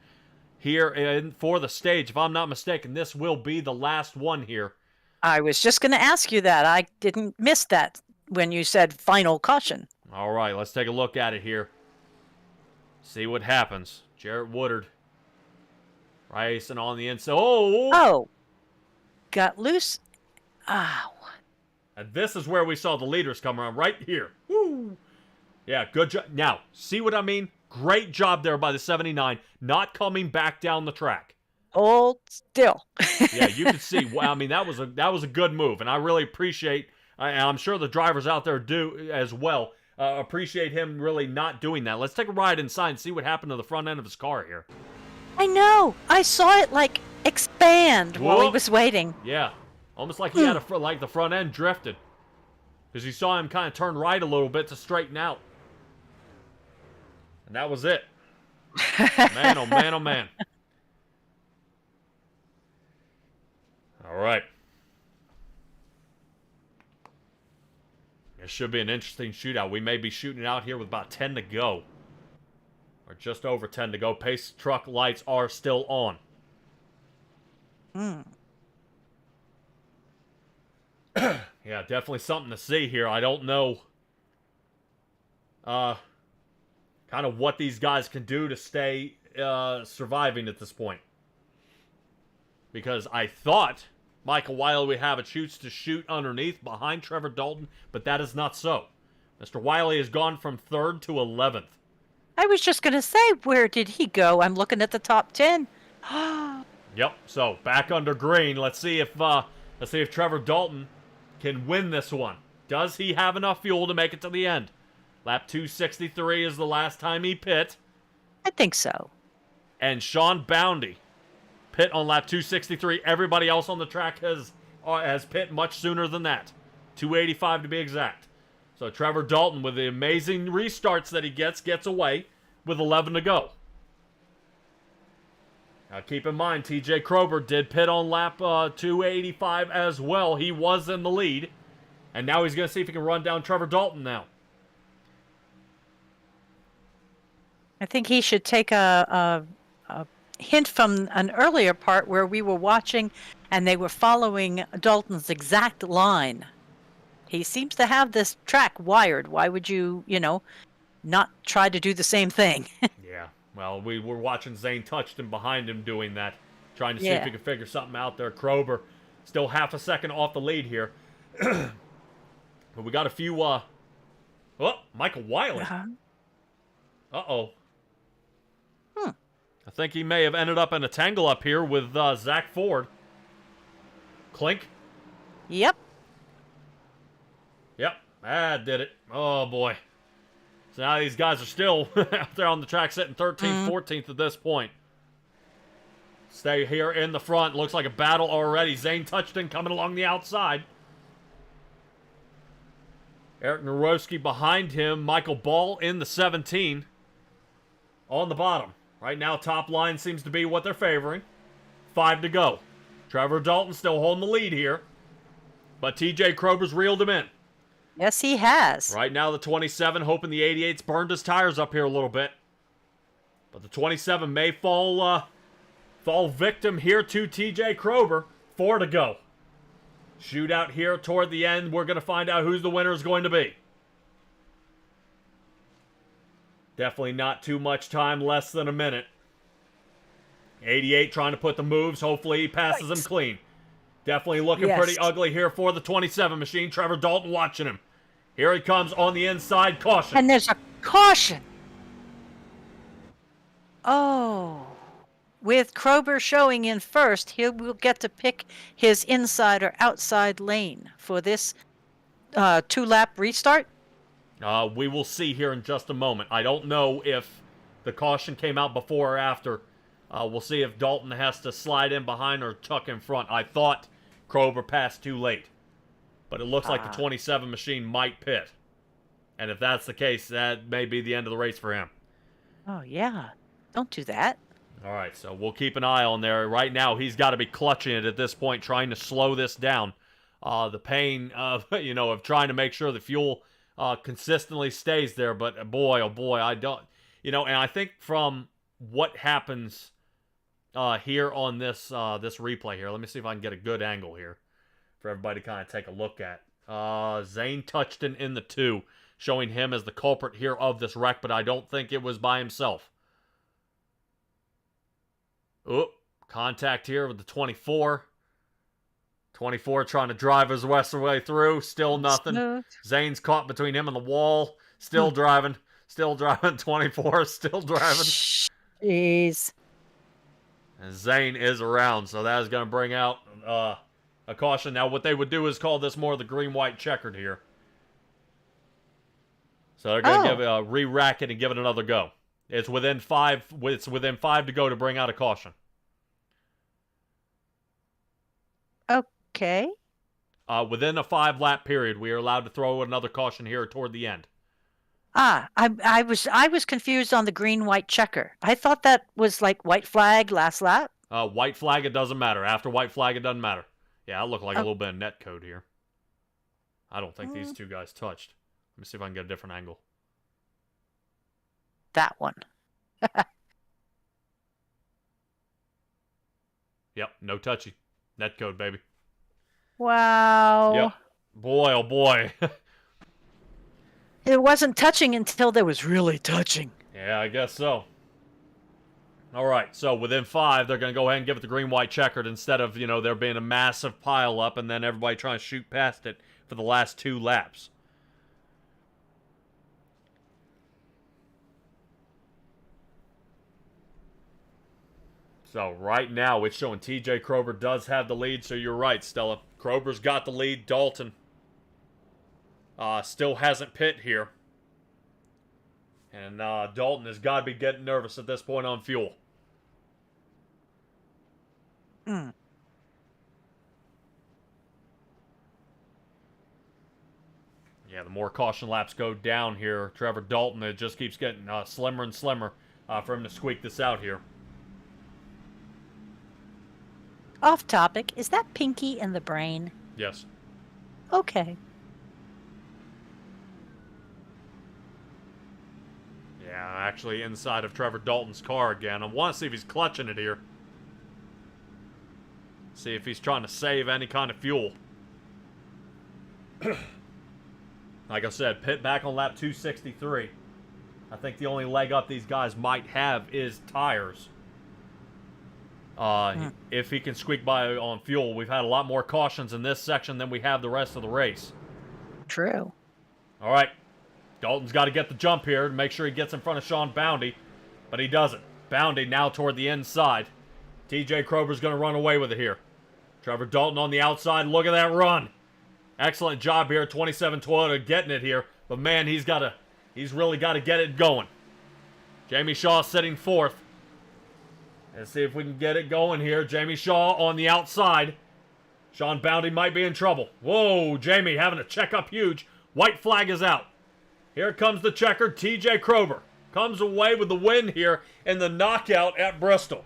here for the stage. If I'm not mistaken, this will be the last one here. I was just going to ask you that. I didn't miss that when you said final caution. All right, let's take a look at it here. See what happens. Jarrett Woodard racing on the inside. Oh! Got loose. Ow. And this is where we saw the leaders come around, right here. Woo! Yeah, good job. Now, see what I mean? Great job there by the 79, not coming back down the track. Hold still. Yeah, you can see. Well, I mean, that was a good move, and I really appreciate. And I'm sure the drivers out there do as well. Appreciate him really not doing that. Let's take a ride inside and see what happened to the front end of his car here. I know. I saw it like expand while he Whoop. was waiting. Yeah, almost like he had like the front end drifted, because you saw him kind of turn right a little bit to straighten out. And that was it. Man, oh man, oh man. All right. It should be an interesting shootout. We may be shooting it out here with about 10 to go. Or just over 10 to go. Pace truck lights are still on. Yeah, definitely something to see here. I don't know kind of what these guys can do to stay surviving at this point. Because I thought Michael Wiley would have a chance to shoot underneath behind Trevor Dalton, but that is not so. Mr. Wiley has gone from 3rd to 11th. I was just going to say, where did he go? I'm looking at the top 10. Yep, so back under green. Let's see if Trevor Dalton can win this one. Does he have enough fuel to make it to the end? Lap 263 is the last time he pit. I think so. And Sean Boundy pit on lap 263. Everybody else on the track has pit much sooner than that. 285 to be exact. So Trevor Dalton, with the amazing restarts that he gets away with 11 to go. Now keep in mind, TJ Krober did pit on lap 285 as well. He was in the lead. And now he's going to see if he can run down Trevor Dalton now. I think he should take a hint from an earlier part where we were watching and they were following Dalton's exact line. He seems to have this track wired. Why would you, not try to do the same thing? Yeah. Well, we were watching Zane Touchton behind him doing that, trying to see if he could figure something out there. Krober still half a second off the lead here. But we got a few, Michael Wiley. Uh-oh. I think he may have ended up in a tangle up here with Zach Ford. Clink. Yep. Yep, that did it. Oh, boy. So now these guys are still out there on the track sitting 13th, 14th at this point. Stay here in the front. Looks like a battle already. Zane Touchton coming along the outside. Eric Narowski behind him. Michael Ball in the 17. On the bottom. Right now, top line seems to be what they're favoring. 5 to go. Trevor Dalton still holding the lead here. But TJ Krober's reeled him in. Yes, he has. Right now, the 27, hoping the 88's burned his tires up here a little bit. But the 27 may fall victim here to TJ Krober. 4 to go. Shootout here toward the end. We're going to find out who's the winner is going to be. Definitely not too much time, less than a minute. 88 trying to put the moves. Hopefully he passes him clean. Definitely looking pretty ugly here for the 27 machine. Trevor Dalton watching him. Here he comes on the inside. Caution. And there's a caution. Oh. With Krober showing in first, he will get to pick his inside or outside lane for this 2-lap restart. We will see here in just a moment. I don't know if the caution came out before or after. We'll see if Dalton has to slide in behind or tuck in front. I thought Krober passed too late. But it looks like the 27 machine might pit. And if that's the case, that may be the end of the race for him. Oh, yeah. Don't do that. All right, so we'll keep an eye on there. Right now, he's got to be clutching it at this point, trying to slow this down. The pain of, of trying to make sure the fuel consistently stays there. But boy, oh boy, I don't, and I think from what happens here on this this replay here, let me see if I can get a good angle here for everybody to kind of take a look at. Zane Touchton in the 2, showing him as the culprit here of this wreck, but I don't think it was by himself. Oop, contact here with the 24. 24 trying to drive his way through. Still nothing. Smooth. Zane's caught between him and the wall. Still driving. Still driving. 24 still driving. Jeez. And Zane is around, so that is going to bring out a caution. Now, what they would do is call this more the green-white checkered here. So they're going to give re-rack it and give it another go. It's within 5. It's within 5 to go to bring out a caution. Okay. Within a 5-lap period, we are allowed to throw another caution here toward the end. I was confused on the green-white checker. I thought that was like white flag last lap. White flag, it doesn't matter. After white flag, it doesn't matter. Yeah, I look like a little bit of net code here. I don't think these two guys touched. Let me see if I can get a different angle. That one. Yep, no touchy. Net code, baby. Wow. Yep. Boy, oh boy. It wasn't touching until there was really touching. Yeah, I guess so. All right, so within 5, they're going to go ahead and give it the green-white checkered instead of, there being a massive pile up and then everybody trying to shoot past it for the last 2 laps. So right now, it's showing TJ Krober does have the lead, so you're right, Stella. Krober's got the lead. Dalton still hasn't pit here. And Dalton has got to be getting nervous at this point on fuel. Hmm. Yeah, the more caution laps go down here, Trevor Dalton, it just keeps getting slimmer and slimmer for him to squeak this out here. Off topic, is that Pinky in the brain? Yes. Okay. Yeah, actually inside of Trevor Dalton's car again. I want to see if he's clutching it here. See if he's trying to save any kind of fuel. Like I said, pit back on lap 263. I think the only leg up these guys might have is tires. If he can squeak by on fuel. We've had a lot more cautions in this section than we have the rest of the race. True. All right. Dalton's got to get the jump here to make sure he gets in front of Sean Boundy, but he doesn't. Boundy now toward the inside. TJ Krober's going to run away with it here. Trevor Dalton on the outside. Look at that run. Excellent job here, 27 Toyota getting it here, but man, he's really got to get it going. Jamie Shaw sitting fourth. Let's see if we can get it going here. Jamie Shaw on the outside. Sean Boundy might be in trouble. Whoa, Jamie having a check up huge. White flag is out. Here comes the checker, TJ Krober. Comes away with the win here in the knockout at Bristol.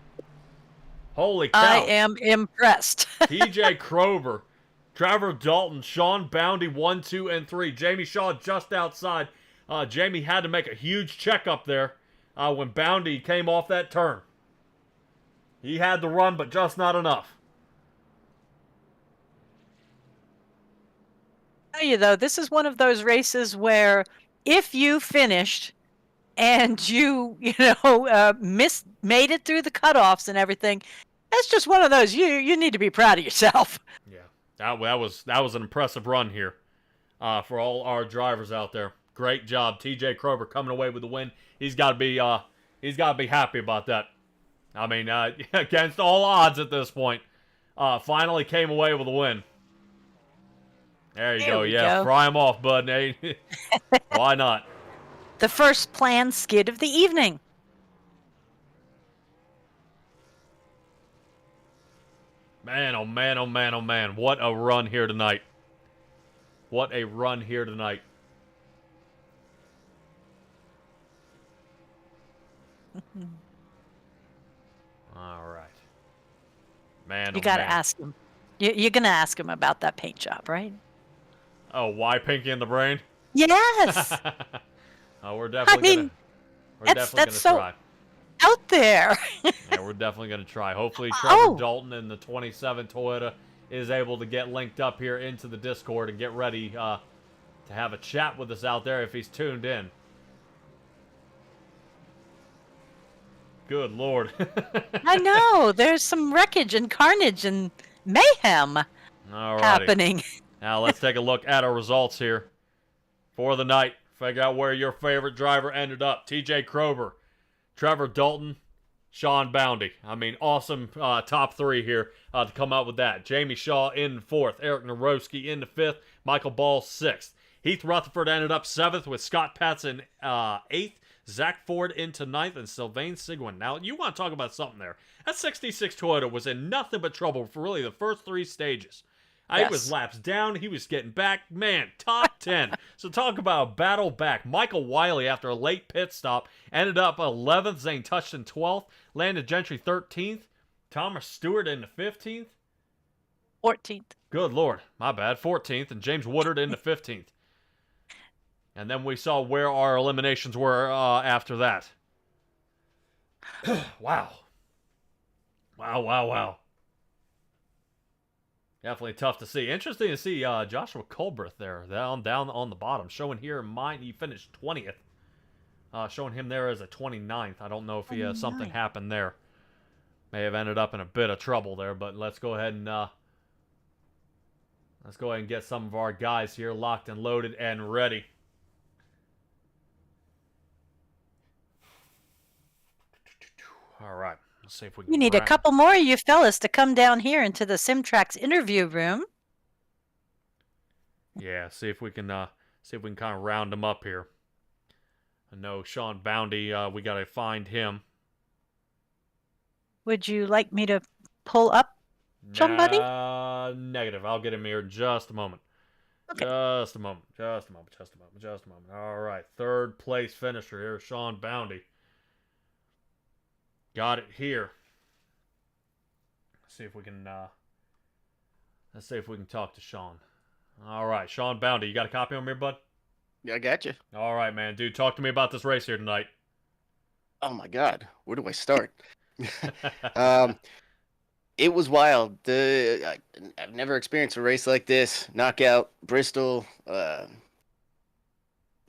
Holy cow. I am impressed. TJ Krober, Trevor Dalton, Sean Boundy 1, 2, and 3. Jamie Shaw just outside. Jamie had to make a huge check up there when Boundy came off that turn. He had the run, but just not enough. I tell you though, this is one of those races where if you finished and you made it through the cutoffs and everything, that's just one of those you need to be proud of yourself. Yeah, that was an impressive run here for all our drivers out there. Great job, TJ Krober coming away with the win. He's got to be happy about that. I mean, against all odds at this point, finally came away with a win. There you go. Yeah, fry him off, bud. Hey, why not? The first planned skid of the evening. Man, oh man, oh man, oh man. What a run here tonight. What a run here tonight. All right. Man, you got to ask him. You're going to ask him about that paint job, right? Oh, why Pinky in the brain? Yes. Oh, we're definitely gonna try. Out there. Yeah, we're definitely gonna try. Hopefully, Trevor Dalton and the 27 Toyota is able to get linked up here into the Discord and get ready to have a chat with us out there if he's tuned in. Good Lord. I know. There's some wreckage and carnage and mayhem happening. Now let's take a look at our results here for the night. Figure out where your favorite driver ended up. TJ Krober, Trevor Dalton, Sean Boundy. I mean, awesome top three here to come out with that. Jamie Shaw in fourth, Eric Naroski in the fifth, Michael Ball sixth. Heath Rutherford ended up seventh with Scott Patz in eighth, Zach Ford into ninth, and Sylvain Sigwin. Now, you want to talk about something there. That 66 Toyota was in nothing but trouble for really the first three stages. It was laps down. He was getting back. Man, top 10. So talk about a battle back. Michael Wiley, after a late pit stop, ended up 11th. Zane Touchton 12th. Landon Gentry 13th. Thomas Stewart in the 15th. 14th. Good Lord. My bad. 14th. And James Woodard in the 15th. And then we saw where our eliminations were after that. Wow. Wow. Definitely tough to see. Interesting to see Joshua Colbreth there, down on the bottom. Showing here in mine, he finished 20th. Showing him there as a 29th. I don't know if he something happened there. May have ended up in a bit of trouble there, but let's go ahead and get some of our guys here locked and loaded and ready. All right. Let's see if we can. We need a couple more of you fellas to come down here into the Simtrax interview room. Yeah, see if we can kind of round them up here. I know Sean Boundy, we got to find him. Would you like me to pull up somebody? Negative. I'll get him here in just a moment. Okay. Just a moment. All right. Third place finisher here, Sean Bounty. Got it here. Let's see if we can talk to Sean. All right, Sean Bounty, you got a copy on me, bud? Yeah, I got you. All right, man. Dude, talk to me about this race here tonight. Oh my God, where do I start? It was wild. I've never experienced a race like this. Knockout, Bristol. A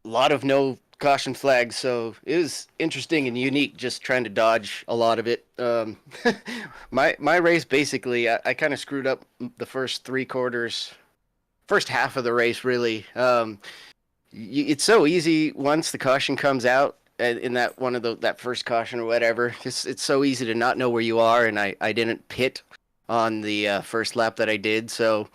lot of no caution flags, so it was interesting and unique. Just trying to dodge a lot of it. My race basically, I kind of screwed up the first 3/4, first half of the race really. It's so easy once the caution comes out in that first caution or whatever. It's so easy to not know where you are, and I didn't pit on the first lap that I did, so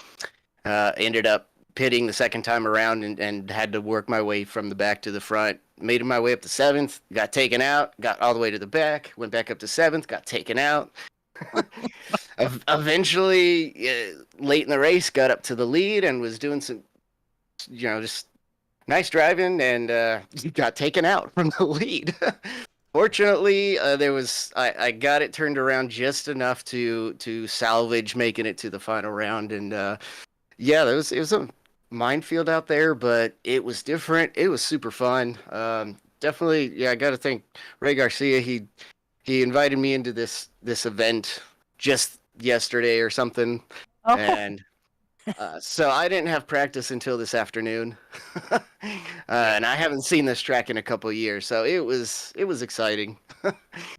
ended up pitting the second time around and had to work my way from the back to the front. Made my way up to 7th, got taken out, got all the way to the back, went back up to 7th, got taken out. Eventually, late in the race, got up to the lead and was doing some, just nice driving, and got taken out from the lead. Fortunately, I got it turned around just enough to salvage making it to the final round, and it was a minefield out there, but it was different. It was super fun. Definitely, yeah. I got to thank Ray Garcia. He invited me into this event just yesterday or something, and so I didn't have practice until this afternoon, and I haven't seen this track in a couple of years, so it was exciting.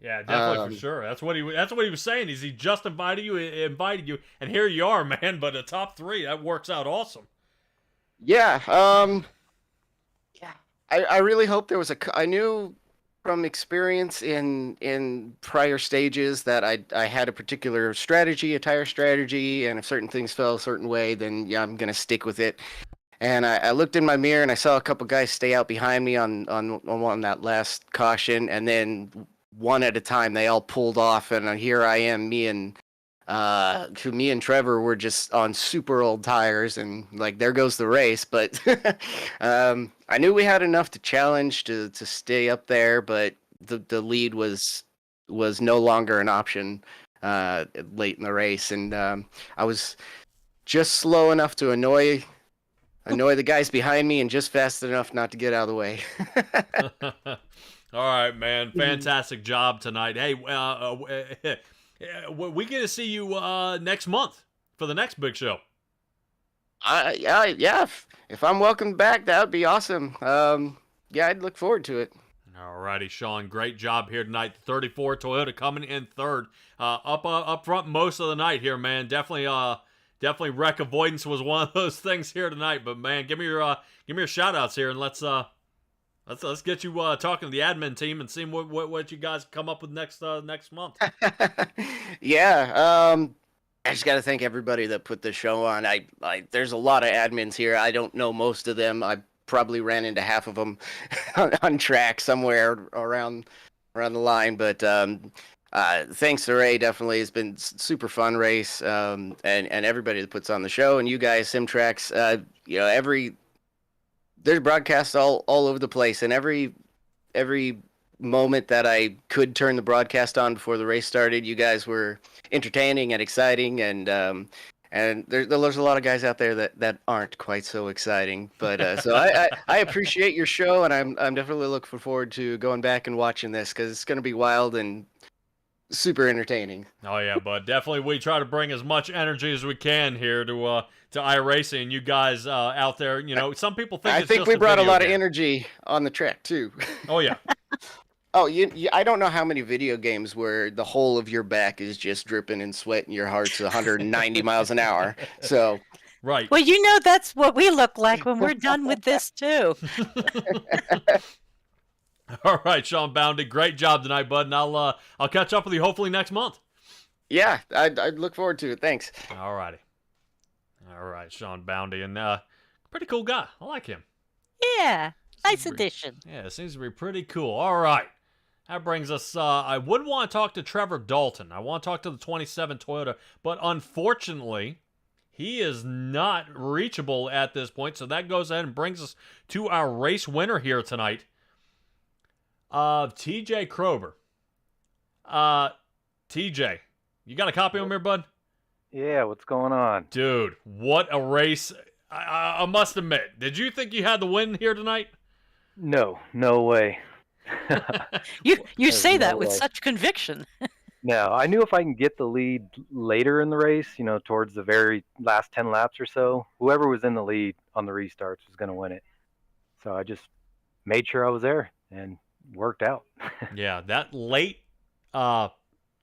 Yeah, definitely for sure. That's what he was saying. Is he just invited you, and here you are, man. But a top 3, that works out awesome. Yeah. I really hope there was I knew from experience in prior stages that I had a particular strategy, a tire strategy, and if certain things fell a certain way, then yeah, I'm gonna stick with it. And I looked in my mirror and I saw a couple guys stay out behind me on that last caution, and then one at a time they all pulled off, and here I am, me and Trevor were just on super old tires, and like there goes the race. But I knew we had enough to challenge to stay up there, but the lead was no longer an option late in the race, and I was just slow enough to annoy the guys behind me and just fast enough not to get out of the way. All right, man. Fantastic job tonight. Hey, we get to see you next month for the next big show. Yeah. If I'm welcomed back, that would be awesome. Yeah, I'd look forward to it. All righty, Sean. Great job here tonight. 34 Toyota coming in third. Up front most of the night here, man. Definitely wreck avoidance was one of those things here tonight. But man, give me your shout outs here, and let's get you talking to the admin team and seeing what you guys come up with next month. Yeah, I just got to thank everybody that put this show on. There's a lot of admins here. I don't know most of them. I probably ran into half of them on track somewhere around the line. But thanks to Ray, definitely has been super fun race. And everybody that puts on the show, and you guys, Simtrax. There's broadcasts all over the place, and every moment that I could turn the broadcast on before the race started, you guys were entertaining and exciting, and there's a lot of guys out there that aren't quite so exciting. But so I appreciate your show, and I'm definitely looking forward to going back and watching this, because it's going to be wild and super entertaining. Oh yeah, bud. Definitely, we try to bring as much energy as we can here to iRacing. You guys out there, some people think I think we brought a lot of energy on the track too. Oh yeah. Oh, I don't know how many video games where the whole of your back is just dripping in sweat and your heart's 190 miles an hour. So. Right. Well, that's what we look like when we're done with this too. All right, Sean Boundy, great job tonight, bud, and I'll catch up with you hopefully next month. Yeah, I'd look forward to it. Thanks. All righty. All right, Sean Boundy, and pretty cool guy. I like him. Yeah, nice addition. Yeah, seems to be pretty cool. All right, That brings us, I would want to talk to Trevor Dalton. I want to talk to the 27 Toyota, but unfortunately, he is not reachable at this point, so that goes ahead and brings us to our race winner here tonight, TJ Krober. TJ, you got a copy of him here, bud? Yeah, what's going on? Dude, what a race. I must admit, did you think you had the win here tonight? No way. You say that no with way. such conviction. No, I knew if I can get the lead later in the race, towards the very last 10 laps or so, whoever was in the lead on the restarts was going to win it. So I just made sure I was there and worked out. Yeah, that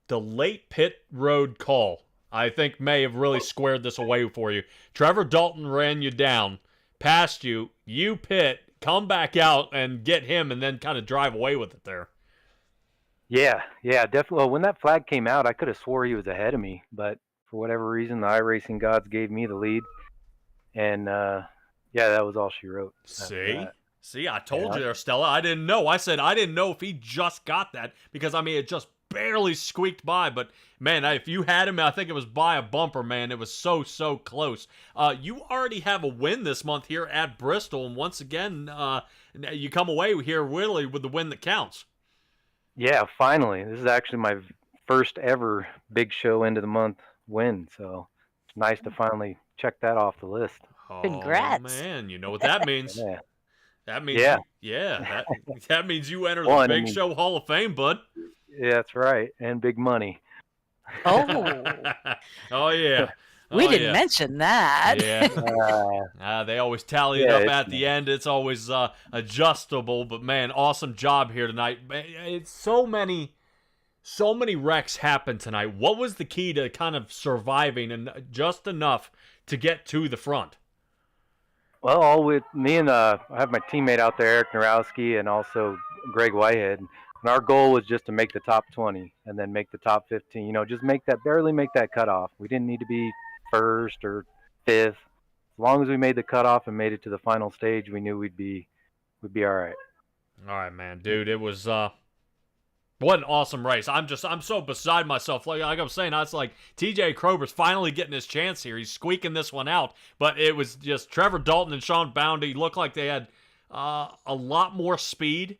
the late pit road call, I think may have really squared this away for you. Trevor Dalton ran you down, passed you, you pit, come back out and get him and then kind of drive away with it there. Yeah, definitely. Well, when that flag came out, I could have swore he was ahead of me, but for whatever reason, the iRacing gods gave me the lead. And, that was all she wrote. See, I told you there, Stella. I didn't know. I said I didn't know if he just got that because, it just barely squeaked by. But, man, if you had him, I think it was by a bumper, man. It was so close. You already have a win this month here at Bristol. And once again, you come away here really with the win that counts. Yeah, finally. This is actually my first ever big show end of the month win. So it's nice to finally check that off the list. Congrats. Oh, man. You know what that means. Yeah. That means, that means you enter the Big Show Hall of Fame, bud. Yeah, that's right. And big money. Oh. Oh, yeah. We didn't mention that. Yeah. They always tally it up at the end. It's always adjustable. But, man, awesome job here tonight. It's so many wrecks happened tonight. What was the key to kind of surviving and just enough to get to the front? Well, all with me and I have my teammate out there, Eric Narowski, and also Greg Whitehead. And our goal was just to make the top 20 and then make the top 15. Just barely make that cutoff. We didn't need to be first or fifth. As long as we made the cutoff and made it to the final stage, we knew we'd be all right. All right, man, dude. It was what an awesome race. I'm so beside myself. Like I was saying, it's like TJ Krober's finally getting his chance here. He's squeaking this one out, but it was just Trevor Dalton and Sean Boundy looked like they had a lot more speed.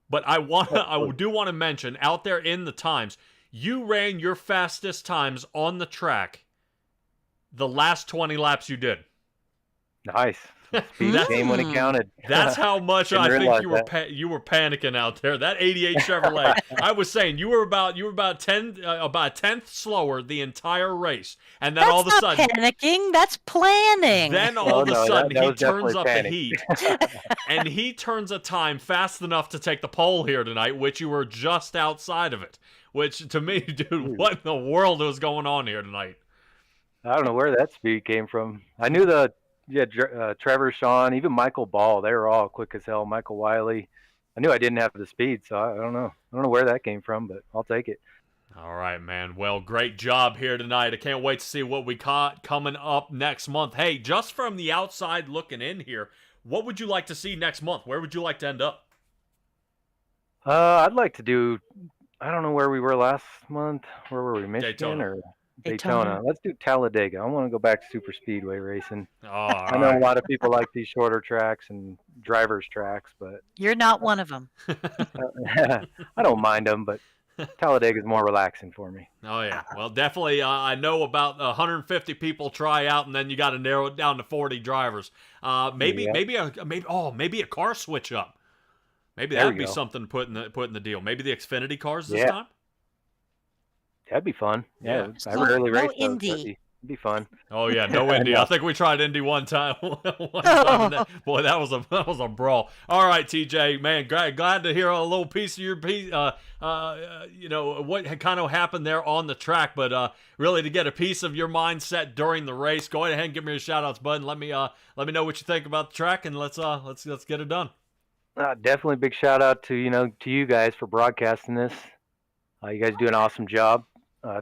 But I do want to mention out there in the times, you ran your fastest times on the track the last 20 laps you did. Nice. Speed game when it counted. That's how much I think you were panicking out there. That 88 Chevrolet. I was saying you were about 10th slower the entire race, and then That's all of a sudden panicking. That's planning. Then all of a sudden he turns up panic. the heat, and he turns a time fast enough to take the pole here tonight, which you were just outside of it. Which to me, dude, what in the world was going on here tonight? I don't know where that speed came from. I knew Trevor, Sean, even Michael Ball, they were all quick as hell. Michael Wiley. I knew I didn't have the speed, so I don't know. I don't know where that came from, but I'll take it. All right, man. Well, great job here tonight. I can't wait to see what we caught coming up next month. Hey, just from the outside looking in here, what would you like to see next month? Where would you like to end up? I'd like to do, I don't know where we were last month. Where were we, Michigan or Daytona? Let's do Talladega. I want to go back to super speedway racing. I know a lot of people like these shorter tracks and drivers tracks, but you're not one of them. I don't mind them, but Talladega is more relaxing for me. Oh yeah, well definitely. I know about 150 people try out, and then you got to narrow it down to 40 drivers. Maybe a car switch up. Maybe that'd be something to put in the deal. Maybe the Xfinity cars this time. That'd be fun. Yeah, I rarely race those. Indy. It'd be fun. Oh yeah, no Indy. I think we tried Indy one time. Boy, that was a brawl. All right, TJ, man, glad to hear a little piece of your piece. What kind of happened there on the track, but really to get a piece of your mindset during the race. Go ahead and give me your shout outs, bud, and let me know what you think about the track, and let's get it done. Definitely big shout out to you guys for broadcasting this. You guys do an awesome job.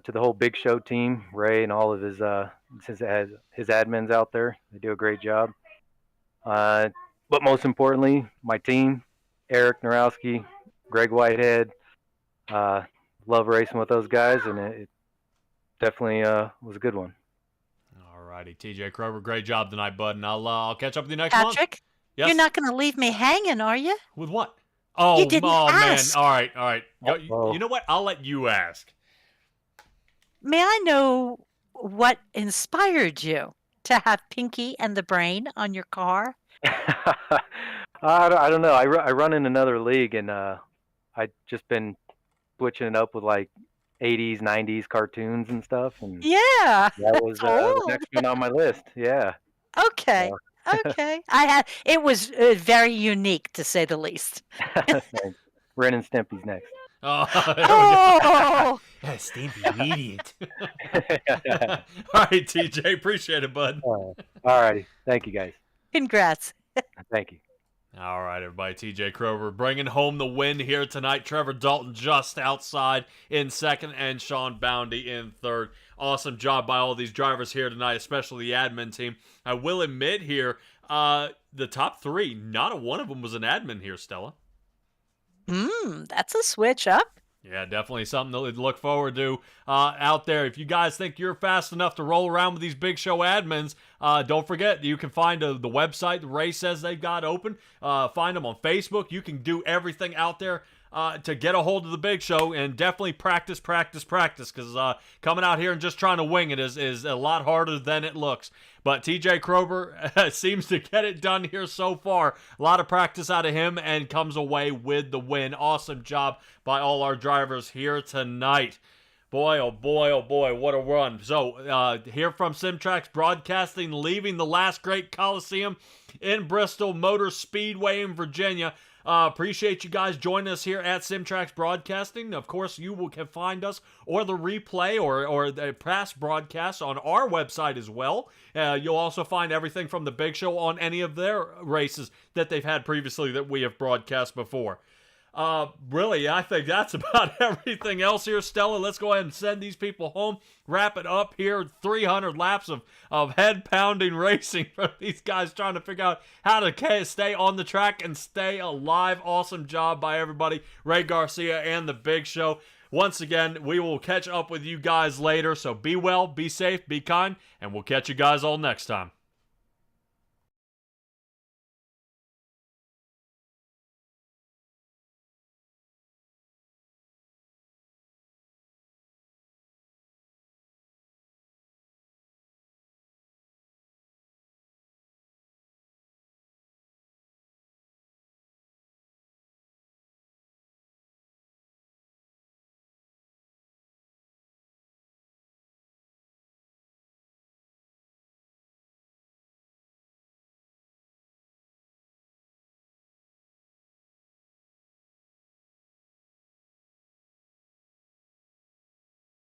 To the whole Big Show team, Ray and all of his admins out there, they do a great job. But most importantly, my team, Eric Narowski, Greg Whitehead, Love racing with those guys, and it definitely was a good one. All righty, TJ Kroger, great job tonight, bud, and I'll catch up with you next month. Patrick, Yes? you're not going to leave me hanging, are you? With what? Oh, You didn't man. ask. All right. Uh-oh. You know what? I'll let you ask. May I know what inspired you to have Pinky and the Brain on your car? I don't know. I run in another league, and I just been switching it up with like 80s, 90s cartoons and stuff, and Yeah. that was the Oh. next one on my list. Yeah. Okay. Okay. It was very unique, to say the least. Thanks. Ren and Stimpy's next. Oh, Oh. yeah, Stimpy, immediate. All right, TJ, appreciate it, bud. All righty. Thank you, guys. Congrats. Thank you. All right, everybody. TJ Kroger bringing home the win here tonight. Trevor Dalton just outside in second, and Sean Boundy in third. Awesome job by all these drivers here tonight, especially the admin team. I will admit here, the top three, not a one of them was an admin here, Stella. That's a switch up. Yeah, definitely something to look forward to out there. If you guys think you're fast enough to roll around with these big show admins, don't forget you can find the website the race says they've got open. Find them on Facebook. You can do everything out there to get a hold of the big show, and definitely practice, because coming out here and just trying to wing it is a lot harder than it looks. But TJ Kroger seems to get it done here so far. A lot of practice out of him and comes away with the win. Awesome job by all our drivers here tonight. Boy, oh boy, what a run. So, here from Simtrax Broadcasting, leaving the last great Coliseum in Bristol Motor Speedway in Virginia. Appreciate you guys joining us here at Simtrax Broadcasting. Of course, you can find us or the replay or the past broadcast on our website as well. You'll also find everything from the Big Show on any of their races that they've had previously that we have broadcast before. Really, I think that's about everything else here, Stella. Let's go ahead and send these people home. Wrap it up here. 300 laps of head-pounding racing for these guys trying to figure out how to stay on the track and stay alive. Awesome job by everybody. Ray Garcia and the Big Show. Once again, we will catch up with you guys later. So be well, be safe, be kind, and we'll catch you guys all next time.